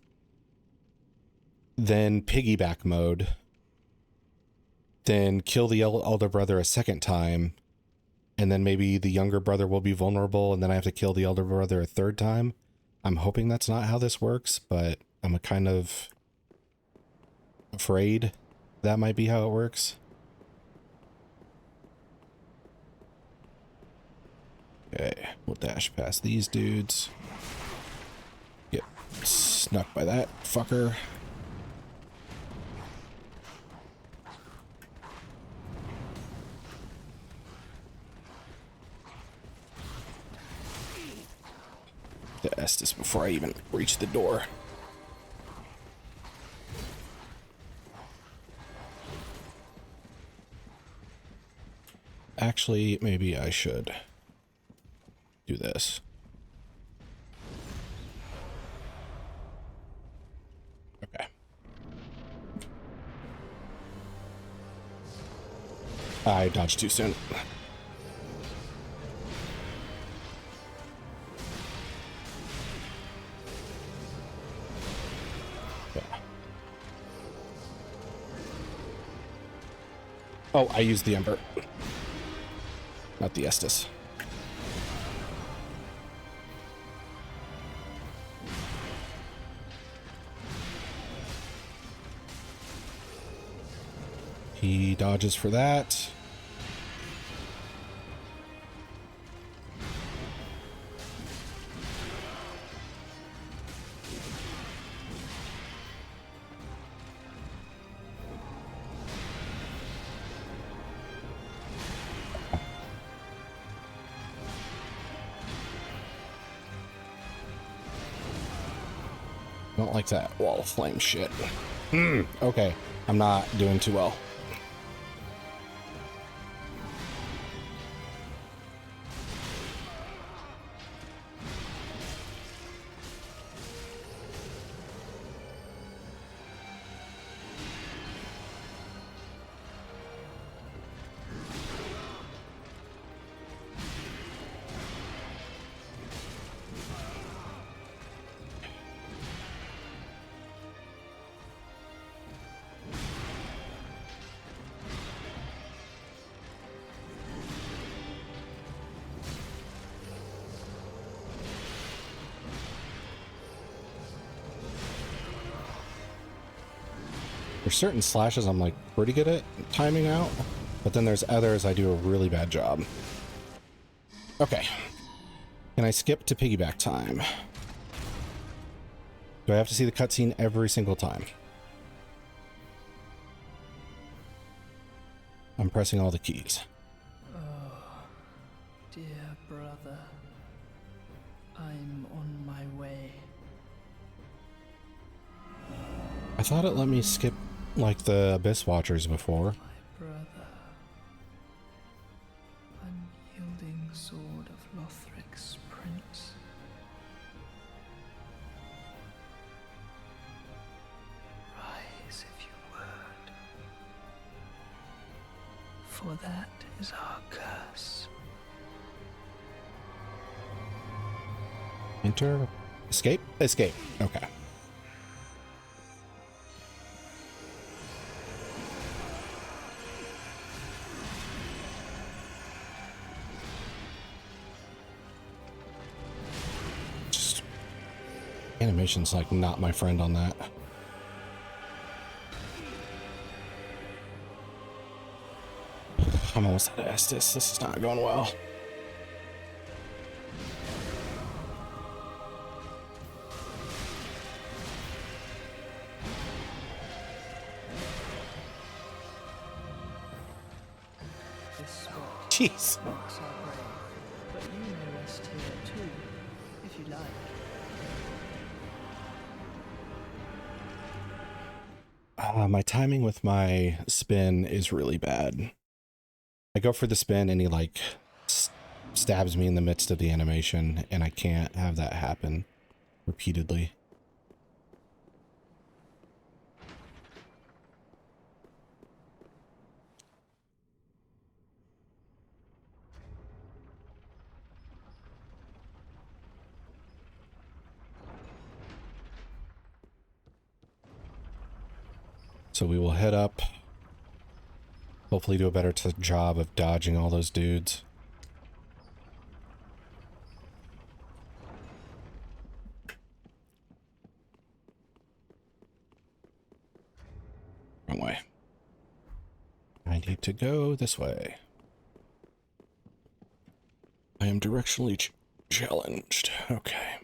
then piggyback mode, then kill the elder brother a second time, and then maybe the younger brother will be vulnerable, and then I have to kill the elder brother a third time. I'm hoping that's not how this works, but I'm kind of afraid that might be how it works. Okay, we'll dash past these dudes. Get snuck by that fucker. The Estus before I even reach the door. Actually, maybe I should do this. Okay. I dodged too soon. Yeah. Oh, I used the Ember. Not the Estus. He dodges for that. Don't like that wall of flame shit. Okay, I'm not doing too well. There's certain slashes I'm like pretty good at timing out, but then there's others I do a really bad job. Okay, Can I skip to piggyback time? Do I have to see the cutscene every single time? I'm pressing all the keys. Oh, dear brother. I'm on my way. I thought it let me skip like the Abyss Watchers before. My brother. Unyielding sword of Lothric's prince. Rise if you would. For that is our curse. Enter. Escape? Escape. Okay. Just animation's like not my friend on that. I'm almost at Estes. This is not going well. This spot Jeez. marks our grave, but you may rest here too, if you like. My timing with my spin is really bad. I go for the spin and he like stabs me in the midst of the animation, and I can't have that happen repeatedly. So we will head up. Hopefully do a better job of dodging all those dudes. Wrong way. I need to go this way. I am directionally challenged. Okay.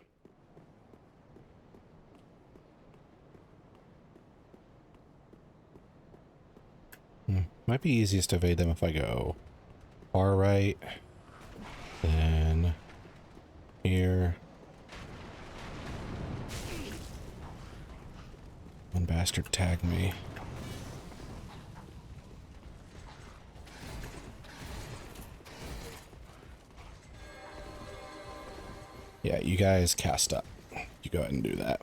Might be easiest to evade them if I go far right, then here. One bastard tagged me. Yeah, you guys cast up. You go ahead and do that.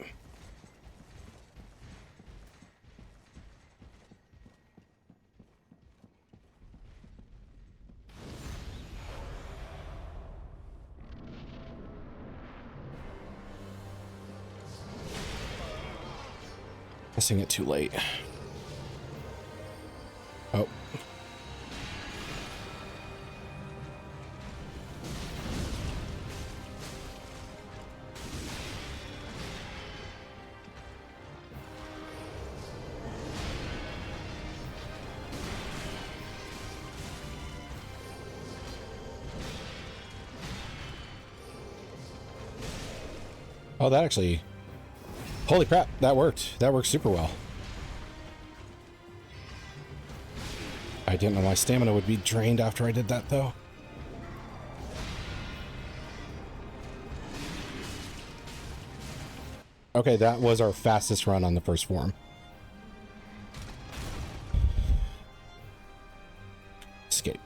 Pressing it too late. Oh. Oh, that actually... Holy crap, that worked. That worked super well. I didn't know my stamina would be drained after I did that, though. Okay, that was our fastest run on the first form. Escape.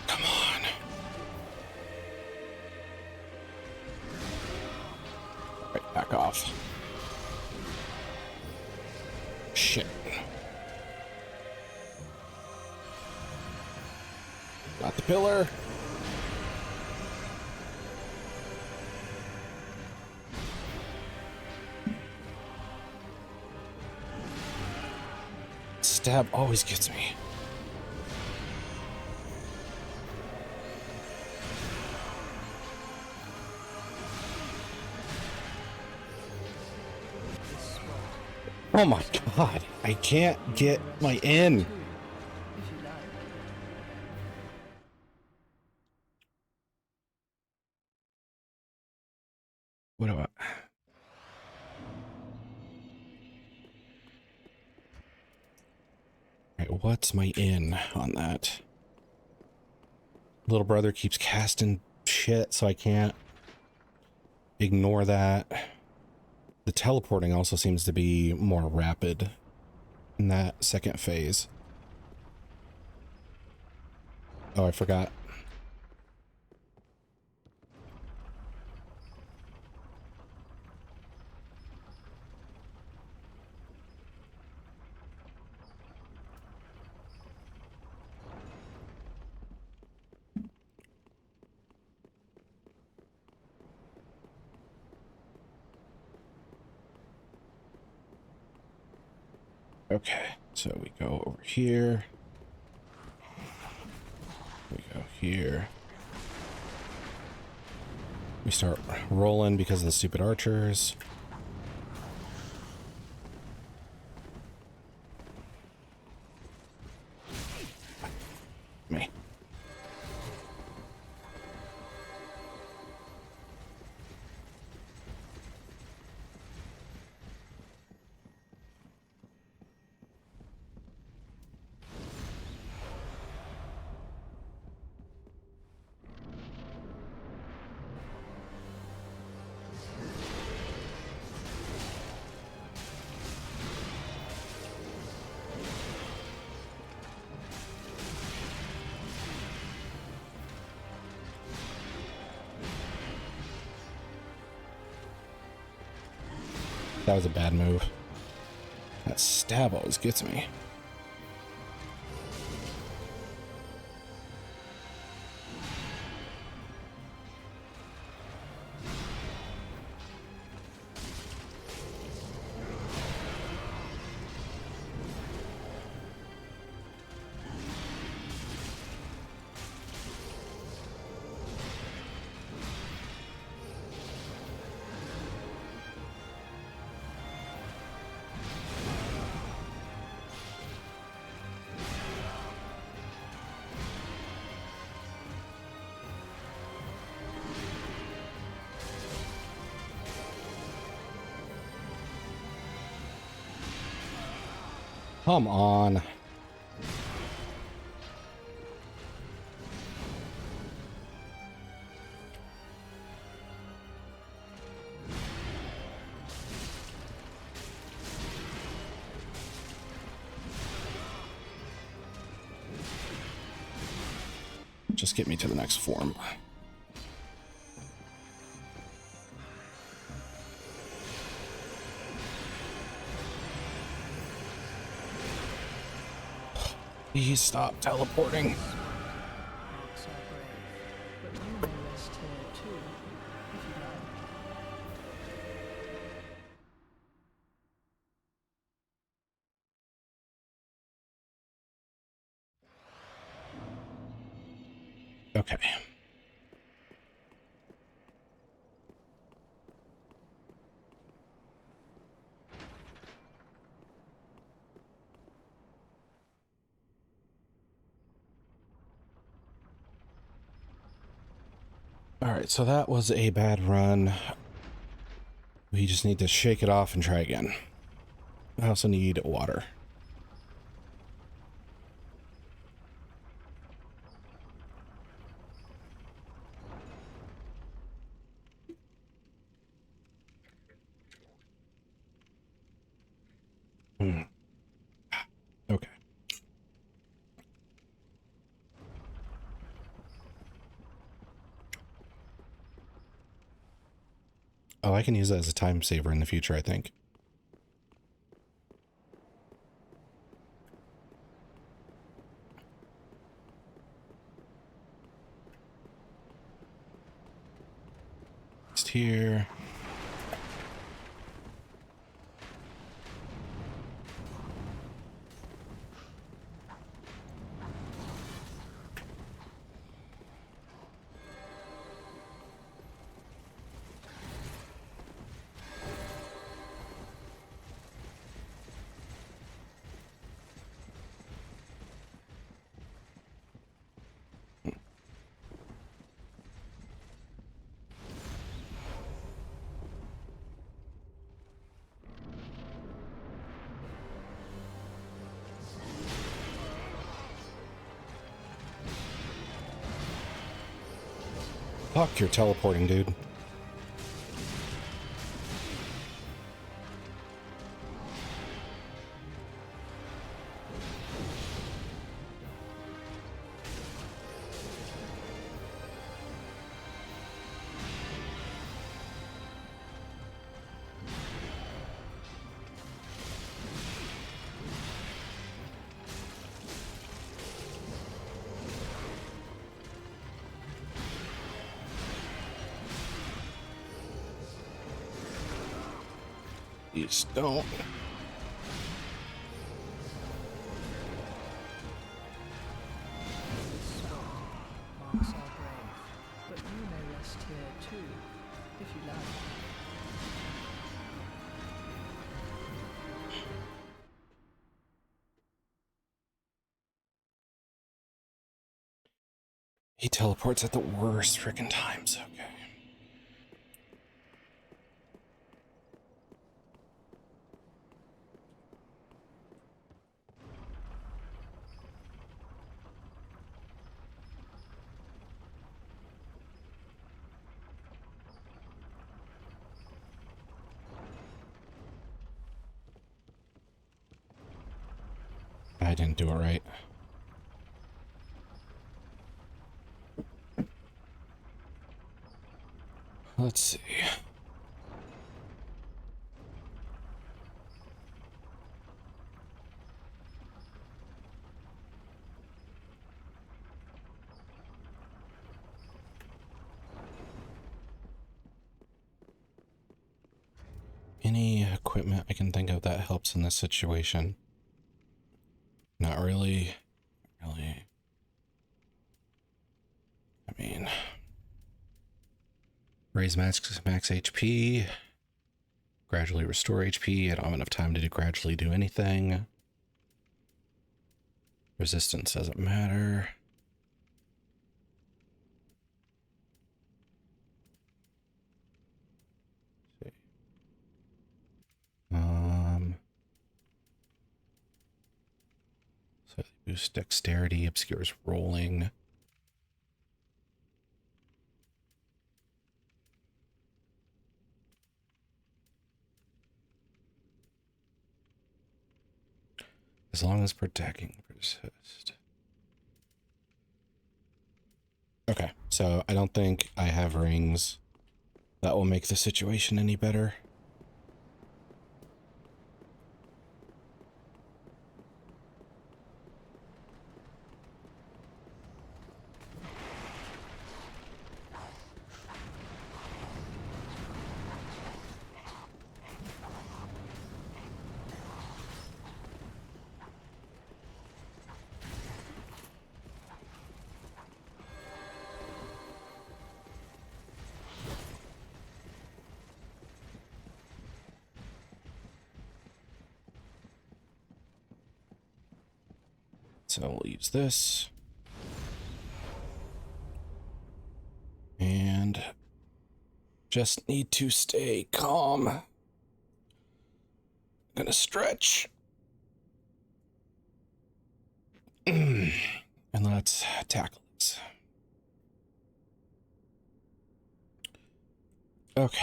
Come on. Right, back off. Shit. Got the pillar. Stab always gets me. Oh my god, I can't get my in. Too, if you like. What do I... Alright, what's my in on that? Little brother keeps casting shit, so I can't ignore that. The teleporting also seems to be more rapid in that second phase. Oh, I forgot. Okay, so we go over here. We go here. We start rolling because of the stupid archers. Me. That was a bad move. That stab always gets me. Come on. Just get me to the next form. Please stop teleporting. Hearts are brave, but you may rest here too, if you like. Okay. All right, so that was a bad run. We just need to shake it off and try again. I also need water. Okay. Oh, I can use that as a time saver in the future, I think. Just here. Fuck, you're teleporting, dude. Please don't. Marks our grave, but you may rest here too, if you like. He teleports at the worst freaking times. Okay. I didn't do it right. Let's see. Any equipment I can think of that helps in this situation? Not really. Really. I mean, raise max HP, gradually restore HP. I don't have enough time to gradually do anything. Resistance doesn't matter. Let's see. So boost dexterity, obscures rolling. As long as protecting persist. Okay, so I don't think I have rings that will make the situation any better. So we'll use this. And just need to stay calm. I'm gonna stretch. And let's tackle this. Okay.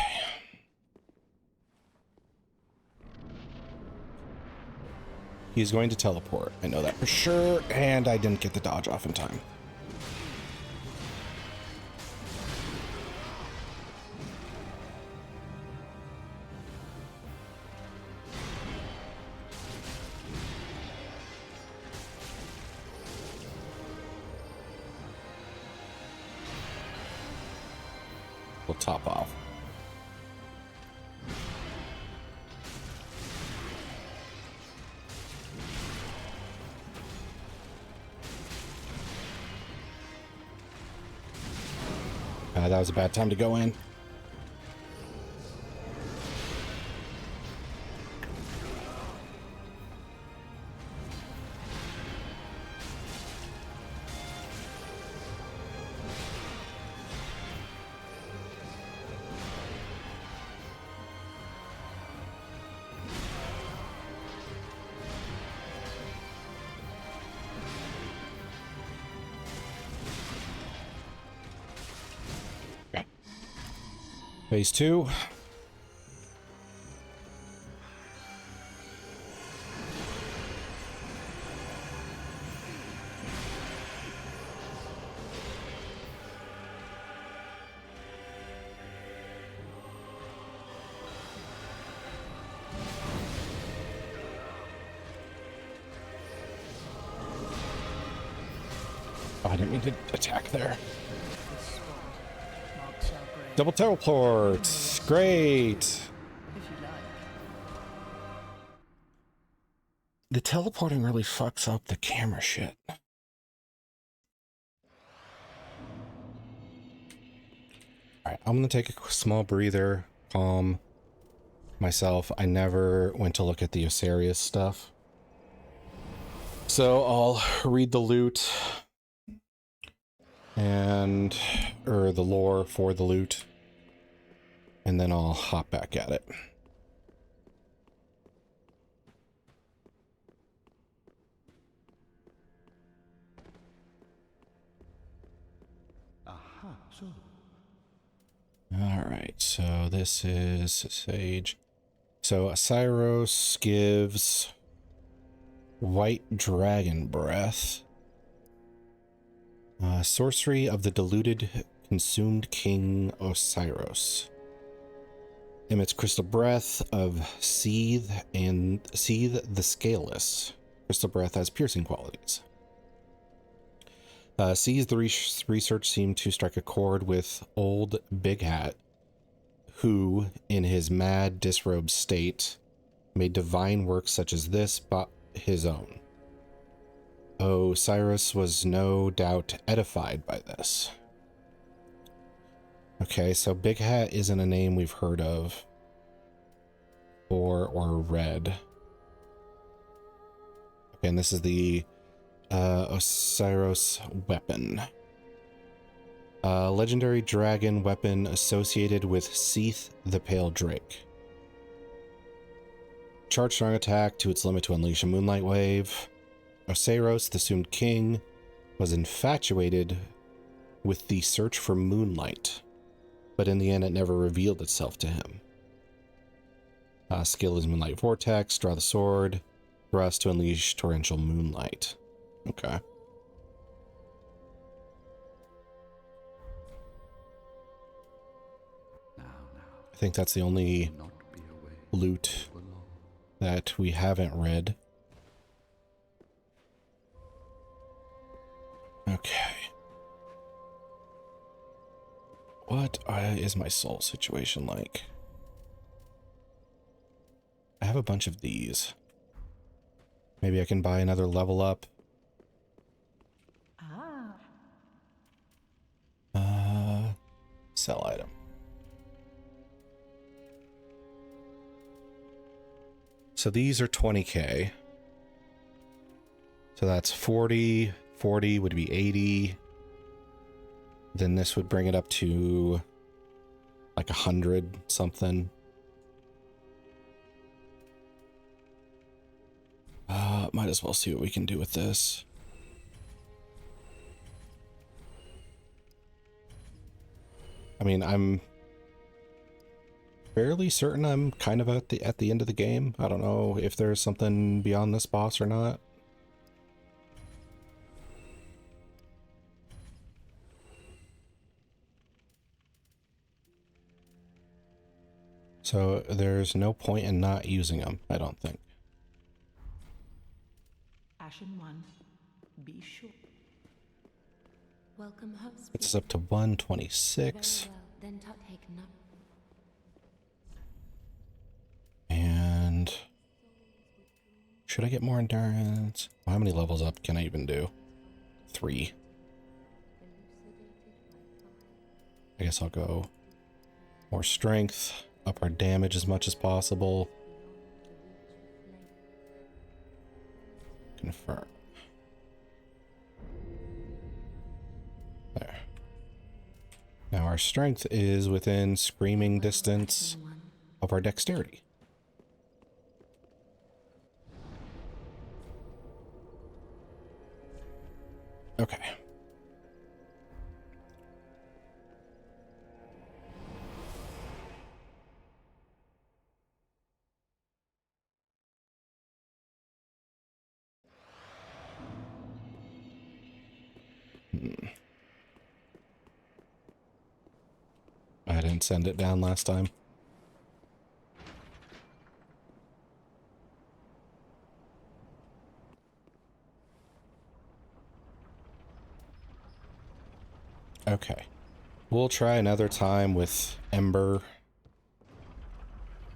He's going to teleport. I know that for sure, and I didn't get the dodge off in time. We'll top off. That was a bad time to go in. Phase 2. Oh, I didn't mean to attack there. This spot marks our grave. Double teleport! Great! If you like. The teleporting really fucks up the camera shit. Alright, I'm gonna take a small breather, calm myself. I never went to look at the Osarius stuff. So I'll read the loot or the lore for the loot, and then I'll hop back at it. Aha, so. Alright, so this is Sage. So Cyros gives White Dragon Breath. Sorcery of the Diluted Consumed King Osiris. Emits Crystal Breath of Seethe the Scaleless. Crystal Breath has piercing qualities. Sees the research seemed to strike a chord with old Big Hat, who, in his mad, disrobed state, made divine works such as this but his own. Osiris was no doubt edified by this. Okay, so Big Hat isn't a name we've heard of or read. Okay, and this is the Osiris weapon. Legendary dragon weapon associated with Seethe the Pale Drake. Charge strong attack to its limit to unleash a moonlight wave. Osiris, the assumed king, was infatuated with the search for moonlight, but in the end it never revealed itself to him. Skill is Moonlight Vortex, draw the sword, thrust to unleash torrential moonlight. Okay. I think that's the only loot that we haven't read. Okay. What is my soul situation like? I have a bunch of these. Maybe I can buy another level up. Sell item. So these are 20k. So that's 40. 40 would be 80. Then this would bring it up to like 100 something. Might as well see what we can do with this. I mean, I'm fairly certain I'm kind of at the end of the game. I don't know if there's something beyond this boss or not. So there's no point in not using them, I don't think. Ashen one, be sure. Welcome host. Gets us up to 126. Very well, then take none. And should I get more endurance? How many levels up can I even do? 3. I guess I'll go more strength, up our damage as much as possible. Confirm. There. Now our strength is within screaming distance of our dexterity. Okay. didn't send it down last time. Okay. We'll try another time with Ember.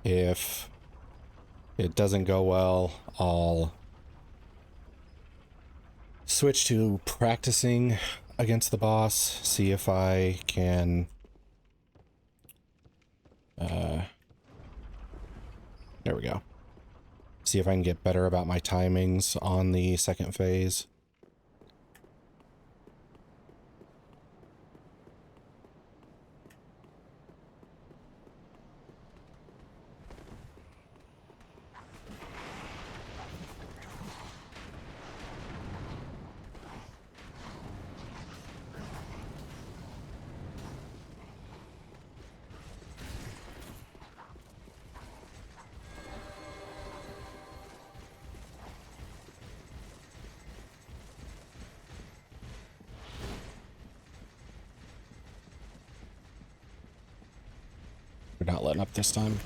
If it doesn't go well, I'll switch to practicing against the boss, see if I can there we go. See if I can get better about my timings on the second phase. We're not letting up this time.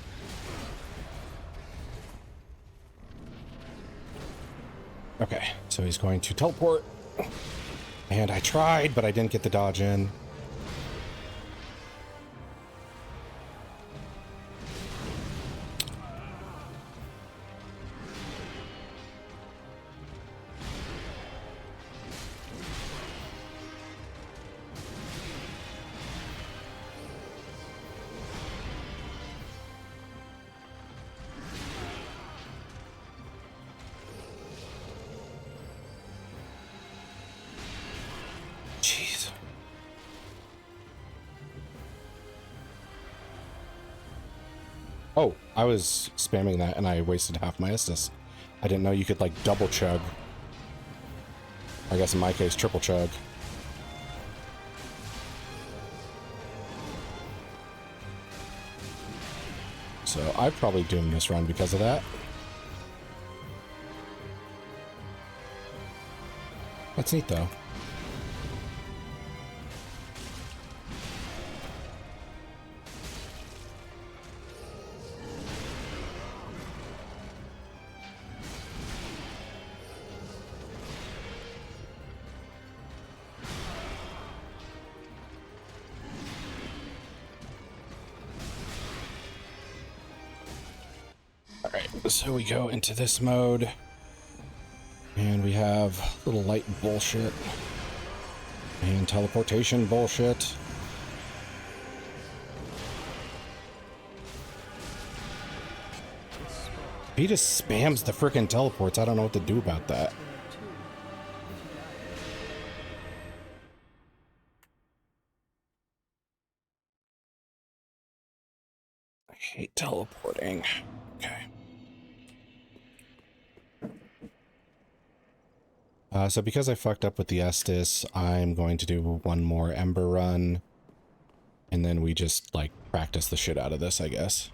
Okay, so he's going to teleport. And I tried, but I didn't get the dodge in. Jeez. Oh, I was spamming that and I wasted half my Estus. I didn't know you could like double chug. I guess in my case, triple chug. So I'm probably doomed this run because of that. That's neat though. Alright, so we go into this mode. And we have little light bullshit. And teleportation bullshit. He just spams the frickin' teleports. I don't know what to do about that. I hate teleporting. Okay. So because I fucked up with the Estus, I'm going to do one more Ember run. And then we just, like, practice the shit out of this, I guess.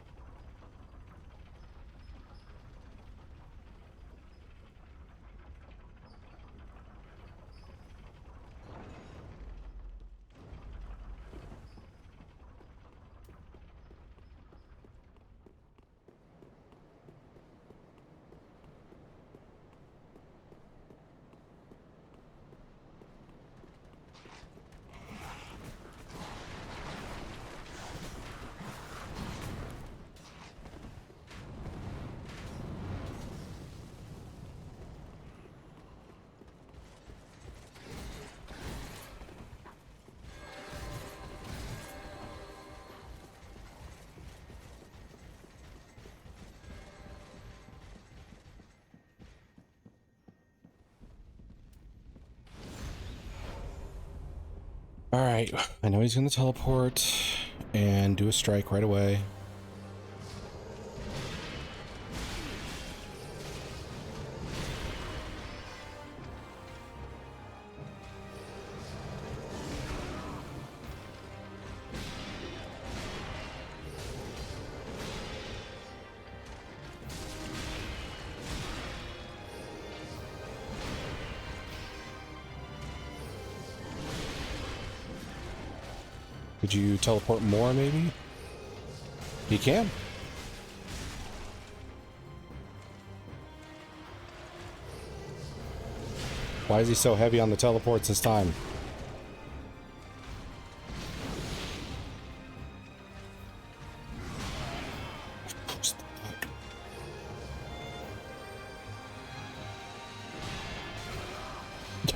Alright, I know he's gonna teleport and do a strike right away. Could you teleport more, maybe? He can. Why is he so heavy on the teleports this time?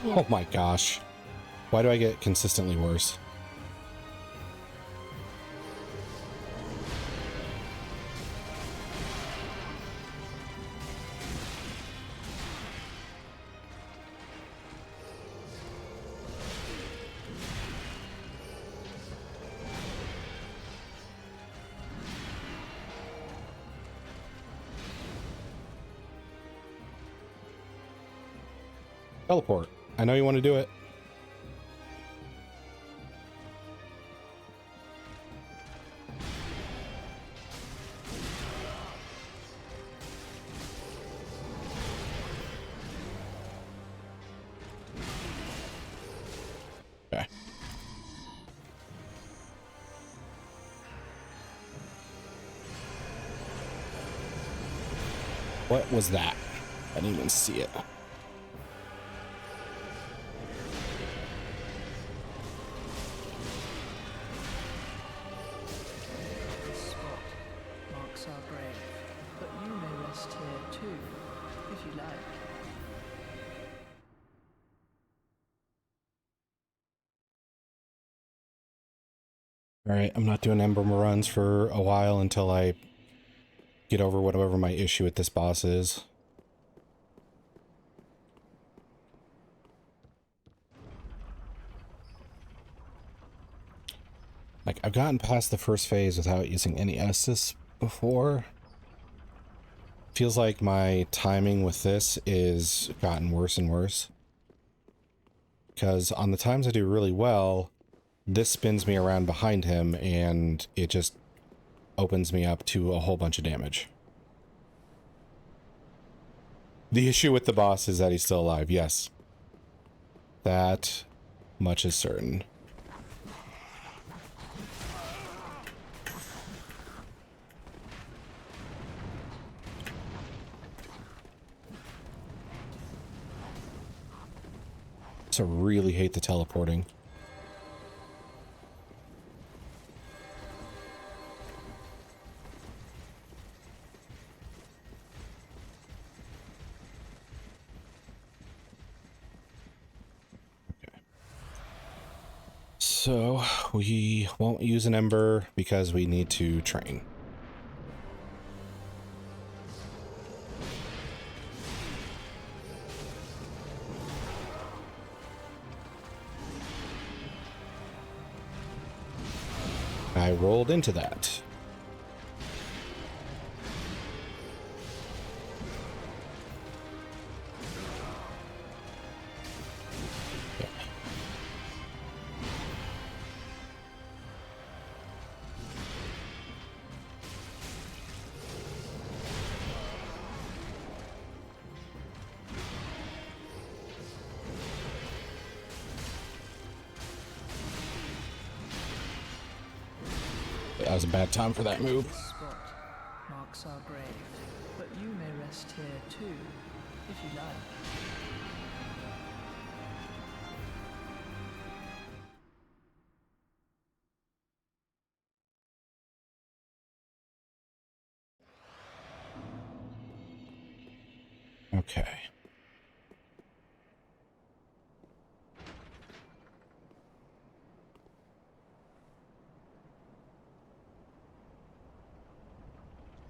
Oh my gosh. Why do I get consistently worse? Teleport. I know you want to do it. Okay. What was that? I didn't even see it. This spot marks our grave, but you may rest here too, if you like. All right, I'm not doing ember runs for a while until I get over whatever my issue with this boss is. Like, I've gotten past the first phase without using any Estus before. Feels like my timing with this is gotten worse and worse. Because on the times I do really well, this spins me around behind him and it just opens me up to a whole bunch of damage. The issue with the boss is that he's still alive, yes. That much is certain. So really hate the teleporting. Okay. So we won't use an ember because we need to train. I rolled into that. Yeah. That was a bad time for that move. This spot marks our grave, but you may rest here too, if you like. Okay.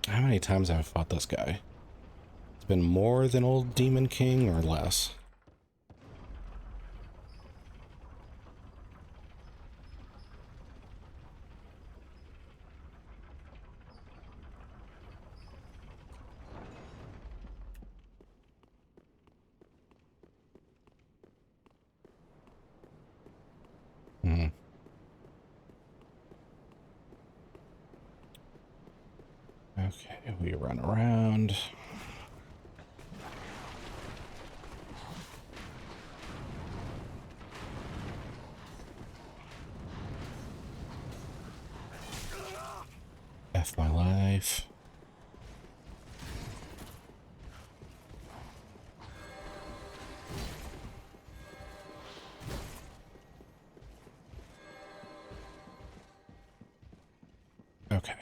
How many times have I fought this guy? It's been more than old Demon King or less? Hmm. Okay, we run around. F. my life. Okay.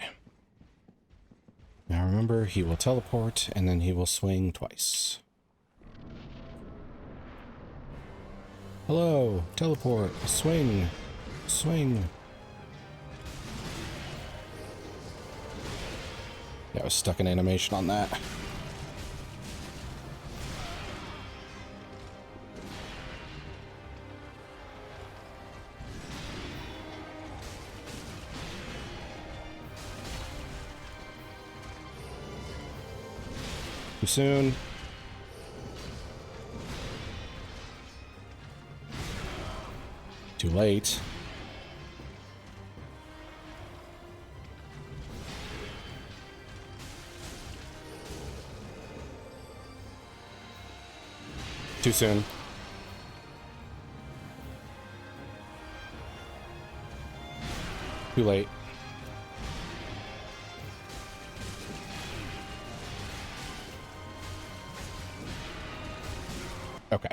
Now remember, he will teleport, and then he will swing twice. Hello, teleport, swing, swing. Yeah, I was stuck in animation on that. Too soon. Too late. Too soon. Too late. Okay.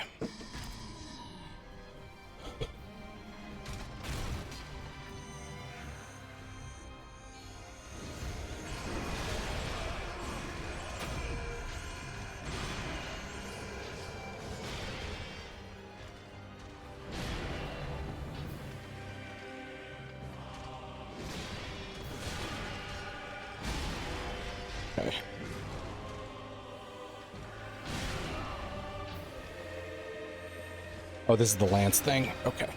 Okay. Oh, this is the Lance thing? Okay.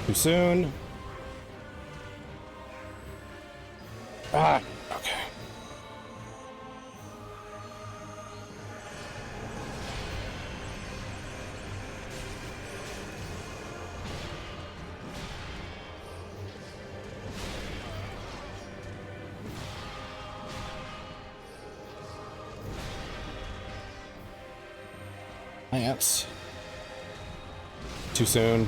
Too soon. Ah, okay. Lance. Too soon.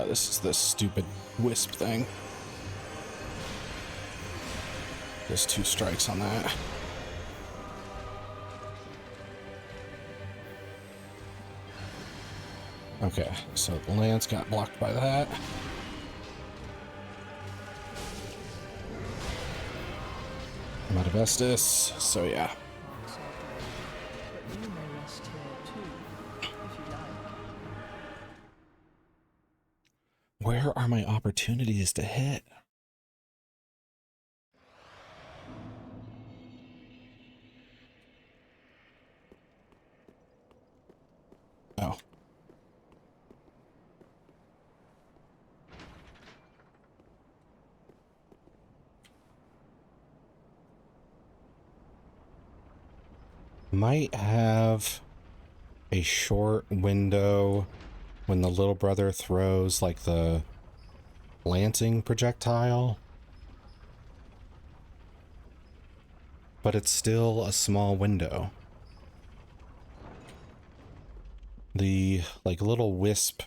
This is the stupid wisp thing. There's 2 strikes on that. Okay, so the Lance got blocked by that. I'm out of Estus, so yeah. But you may rest here too, if you like. Where are my opportunities to hit? Oh. Might have a short window when the little brother throws like the lancing projectile, but it's still a small window. The like little wisp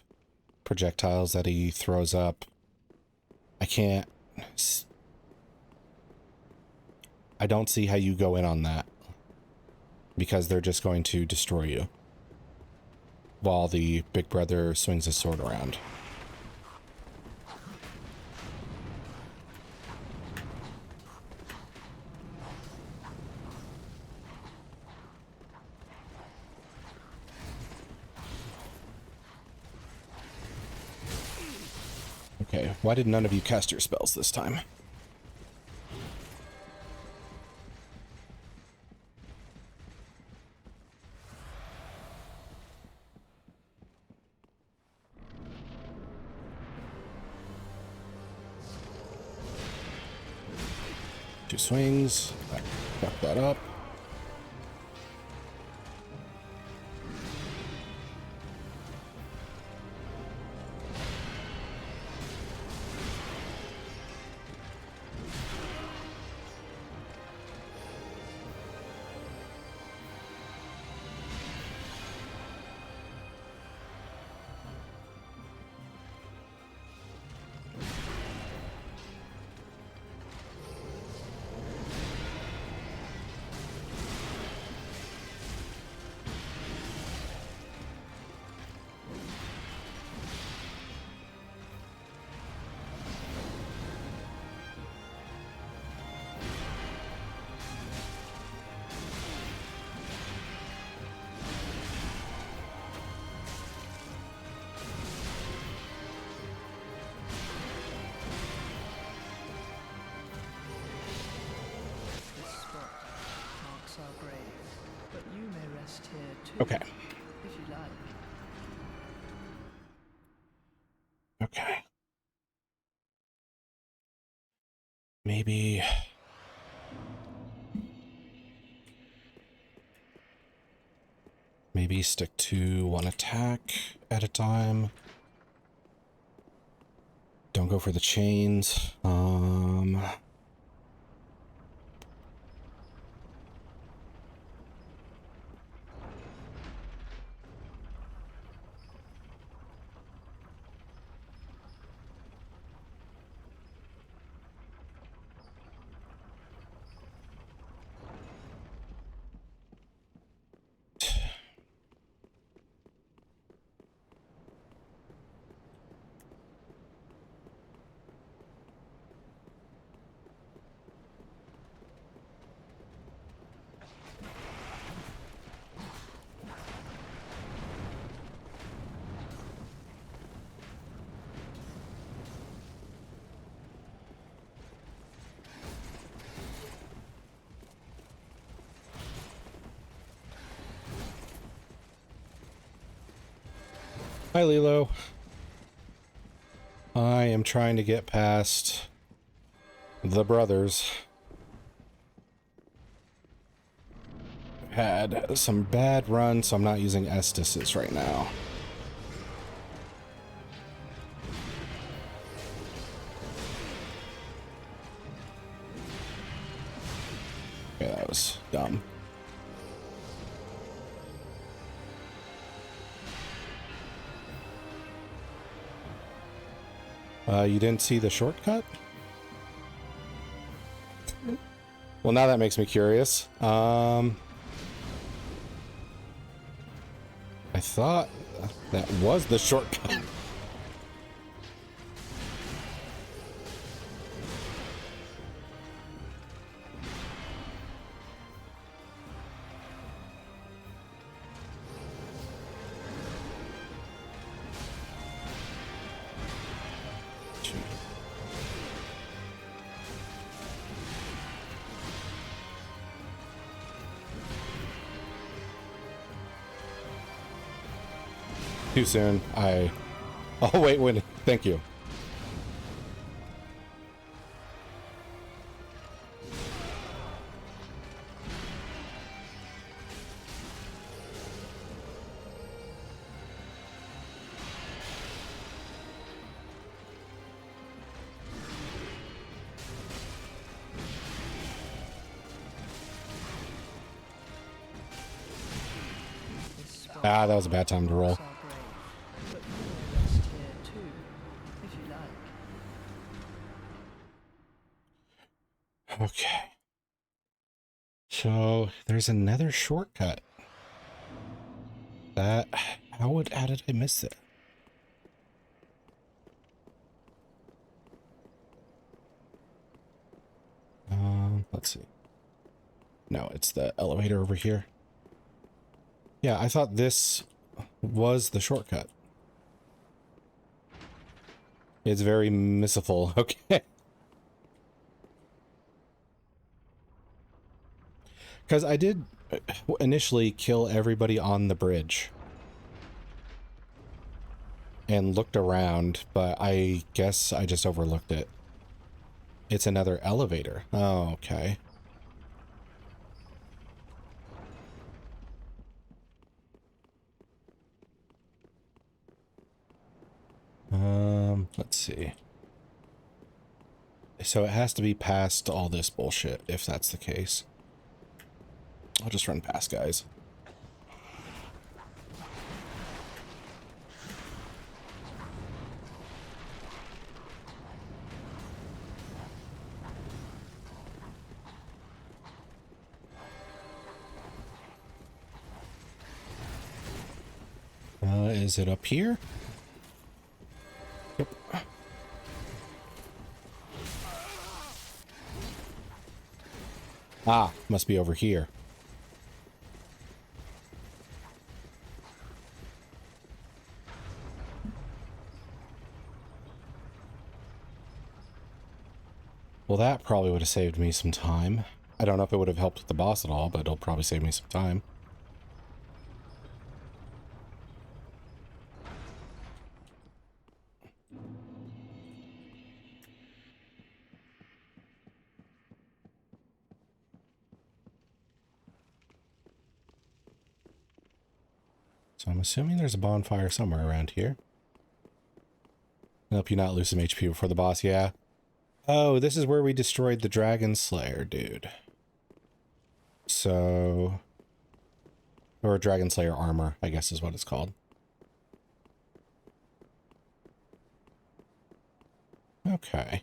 projectiles that he throws up, I don't see how you go in on that, because they're just going to destroy you while the big brother swings his sword around. Okay, why did none of you cast your spells this time? Two swings. Fuck that up. Okay. if you like. Okay. Maybe... Maybe stick to one attack at a time. Don't go for the chains. Hi, Lilo. I am trying to get past the brothers. Had some bad runs, so I'm not using Estises right now. Okay, that was dumb. You didn't see the shortcut? Well, now that makes me curious. I thought that was the shortcut. Too soon. Oh, wait. Thank you. Ah, that was a bad time to roll. Are brave, but you may rest here too, if you like. Okay. So, there's another shortcut. How did I miss it? Let's see. No, it's the elevator over here. Yeah, I thought this was the shortcut. It's very missiful. Okay. Because I did initially kill everybody on the bridge. And looked around, but I guess I just overlooked it. It's another elevator. Oh, okay. Let's see. So it has to be past all this bullshit, if that's the case. I'll just run past, guys. Is it up here? Yep. Ah, must be over here. Well, that probably would have saved me some time. I don't know if it would have helped with the boss at all, but it'll probably save me some time. So I'm assuming there's a bonfire somewhere around here. Help you not lose some HP before the boss, yeah. Oh, this is where we destroyed the Dragon Slayer, dude. So... Or Dragon Slayer armor, I guess is what it's called. Okay.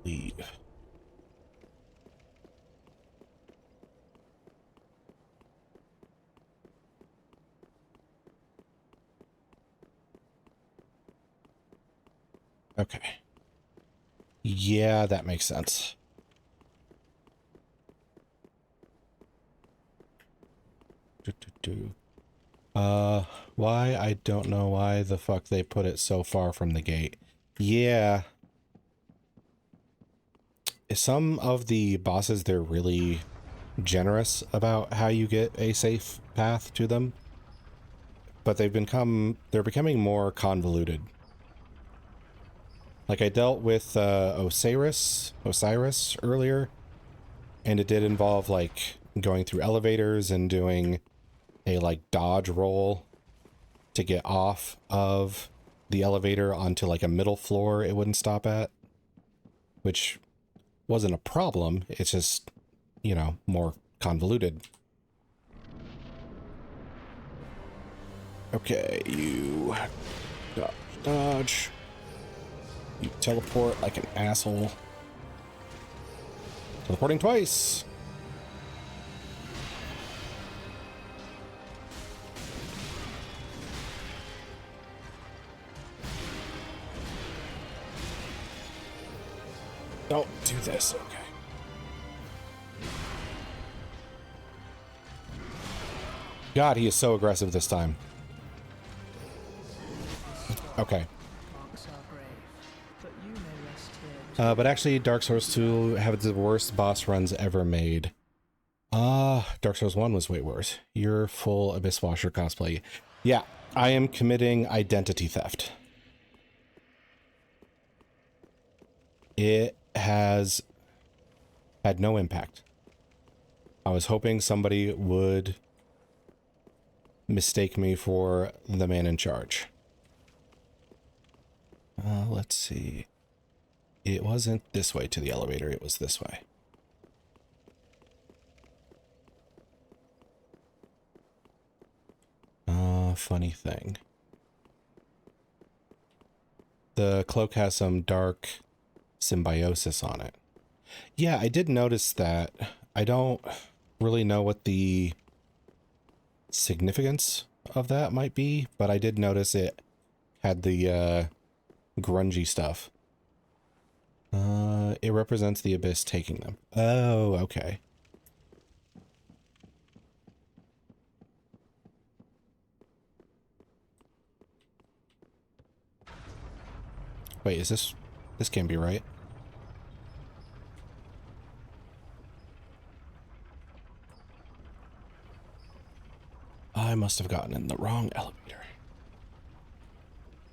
Leave. Okay. Yeah, that makes sense. Why? I don't know why the fuck they put it so far from the gate. Yeah. Some of the bosses, they're really generous about how you get a safe path to them. But they're becoming more convoluted. Like I dealt with Osiris earlier, and it did involve like going through elevators and doing a like dodge roll to get off of the elevator onto like a middle floor it wouldn't stop at, which wasn't a problem. It's just, you know, more convoluted. Okay, you dodge. You teleport like an asshole. Teleporting twice. Don't do this, okay. God, he is so aggressive this time. Okay. But actually, Dark Souls 2 had the worst boss runs ever made. Dark Souls 1 was way worse. You're full Abyss Washer cosplay. Yeah, I am committing identity theft. It has had no impact. I was hoping somebody would mistake me for the man in charge. Let's see. It wasn't this way to the elevator, it was this way. Funny thing. The cloak has some dark symbiosis on it. Yeah, I did notice that. I don't really know what the significance of that might be, but I did notice it had the grungy stuff. It represents the Abyss taking them. Oh, okay. Wait, is this can't be right. I must have gotten in the wrong elevator.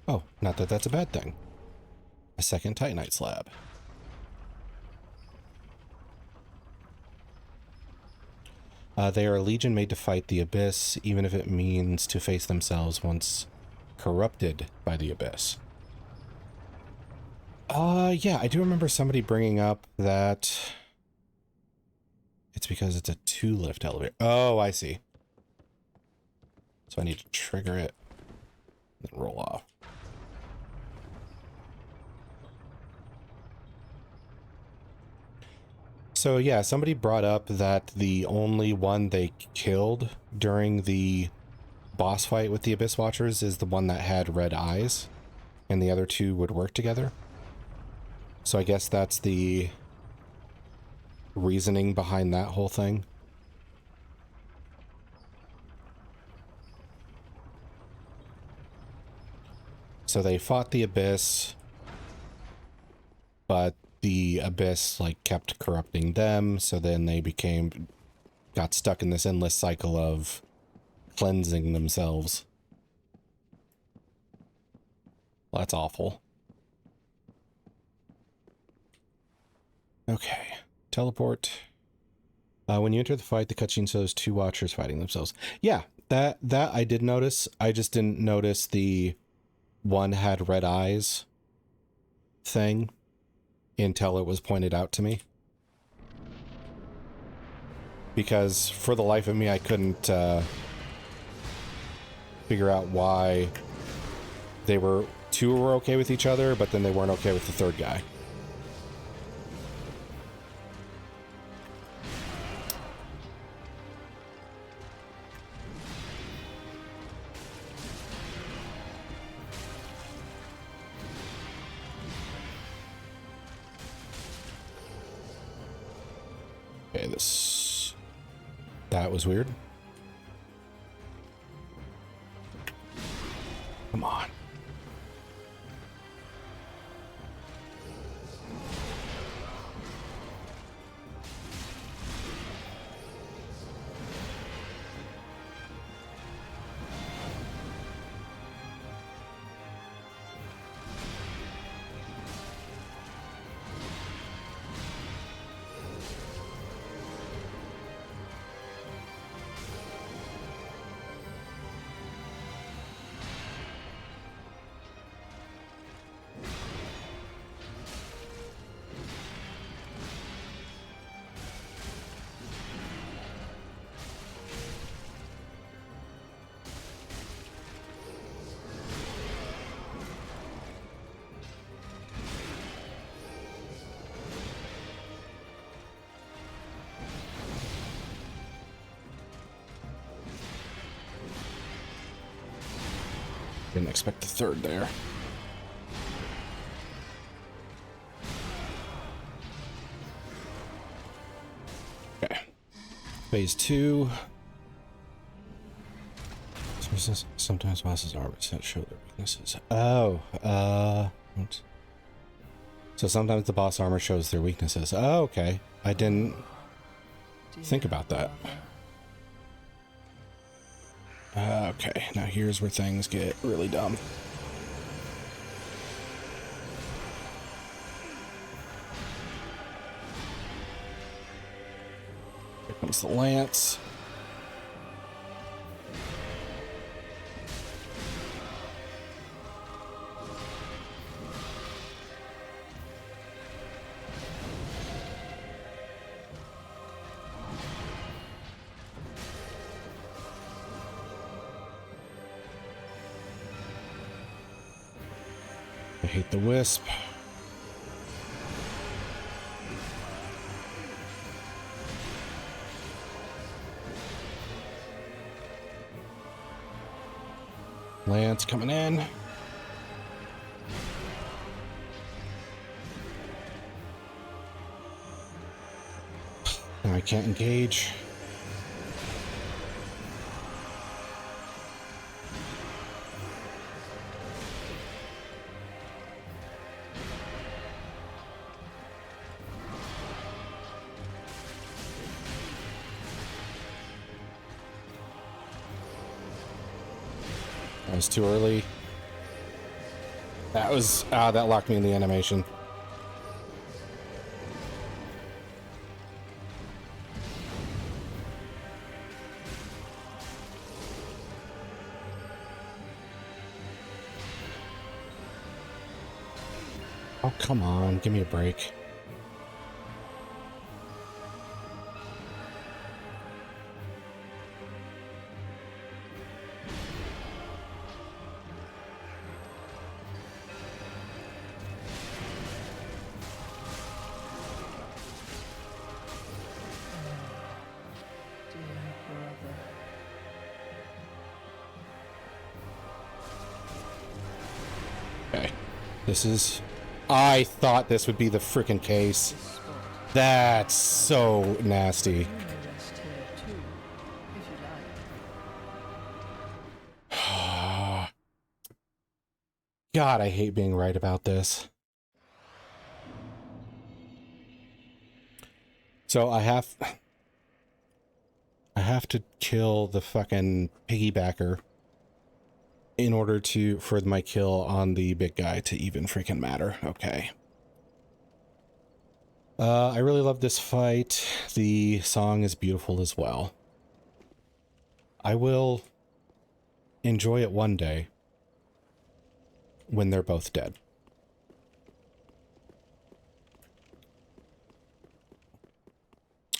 Oh, not that that's a bad thing. A second Titanite slab. They are a legion made to fight the Abyss, even if it means to face themselves once corrupted by the Abyss. Yeah, I do remember somebody bringing up that it's because it's a 2-lift elevator. Oh, I see. So I need to trigger it and then roll off. So yeah, somebody brought up that the only one they killed during the boss fight with the Abyss Watchers is the one that had red eyes, and the other two would work together. So I guess that's the reasoning behind that whole thing. So they fought the Abyss, but the Abyss like kept corrupting them, so then they got stuck in this endless cycle of cleansing themselves. Well, that's awful. Okay. Teleport. When you enter the fight, the cutscene shows two watchers fighting themselves. Yeah, that I did notice. I just didn't notice the one had red eyes thing until it was pointed out to me. Because for the life of me, I couldn't figure out why two were okay with each other, but then they weren't okay with the third guy. Okay, that was weird. Come on. Didn't expect the third there. Okay. Phase 2. Sometimes bosses are set show their weaknesses. Oh, so sometimes the boss armor shows their weaknesses. Oh, okay. I didn't think about that. Okay, now here's where things get really dumb. Here comes the lance. I hate the wisp. Lance coming in. Now I can't engage. That was too early. That was, that locked me in the animation. Oh, come on, give me a break. Okay, this is... I thought this would be the frickin' case. That's so nasty. God, I hate being right about this. So I have to kill the fucking piggybacker in order for my kill on the big guy to even freaking matter. Okay. I really love this fight. The song is beautiful as well. I will enjoy it one day when they're both dead.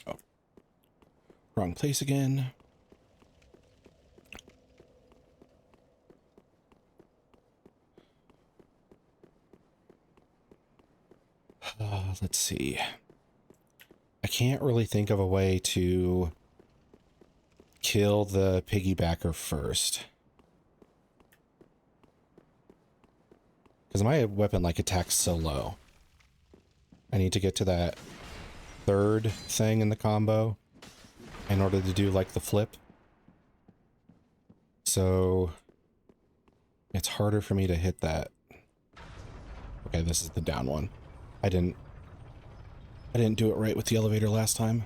Oh, wrong place again. Let's see. I can't really think of a way to kill the piggybacker first. Because my weapon, like, attacks so low. I need to get to that third thing in the combo in order to do, like, the flip. So it's harder for me to hit that. Okay, this is the down one. I didn't do it right with the elevator last time.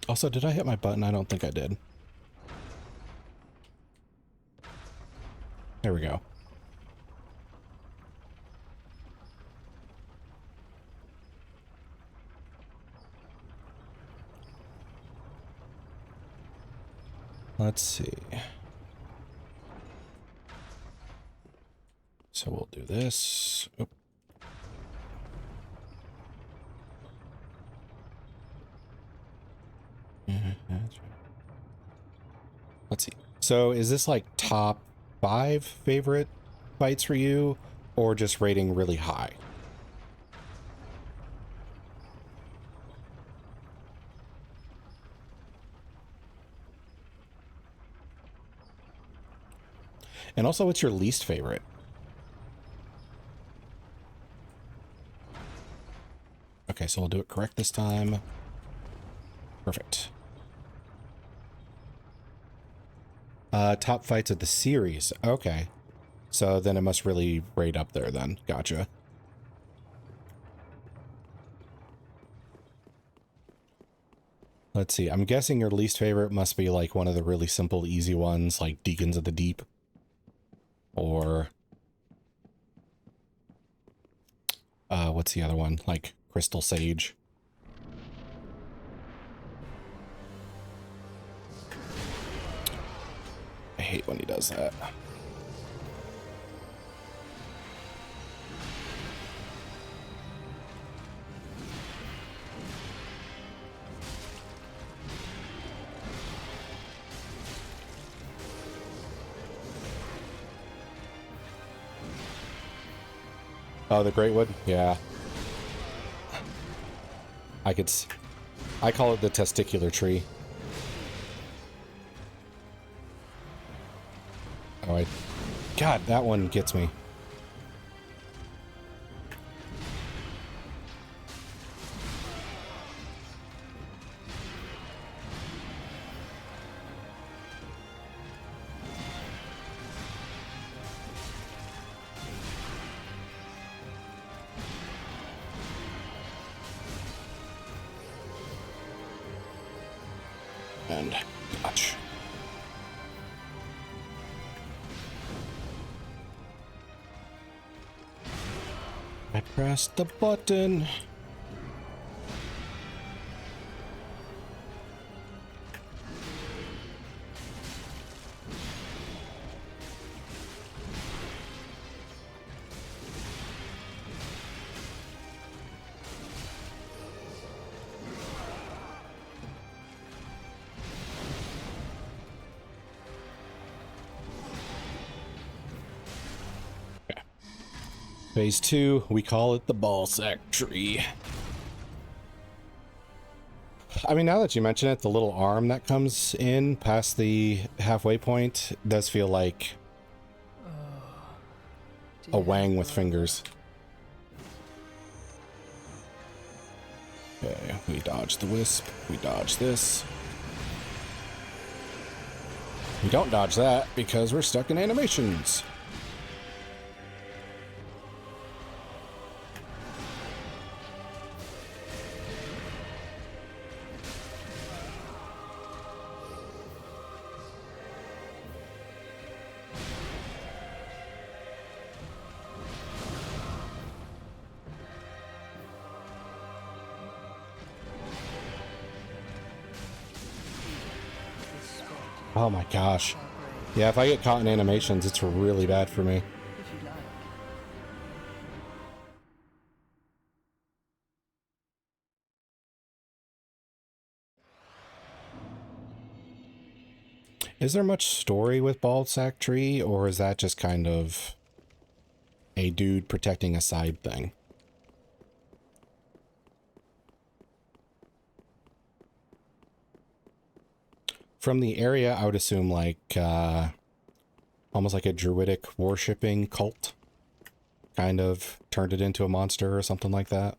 Also, did I hit my button? I don't think I did. There we go. Let's see. So we'll do this. Oop. Let's see. So is this like top 5 favorite fights for you, or just rating really high? And also, what's your least favorite? Okay, so we'll do it correct this time. Perfect. Top fights of the series. Okay. So then it must really rate up there then. Gotcha. Let's see. I'm guessing your least favorite must be like one of the really simple, easy ones, like Deacons of the Deep. Or... what's the other one? Like Crystal Sage. I hate when he does that. Oh, the Great Wood? Yeah. I call it the testicular tree. Oh, God, that one gets me. And dodge. I pressed the button. Phase 2, we call it the ball sack tree. I mean, now that you mention it, the little arm that comes in past the halfway point does feel like a wang with fingers. Okay, we dodge the wisp, we dodge this. We don't dodge that because we're stuck in animations. Oh my gosh. Our brave, Yeah, if I get caught in animations, it's really bad for me. if you like. Is there much story with Baldsack Tree, or is that just kind of a dude protecting a side thing? From the area, I would assume like, almost like a druidic worshipping cult. Kind of turned it into a monster or something like that.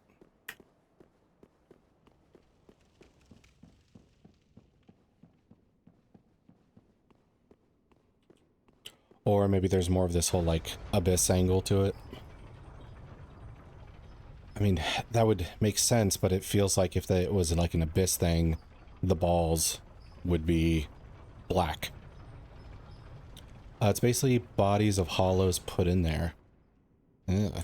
Or maybe there's more of this whole, like, abyss angle to it. I mean, that would make sense, but it feels like if it was like an abyss thing, the balls would be black. It's basically bodies of hollows put in there. Yeah.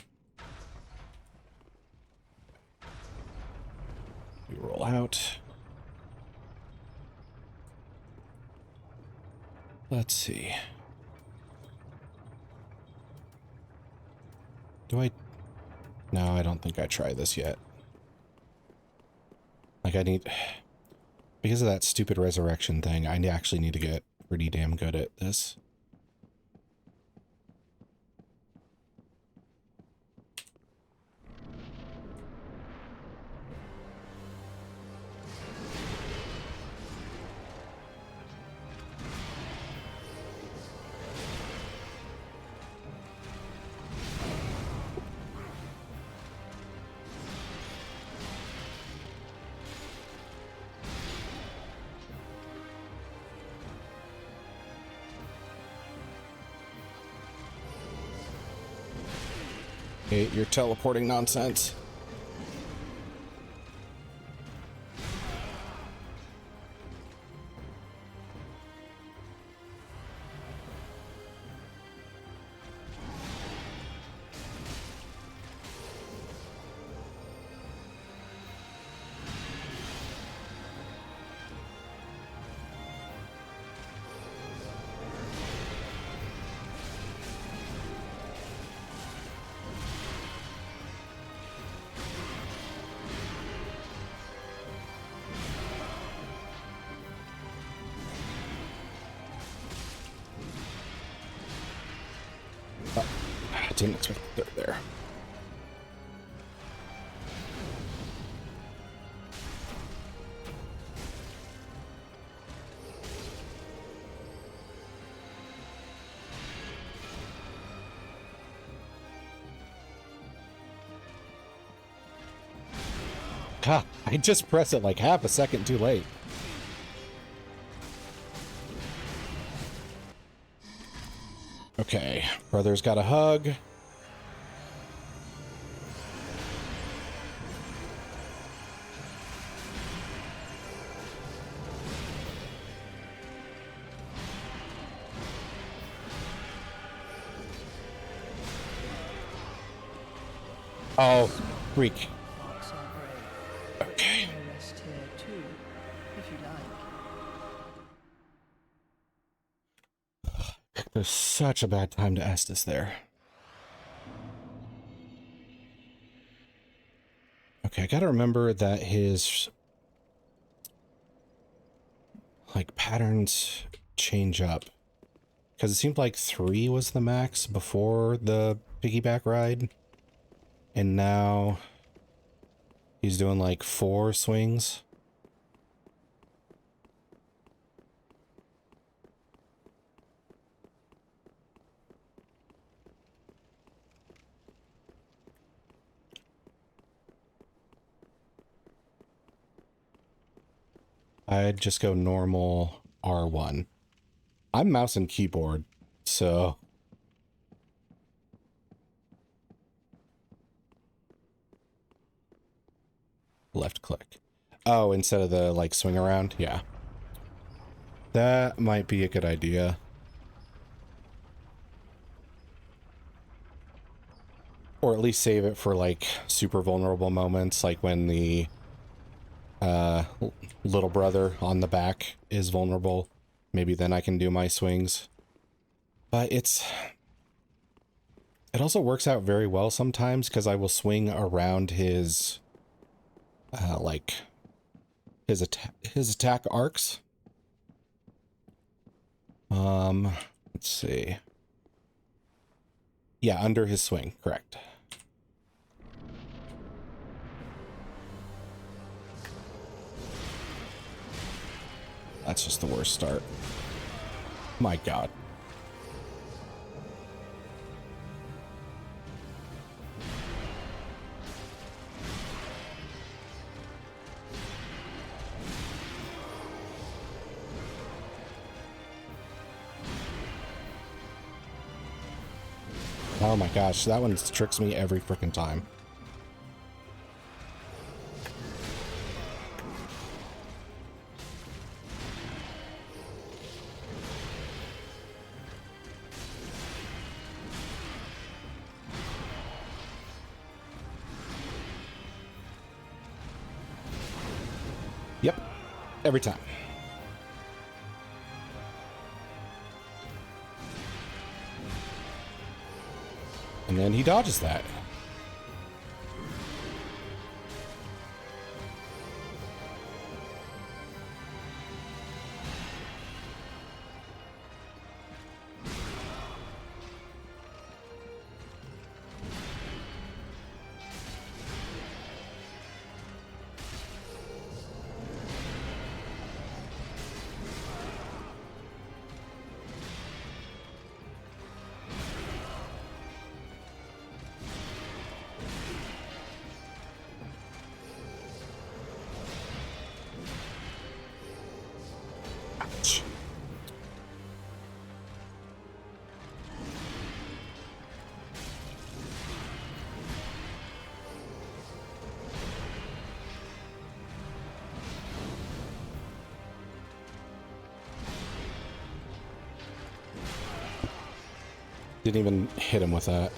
We roll out. Let's see. Do I... No, I don't think I tried this yet. Like, I need... Because of that stupid resurrection thing, I actually need to get pretty damn good at this. Hey, you're teleporting nonsense. I didn't expect they're there. God, I just pressed it like half a second too late. Okay, brother's got a hug. Oh, freak. Hearts are brave. Okay. You may rest here too, if you like. There's such a bad time to Estes there. Okay, I gotta remember that his like patterns change up. Because it seemed like 3 was the max before the piggyback ride. And now he's doing like 4 swings. I'd just go normal R1. I'm mouse and keyboard, so... Left click. Oh, instead of the, like, swing around? Yeah. That might be a good idea. Or at least save it for, like, super vulnerable moments, like when the little brother on the back is vulnerable. maybe then I can do my swings. But it also works out very well sometimes because I will swing around his like his attack arcs. Let's see. Yeah, under his swing, correct. That's just the worst start. My God. Oh my gosh, that one tricks me every freaking time. Yep, every time. And then he dodges that. Didn't even hit him with that.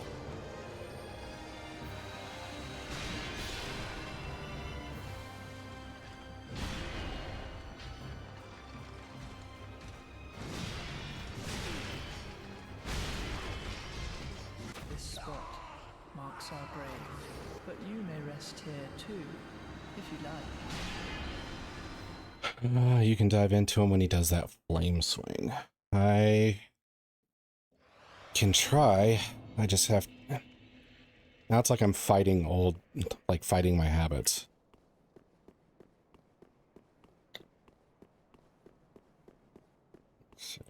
This spot marks our grave, but you may rest here too, if you like. You can dive into him when he does that flame swing. I can try. I just have... Now it's like I'm fighting fighting my habits. Let's see.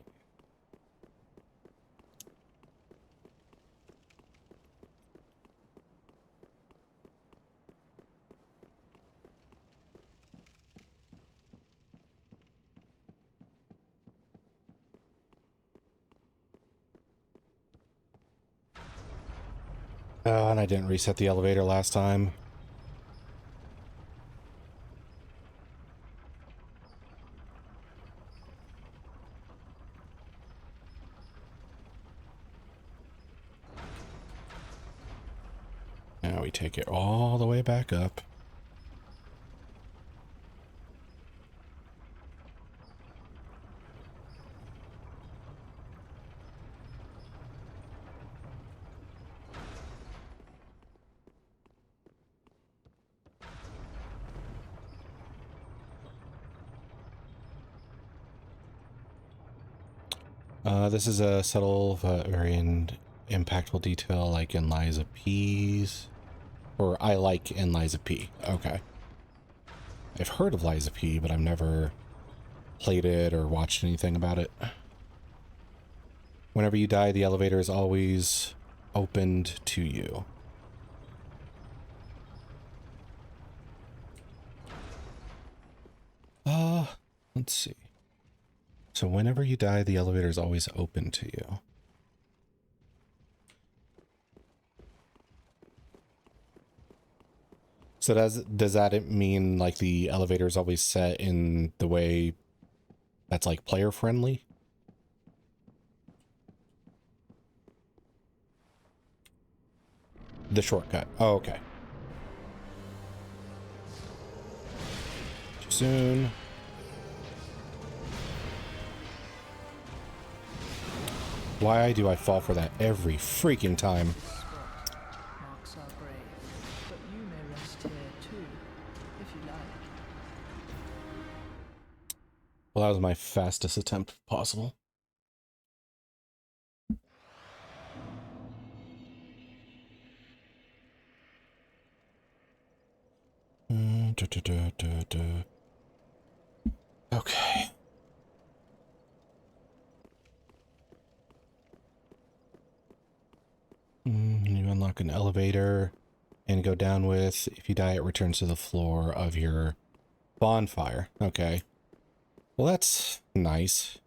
Oh, and I didn't reset the elevator last time. Now we take it all the way back up. This is a subtle, very impactful detail like in Liza P's. Or I like in Liza P. Okay. I've heard of Liza P, but I've never played it or watched anything about it. Whenever you die, the elevator is always opened to you. Let's see. So whenever you die, the elevator is always open to you. So does that mean like the elevator is always set in the way that's like player friendly? The shortcut. Oh, okay. Too soon. Why do I fall for that every freaking time? This spot marks our grave, but you may rest here too, if you like. Well, that was my fastest attempt possible. Okay. You unlock an elevator and go down with. If you die, it returns to the floor of your bonfire. Okay. Well, that's nice.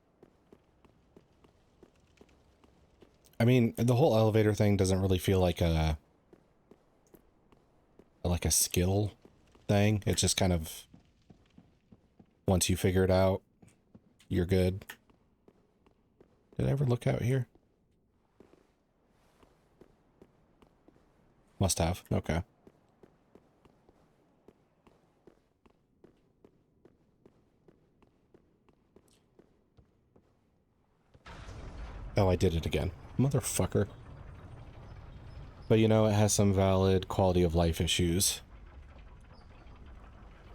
I mean, the whole elevator thing doesn't really feel like a skill thing. It's just kind of once you figure it out, you're good. Did I ever look out here? Must have. Okay. Oh, I did it again. Motherfucker. But you know, it has some valid quality of life issues.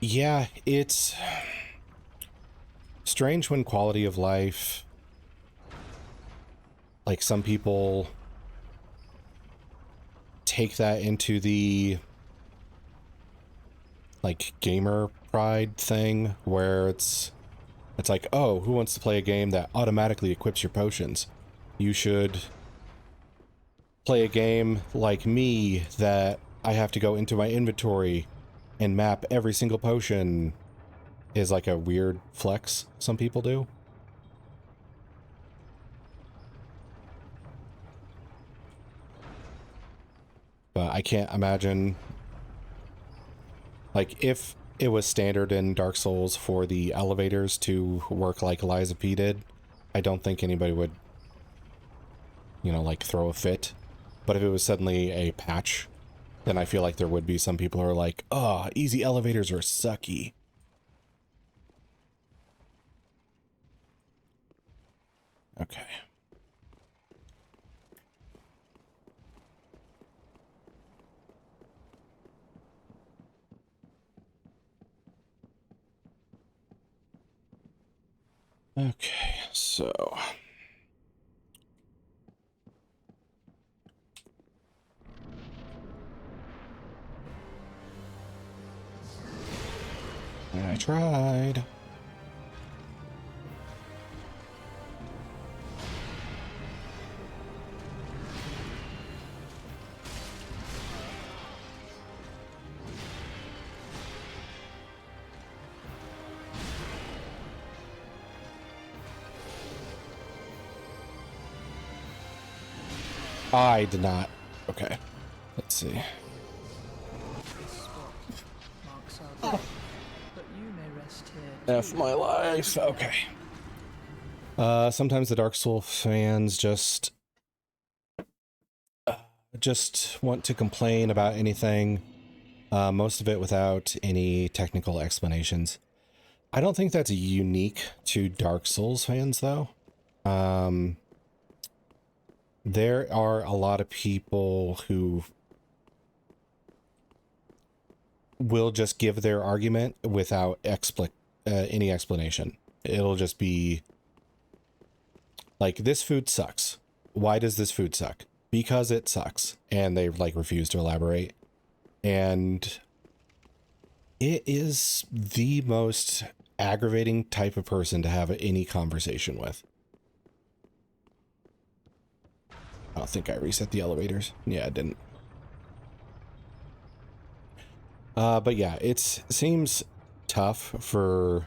Yeah, it's strange when quality of life, like some people take that into the like gamer pride thing where it's like, oh, who wants to play a game that automatically equips your potions? You should play a game like me that I have to go into my inventory and map every single potion is like a weird flex some people do. But I can't imagine, like, if it was standard in Dark Souls for the elevators to work like Eliza P did, I don't think anybody would, you know, like throw a fit. But if it was suddenly a patch, then I feel like there would be some people who are like, oh, easy elevators are sucky. Okay. Okay, so... I tried. I did not. Okay. Let's see. This spot marks our grave, but you may rest here too. F my life. Okay. Sometimes the Dark Souls fans just want to complain about anything, most of it without any technical explanations. I don't think that's unique to Dark Souls fans, though. There are a lot of people who will just give their argument without any explanation. It'll just be like, this food sucks. Why does this food suck? Because it sucks. And they like refuse to elaborate. And it is the most aggravating type of person to have any conversation with. I don't think I reset the elevators. Yeah, I didn't. But yeah, it seems tough for,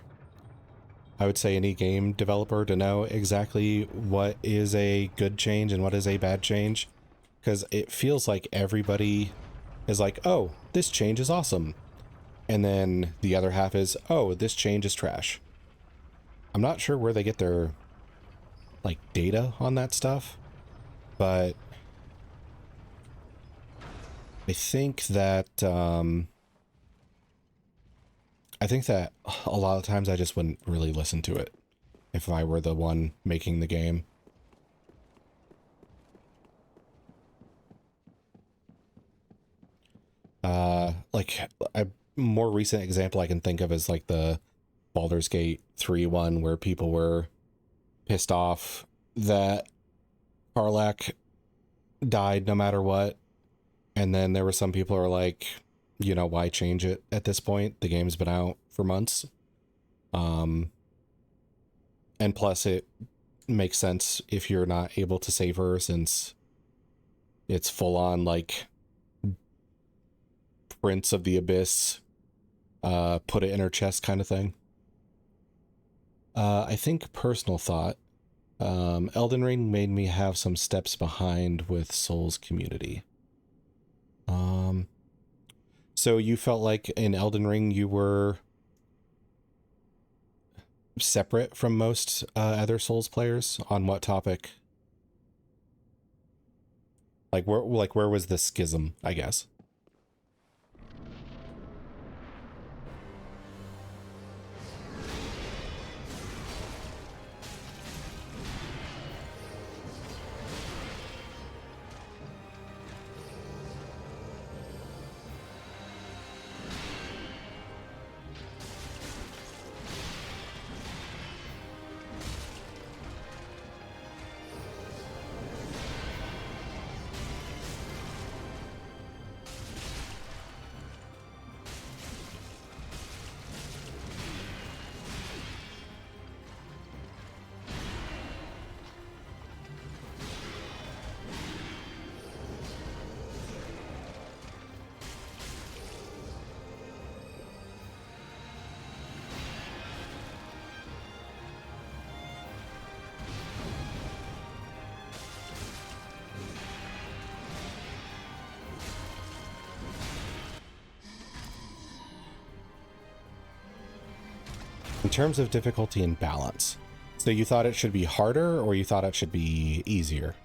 I would say, any game developer to know exactly what is a good change and what is a bad change. Because it feels like everybody is like, oh, this change is awesome. And then the other half is, oh, this change is trash. I'm not sure where they get their, like, data on that stuff. But I think that, a lot of times I just wouldn't really listen to it if I were the one making the game. Like a more recent example I can think of is like the Baldur's Gate 3 one where people were pissed off that Karlach died no matter what. And then there were some people who are like, you know, why change it at this point? The game's been out for months. And plus it makes sense if you're not able to save her, since it's full on like Prince of the Abyss, put it in her chest kind of thing. I think personal thought, Elden Ring made me have some steps behind with Souls community. So you felt like in Elden Ring you were separate from most other Souls players? On what topic? Like where was the schism, I guess? In terms of difficulty and balance, so you thought it should be harder, or you thought it should be easier?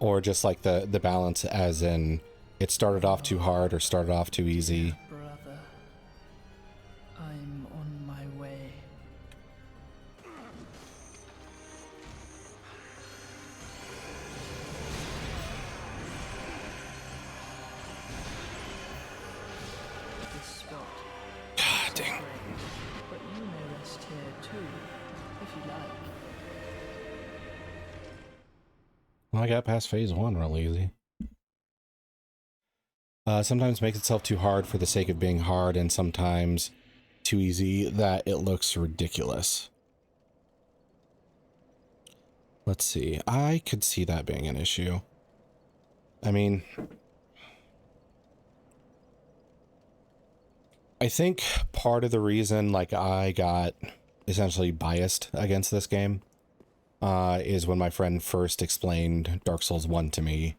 Or just like the balance as in it started off too hard or started off too easy? Brother, I'm on my way. This spot. God dang. But you may rest here too, if you like. Well, I got past phase 1 real easy. Sometimes makes itself too hard for the sake of being hard, and sometimes too easy that it looks ridiculous. Let's see. I could see that being an issue. I mean, I think part of the reason like I got essentially biased against this game is when my friend first explained Dark Souls 1 to me.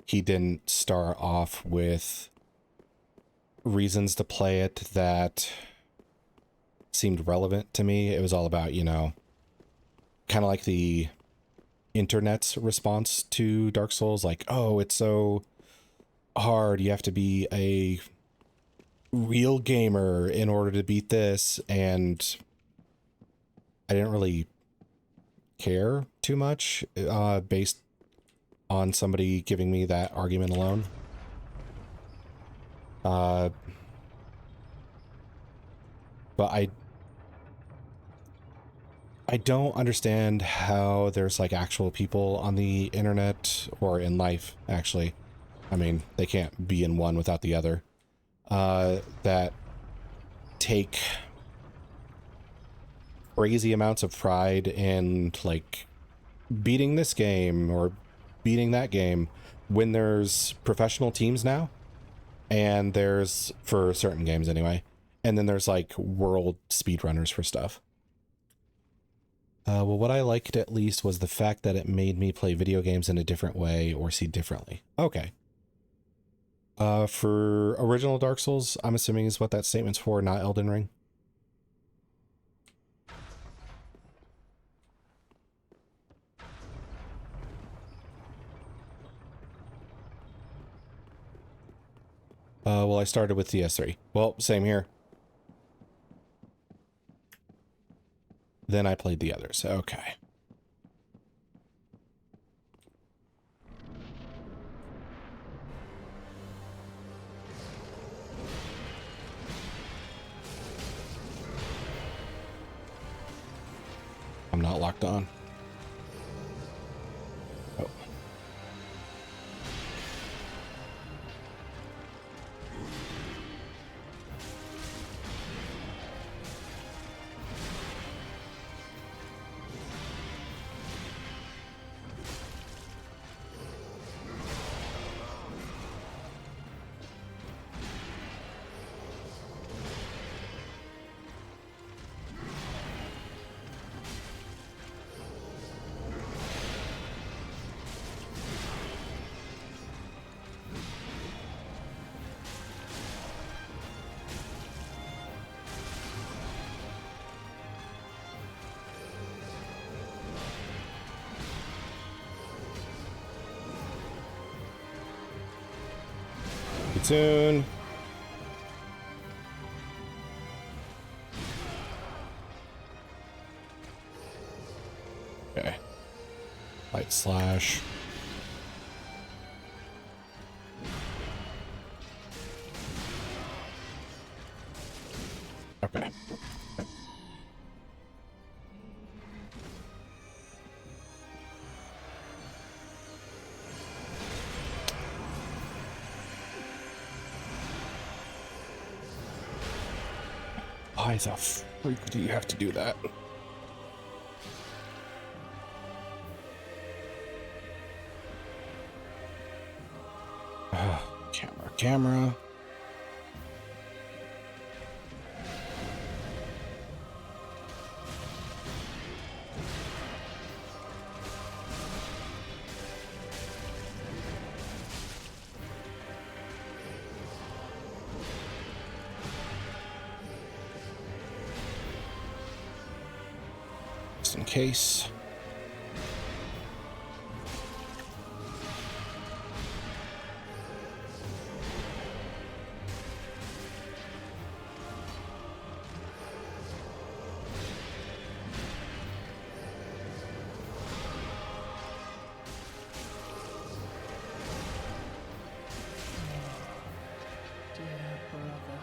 He didn't start off with reasons to play it that seemed relevant to me. It was all about, you know, kind of like the internet's response to Dark Souls, like, oh, it's so hard, you have to be a real gamer in order to beat this, and I didn't really care too much based on somebody giving me that argument alone. But I don't understand how there's like actual people on the internet or in life, actually. I mean, they can't be in one without the other. That take crazy amounts of pride in like beating this game or beating that game when there's professional teams now, and there's, for certain games anyway, and then there's like world speedrunners for stuff. Well, what I liked at least was the fact that it made me play video games in a different way or see differently. Okay. For original Dark Souls, I'm assuming is what that statement's for, not Elden Ring. Well, I started with DS3. Well, same here. Then I played the others. Okay. not locked on. Oh. Soon. Okay. Light slash. Okay. Why the freak do you have to do that? Camera. Just in case. Dear brother.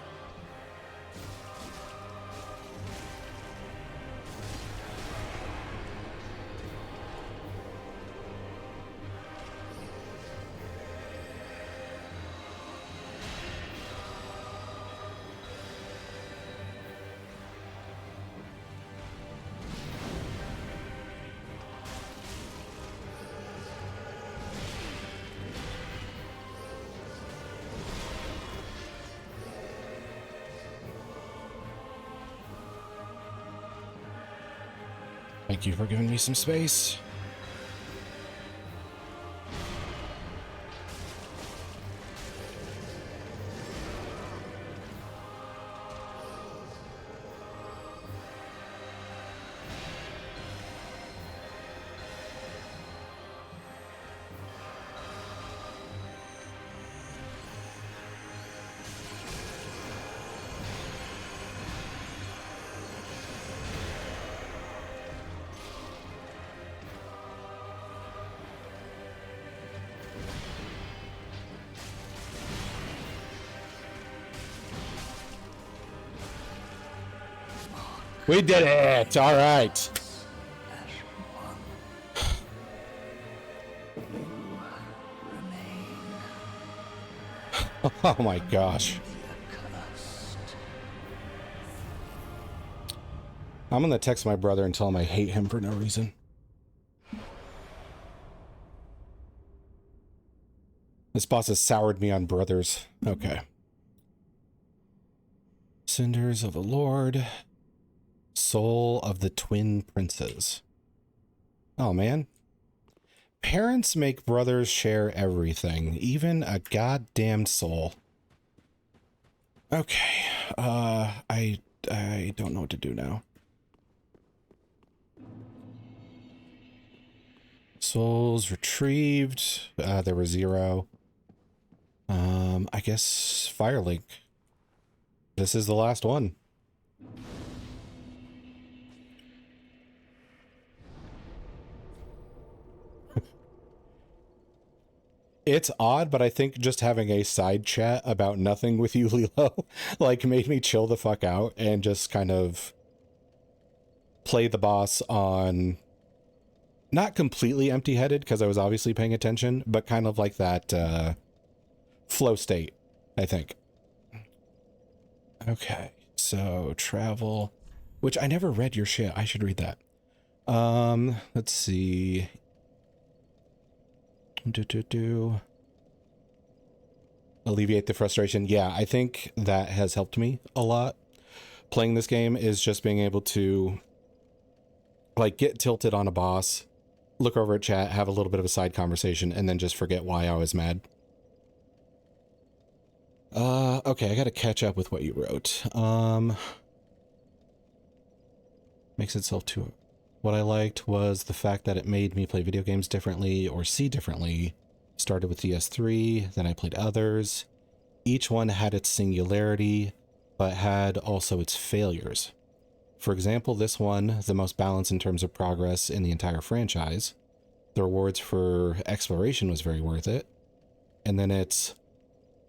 Thank you for giving me some space. We did it! All right. Oh my gosh. I'm gonna text my brother and tell him I hate him for no reason. This boss has soured me on brothers. Okay. Cinders of the Lord. Soul of the Twin Princes. Oh, man. Parents make brothers share everything, even a goddamn soul. Okay. I don't know what to do now. Souls retrieved. There were 0. I guess Firelink. This is the last one. It's odd, but I think just having a side chat about nothing with you, Lilo, like made me chill the fuck out and just kind of play the boss on not completely empty-headed because I was obviously paying attention, but kind of like that flow state, I think. Okay, so travel, which I never read your shit. I should read that. Let's see. Alleviate the frustration. Yeah, I think that has helped me a lot. Playing this game is just being able to like get tilted on a boss, look over at chat, have a little bit of a side conversation, and then just forget why I was mad. Okay, I gotta catch up with what you wrote. Makes itself too... What I liked was the fact that it made me play video games differently or see differently. Started with DS3, then I played others. Each one had its singularity, but had also its failures. For example, this one, the most balanced in terms of progress in the entire franchise. The rewards for exploration was very worth it. And then it's,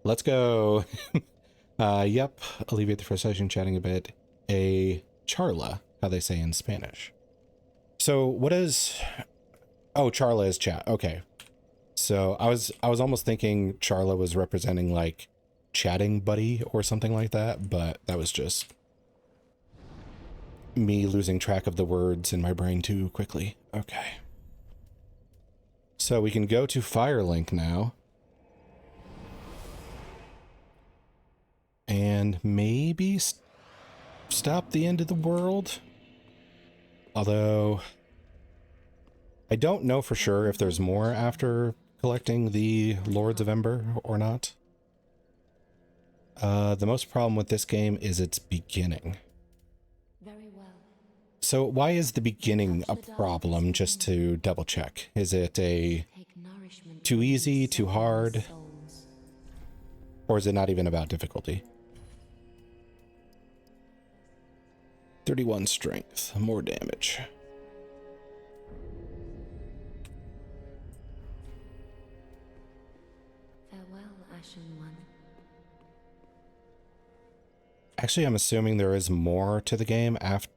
let's go. Yep, alleviate the frustration, chatting a bit. A charla, how they say in Spanish. So what is... Oh, charla is chat. Okay. So I was almost thinking charla was representing like chatting buddy or something like that, but that was just me losing track of the words in my brain too quickly. Okay. So we can go to Firelink now. And maybe stop the end of the world. Although I don't know for sure if there's more after collecting the Lords of Ember or not. The most problem with this game is its beginning. Very well. So why is the beginning a problem, just to double check? Is it a Take nourishment too from easy, these too seven hard? souls. Or is it not even about difficulty? 31 strength, more damage. Farewell, Ashen One. Actually, I'm assuming there is more to the game after.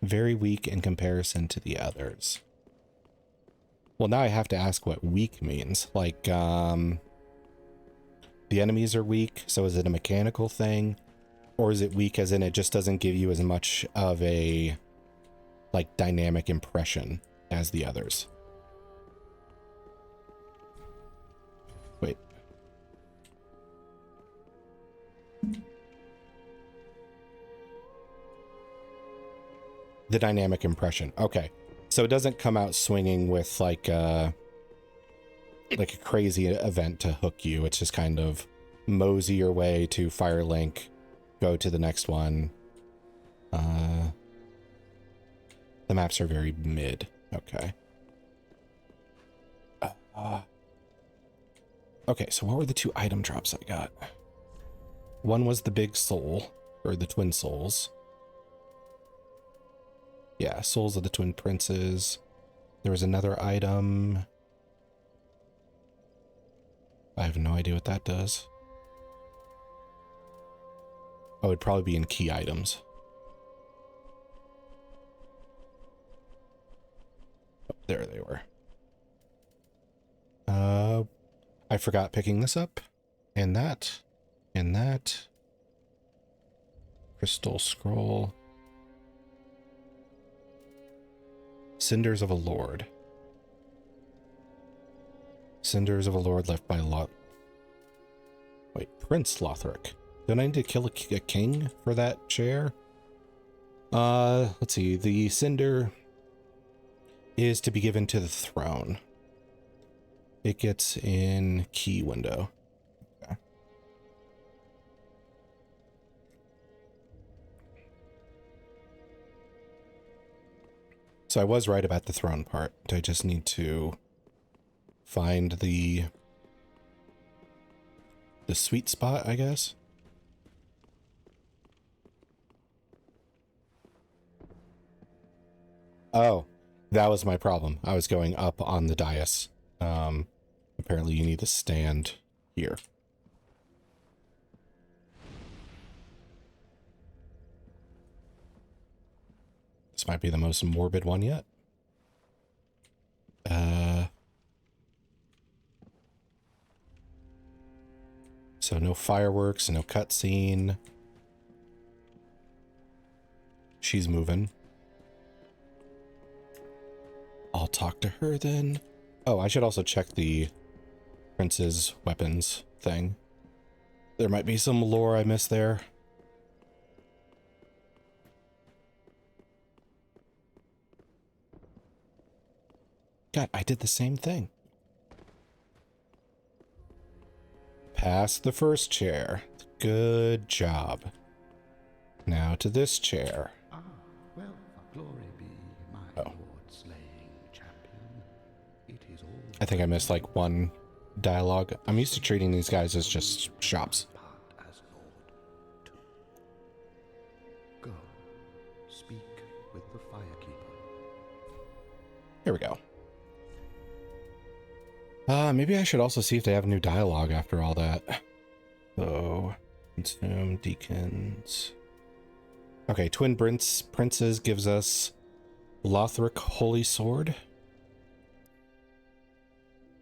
Very weak in comparison to the others. Well, now I have to ask what weak means. Like, the enemies are weak, so is it a mechanical thing? Or is it weak as in it just doesn't give you as much of a, like, dynamic impression as the others? Wait. The dynamic impression. Okay. So it doesn't come out swinging with like a crazy event to hook you. It's just kind of mosey your way to Firelink, go to the next one. The maps are very mid. Okay. Okay, so what were the 2 item drops I got? One was the big soul, or the twin souls. Yeah, souls of the twin princes. There was another item. I have no idea what that does. Oh, it'd probably be in key items. Oh, there they were. I forgot picking this up. And that. And that. Crystal scroll. Cinders of a Lord. Cinders of a Lord left by Wait, Prince Lothric. Don't I need to kill a king for that chair? Let's see. The cinder is to be given to the throne. It gets in key window. Okay. So I was right about the throne part. I just need to find the sweet spot, I guess. Oh, that was my problem. I was going up on the dais. Apparently you need to stand here. This might be the most morbid one yet. So no fireworks, no cutscene. She's moving. I'll talk to her then. Oh, I should also check the prince's weapons thing. There might be some lore I missed there. God, I did the same thing. Past the first chair. Good job. Now to this chair. Ah, well, glory be my lord slaying champion. It is all I think I missed like one dialogue. I'm used to treating these guys as just shops. part as lord too. Go, speak with the firekeeper. Here we go. Maybe I should also see if they have new dialogue after all that. So, consume deacons. Okay, Twin Princes gives us Lothric Holy Sword.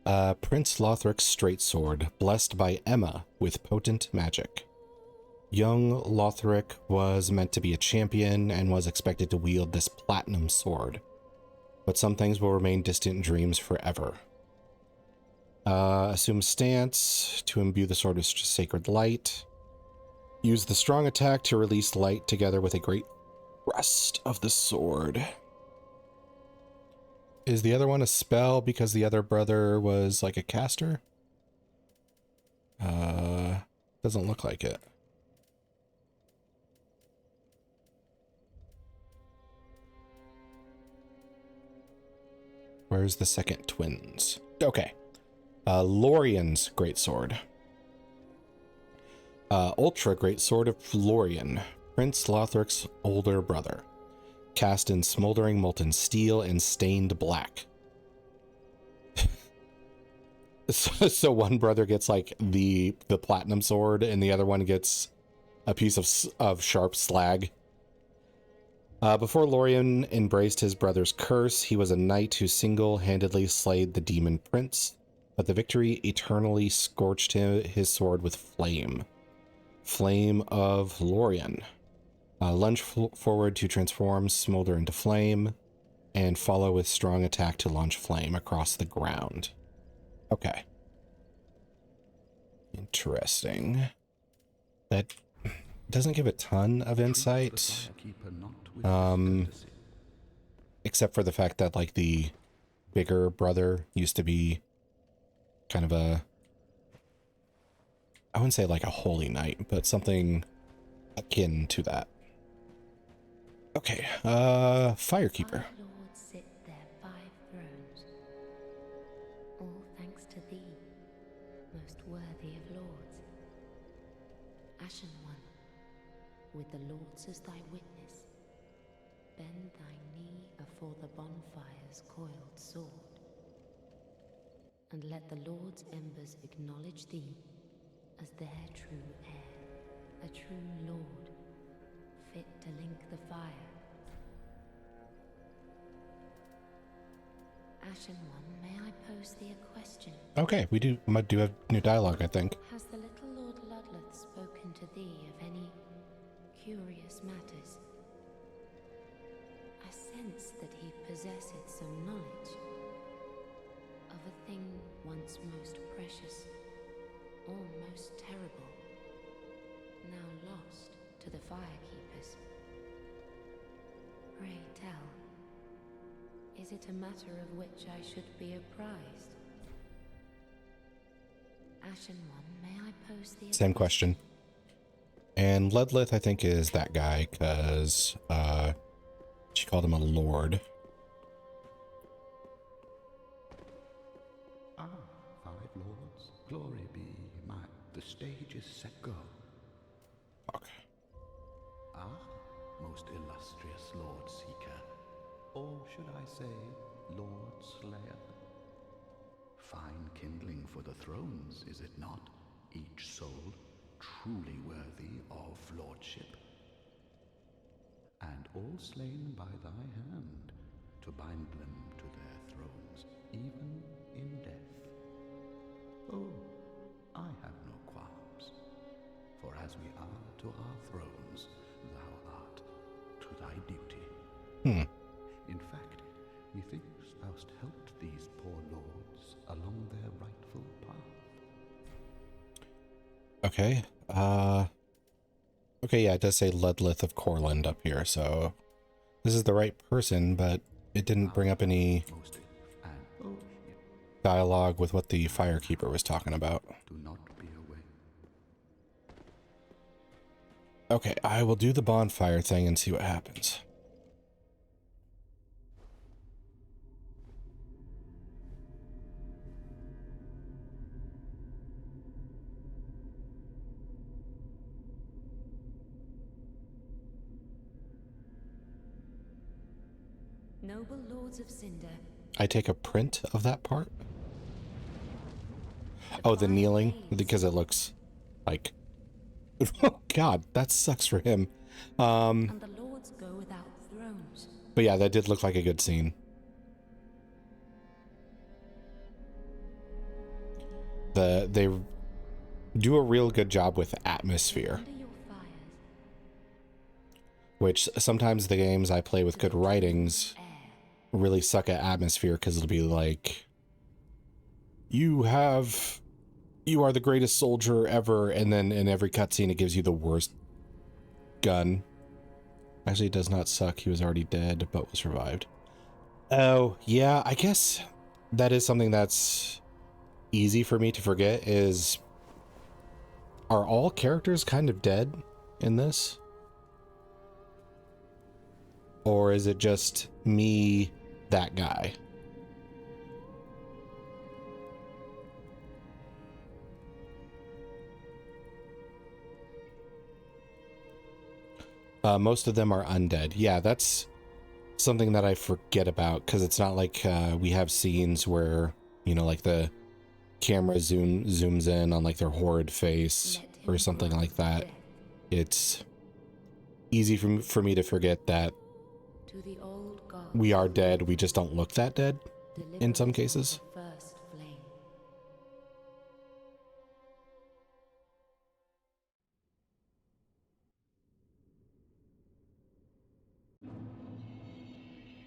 Prince Lothric's Straight Sword, blessed by Emma with potent magic. Young Lothric was meant to be a champion and was expected to wield this platinum sword. But some things will remain distant dreams forever. Assume stance to imbue the sword with sacred light. Use the strong attack to release light together with a great thrust of the sword. Is the other one a spell because the other brother was like a caster? Doesn't look like it. Where's the second twins? Okay. Lorien's Greatsword. Ultra Greatsword of Lorien, Prince Lothric's older brother. Cast in smoldering molten steel and stained black. So one brother gets like the platinum sword and the other one gets a piece of sharp slag. Before Lorien embraced his brother's curse, he was a knight who single-handedly slayed the demon prince, but the victory eternally scorched his sword with flame. Flame of Lorien. Lunge forward to transform smolder into flame, and follow with strong attack to launch flame across the ground. Okay. Interesting. That doesn't give a ton of insight. Except for the fact that like the bigger brother used to be kind of a, I wouldn't say like a holy knight, but something akin to that. Okay, Firekeeper. 5 lords sit their 5 thrones, all thanks to thee, most worthy of lords. Ashen One, with the lords as thy witness, bend thy knee afore the bonfire's coiled sword, and let the lord's embers acknowledge thee as their true heir, a true lord, fit to link the fire. Ashen One, may I pose thee a question? Okay, we do have new dialogue, I think. Has the little Lord Ludleth spoken to thee of any curious matters? I sense that he possesseth some knowledge of a thing once most precious, or most terrible, now lost to the firekeepers. Pray tell, is it a matter of which I should be apprised? Ashen One, may I pose the Same question. And Ludleth, I think, is that guy, because she called him a lord. Ah, 5 lords, glory be my... The stage is set go. Okay. Ah, most illustrious Lord Seeker. Or should I say, Lord Slayer? Fine kindling for the thrones, is it not? Each soul truly worthy of lordship. and all slain by thy hand, to bind them to their thrones, even in death. Oh, I have no qualms, for as we are to our thrones, thou art to thy duty. In fact, methinks thou'st helped these poor lords along their rightful path. Okay. Okay, yeah, it does say Ludlith of Corland up here, so this is the right person, but it didn't bring up any dialogue with what the Firekeeper was talking about. Do not be away. Okay, I will do the bonfire thing and see what happens. Noble lords of Cinder. I take a print of that part? Oh, the kneeling? Because it looks like... Oh, God, that sucks for him. And the lords go without thrones. But yeah, that did look like a good scene. They do a real good job with atmosphere. Under your fires, Which sometimes the games I play with good writings air. really suck at atmosphere because it'll be like, you are the greatest soldier ever, and then in every cutscene it gives you the worst gun. Actually, it does not suck. He was already dead, but was revived. Oh, yeah, I guess that is something that's easy for me to forget is, are all characters kind of dead in this? Or is it just me, that guy? Most of them are undead. Yeah, that's something that I forget about, because it's not like we have scenes where, you know, like the camera zooms in on like their horrid face or something like that. It's easy for me to forget that To the old gods, we are dead, we just don't look that dead in some cases. the first flame.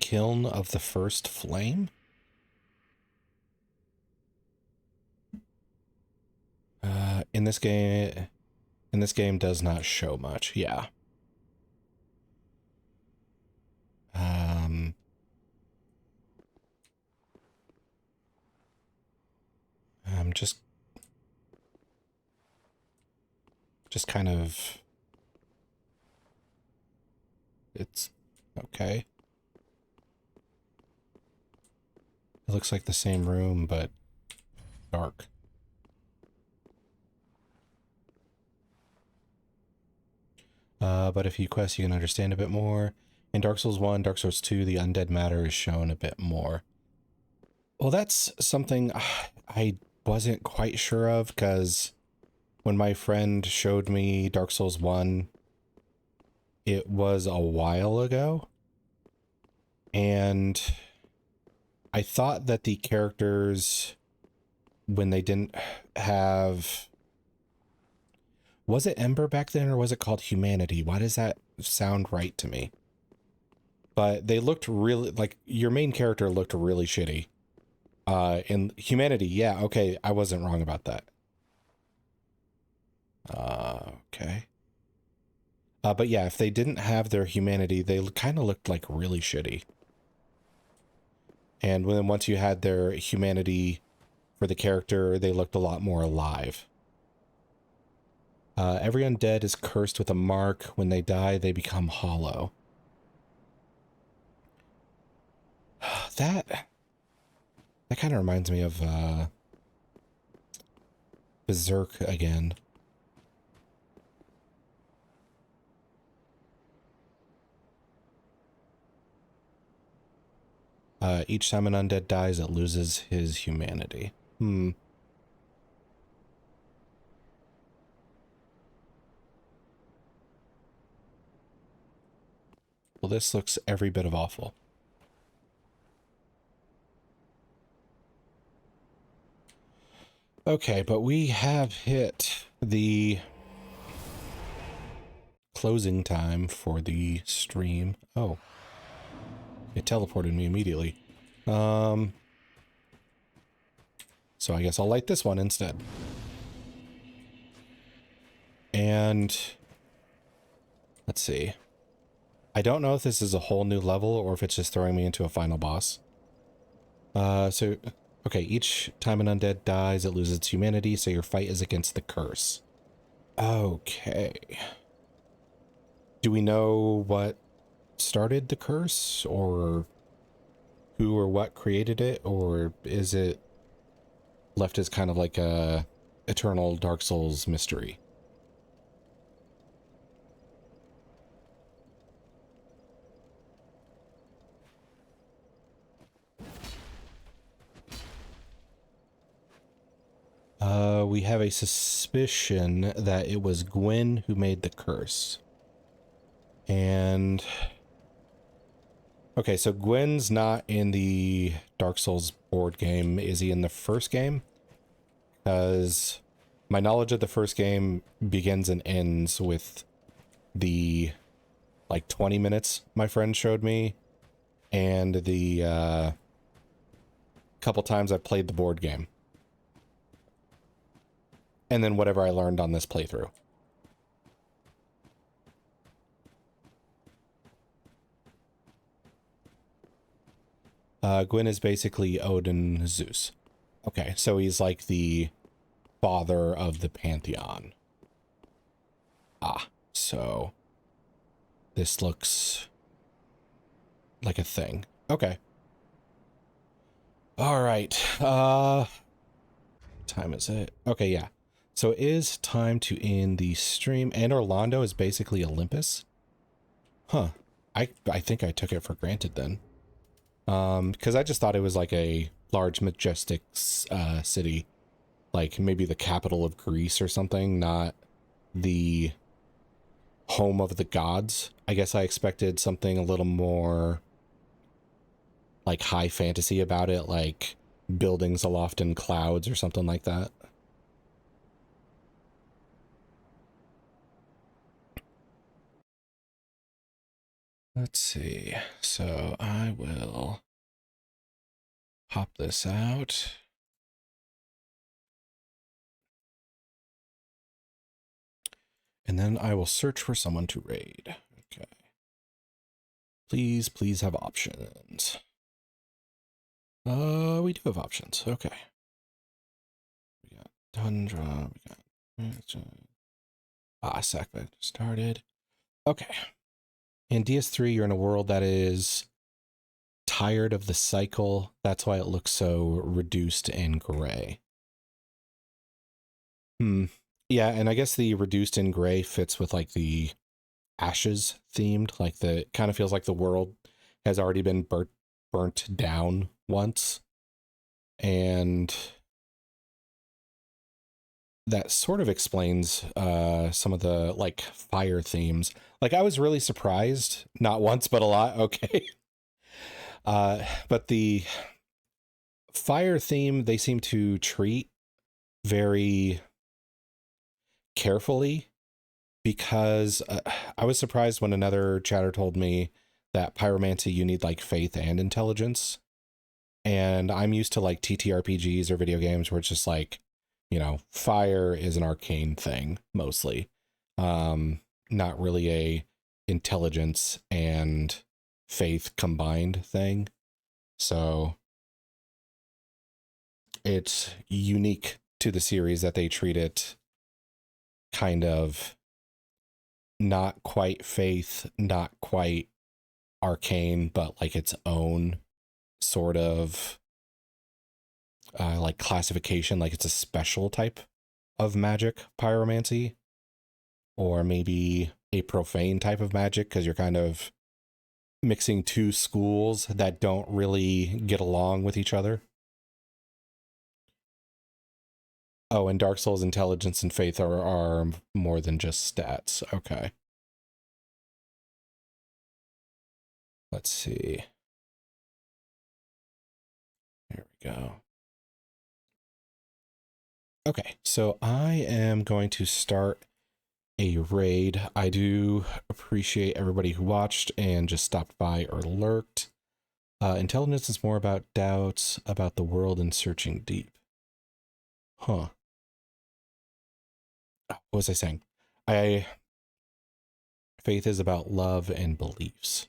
Kiln of the First Flame? In this game does not show much. Yeah. I'm just kind of, it's okay. It looks like the same room, but dark. But if you quest, you can understand a bit more. In Dark Souls 1, Dark Souls 2, the undead matter is shown a bit more. Well, that's something I wasn't quite sure of, because when my friend showed me Dark Souls 1, it was a while ago. And I thought that the characters, when they didn't have... Was it Ember back then, or was it called Humanity? Why does that sound right to me? But they looked really, like, your main character looked really shitty. In Humanity, yeah, okay, I wasn't wrong about that. Okay. But yeah, if they didn't have their humanity, they kind of looked like really shitty. And when once you had their humanity for the character, they looked a lot more alive. Every undead is cursed with a mark. When they die, they become hollow. That kind of reminds me of Berserk again. Each time an undead dies, it loses his humanity. Well, this looks every bit of awful. Okay, but we have hit the closing time for the stream. Oh. It teleported me immediately. So I guess I'll light this one instead. And let's see. I don't know if this is a whole new level or if it's just throwing me into a final boss. Okay, each time an undead dies, it loses its humanity, so your fight is against the curse. Okay. Do we know what started the curse, or who or what created it, or is it left as kind of like a eternal Dark Souls mystery? We have a suspicion that it was Gwyn who made the curse. And okay, so Gwyn's not in the Dark Souls board game. Is he in the first game? Because my knowledge of the first game begins and ends with the like 20 minutes my friend showed me and the couple times I played the board game. And then whatever I learned on this playthrough. Gwyn is basically Odin Zeus. Okay, so he's like the father of the pantheon. Ah, so this looks like a thing. Okay. All right. Time is it? Okay, yeah. So it is time to end the stream. And Orlando is basically Olympus. Huh. I think I took it for granted then. Because I just thought it was like a large, majestic city. Like maybe the capital of Greece or something, not the home of the gods. I guess I expected something a little more like high fantasy about it, like buildings aloft in clouds or something like that. Let's see. So I will pop this out. And then I will search for someone to raid. Okay. Please, please have options. We do have options. Okay. We got Tundra. We got Sackback started. Okay. In DS3, you're in a world that is tired of the cycle. That's why it looks so reduced and gray. Yeah, and I guess the reduced in gray fits with like the ashes themed. Like the kind of feels like the world has already been burnt down once. And that sort of explains some of the like fire themes. Like I was really surprised, not once but a lot. Okay. But the fire theme they seem to treat very carefully, because I was surprised when another chatter told me that pyromancy you need like faith and intelligence, and I'm used to like TTRPGs or video games where it's just like, you know, fire is an arcane thing mostly, not really a intelligence and faith combined thing. So it's unique to the series that they treat it kind of not quite faith, not quite arcane, but like its own sort of like classification, like it's a special type of magic, pyromancy, or maybe a profane type of magic, because you're kind of mixing two schools that don't really get along with each other. Oh, and Dark Souls intelligence and faith are more than just stats. Okay. Let's see. There we go. Okay, so I am going to start a raid. I do appreciate everybody who watched and just stopped by or lurked. Intelligence is more about doubts about the world and searching deep. Huh. What was I saying? Faith is about love and beliefs.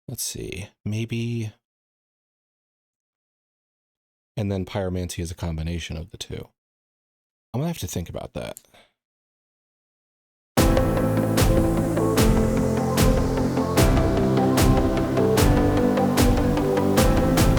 Let's see. Maybe. And then pyromancy is a combination of the two. I'm gonna have to think about that.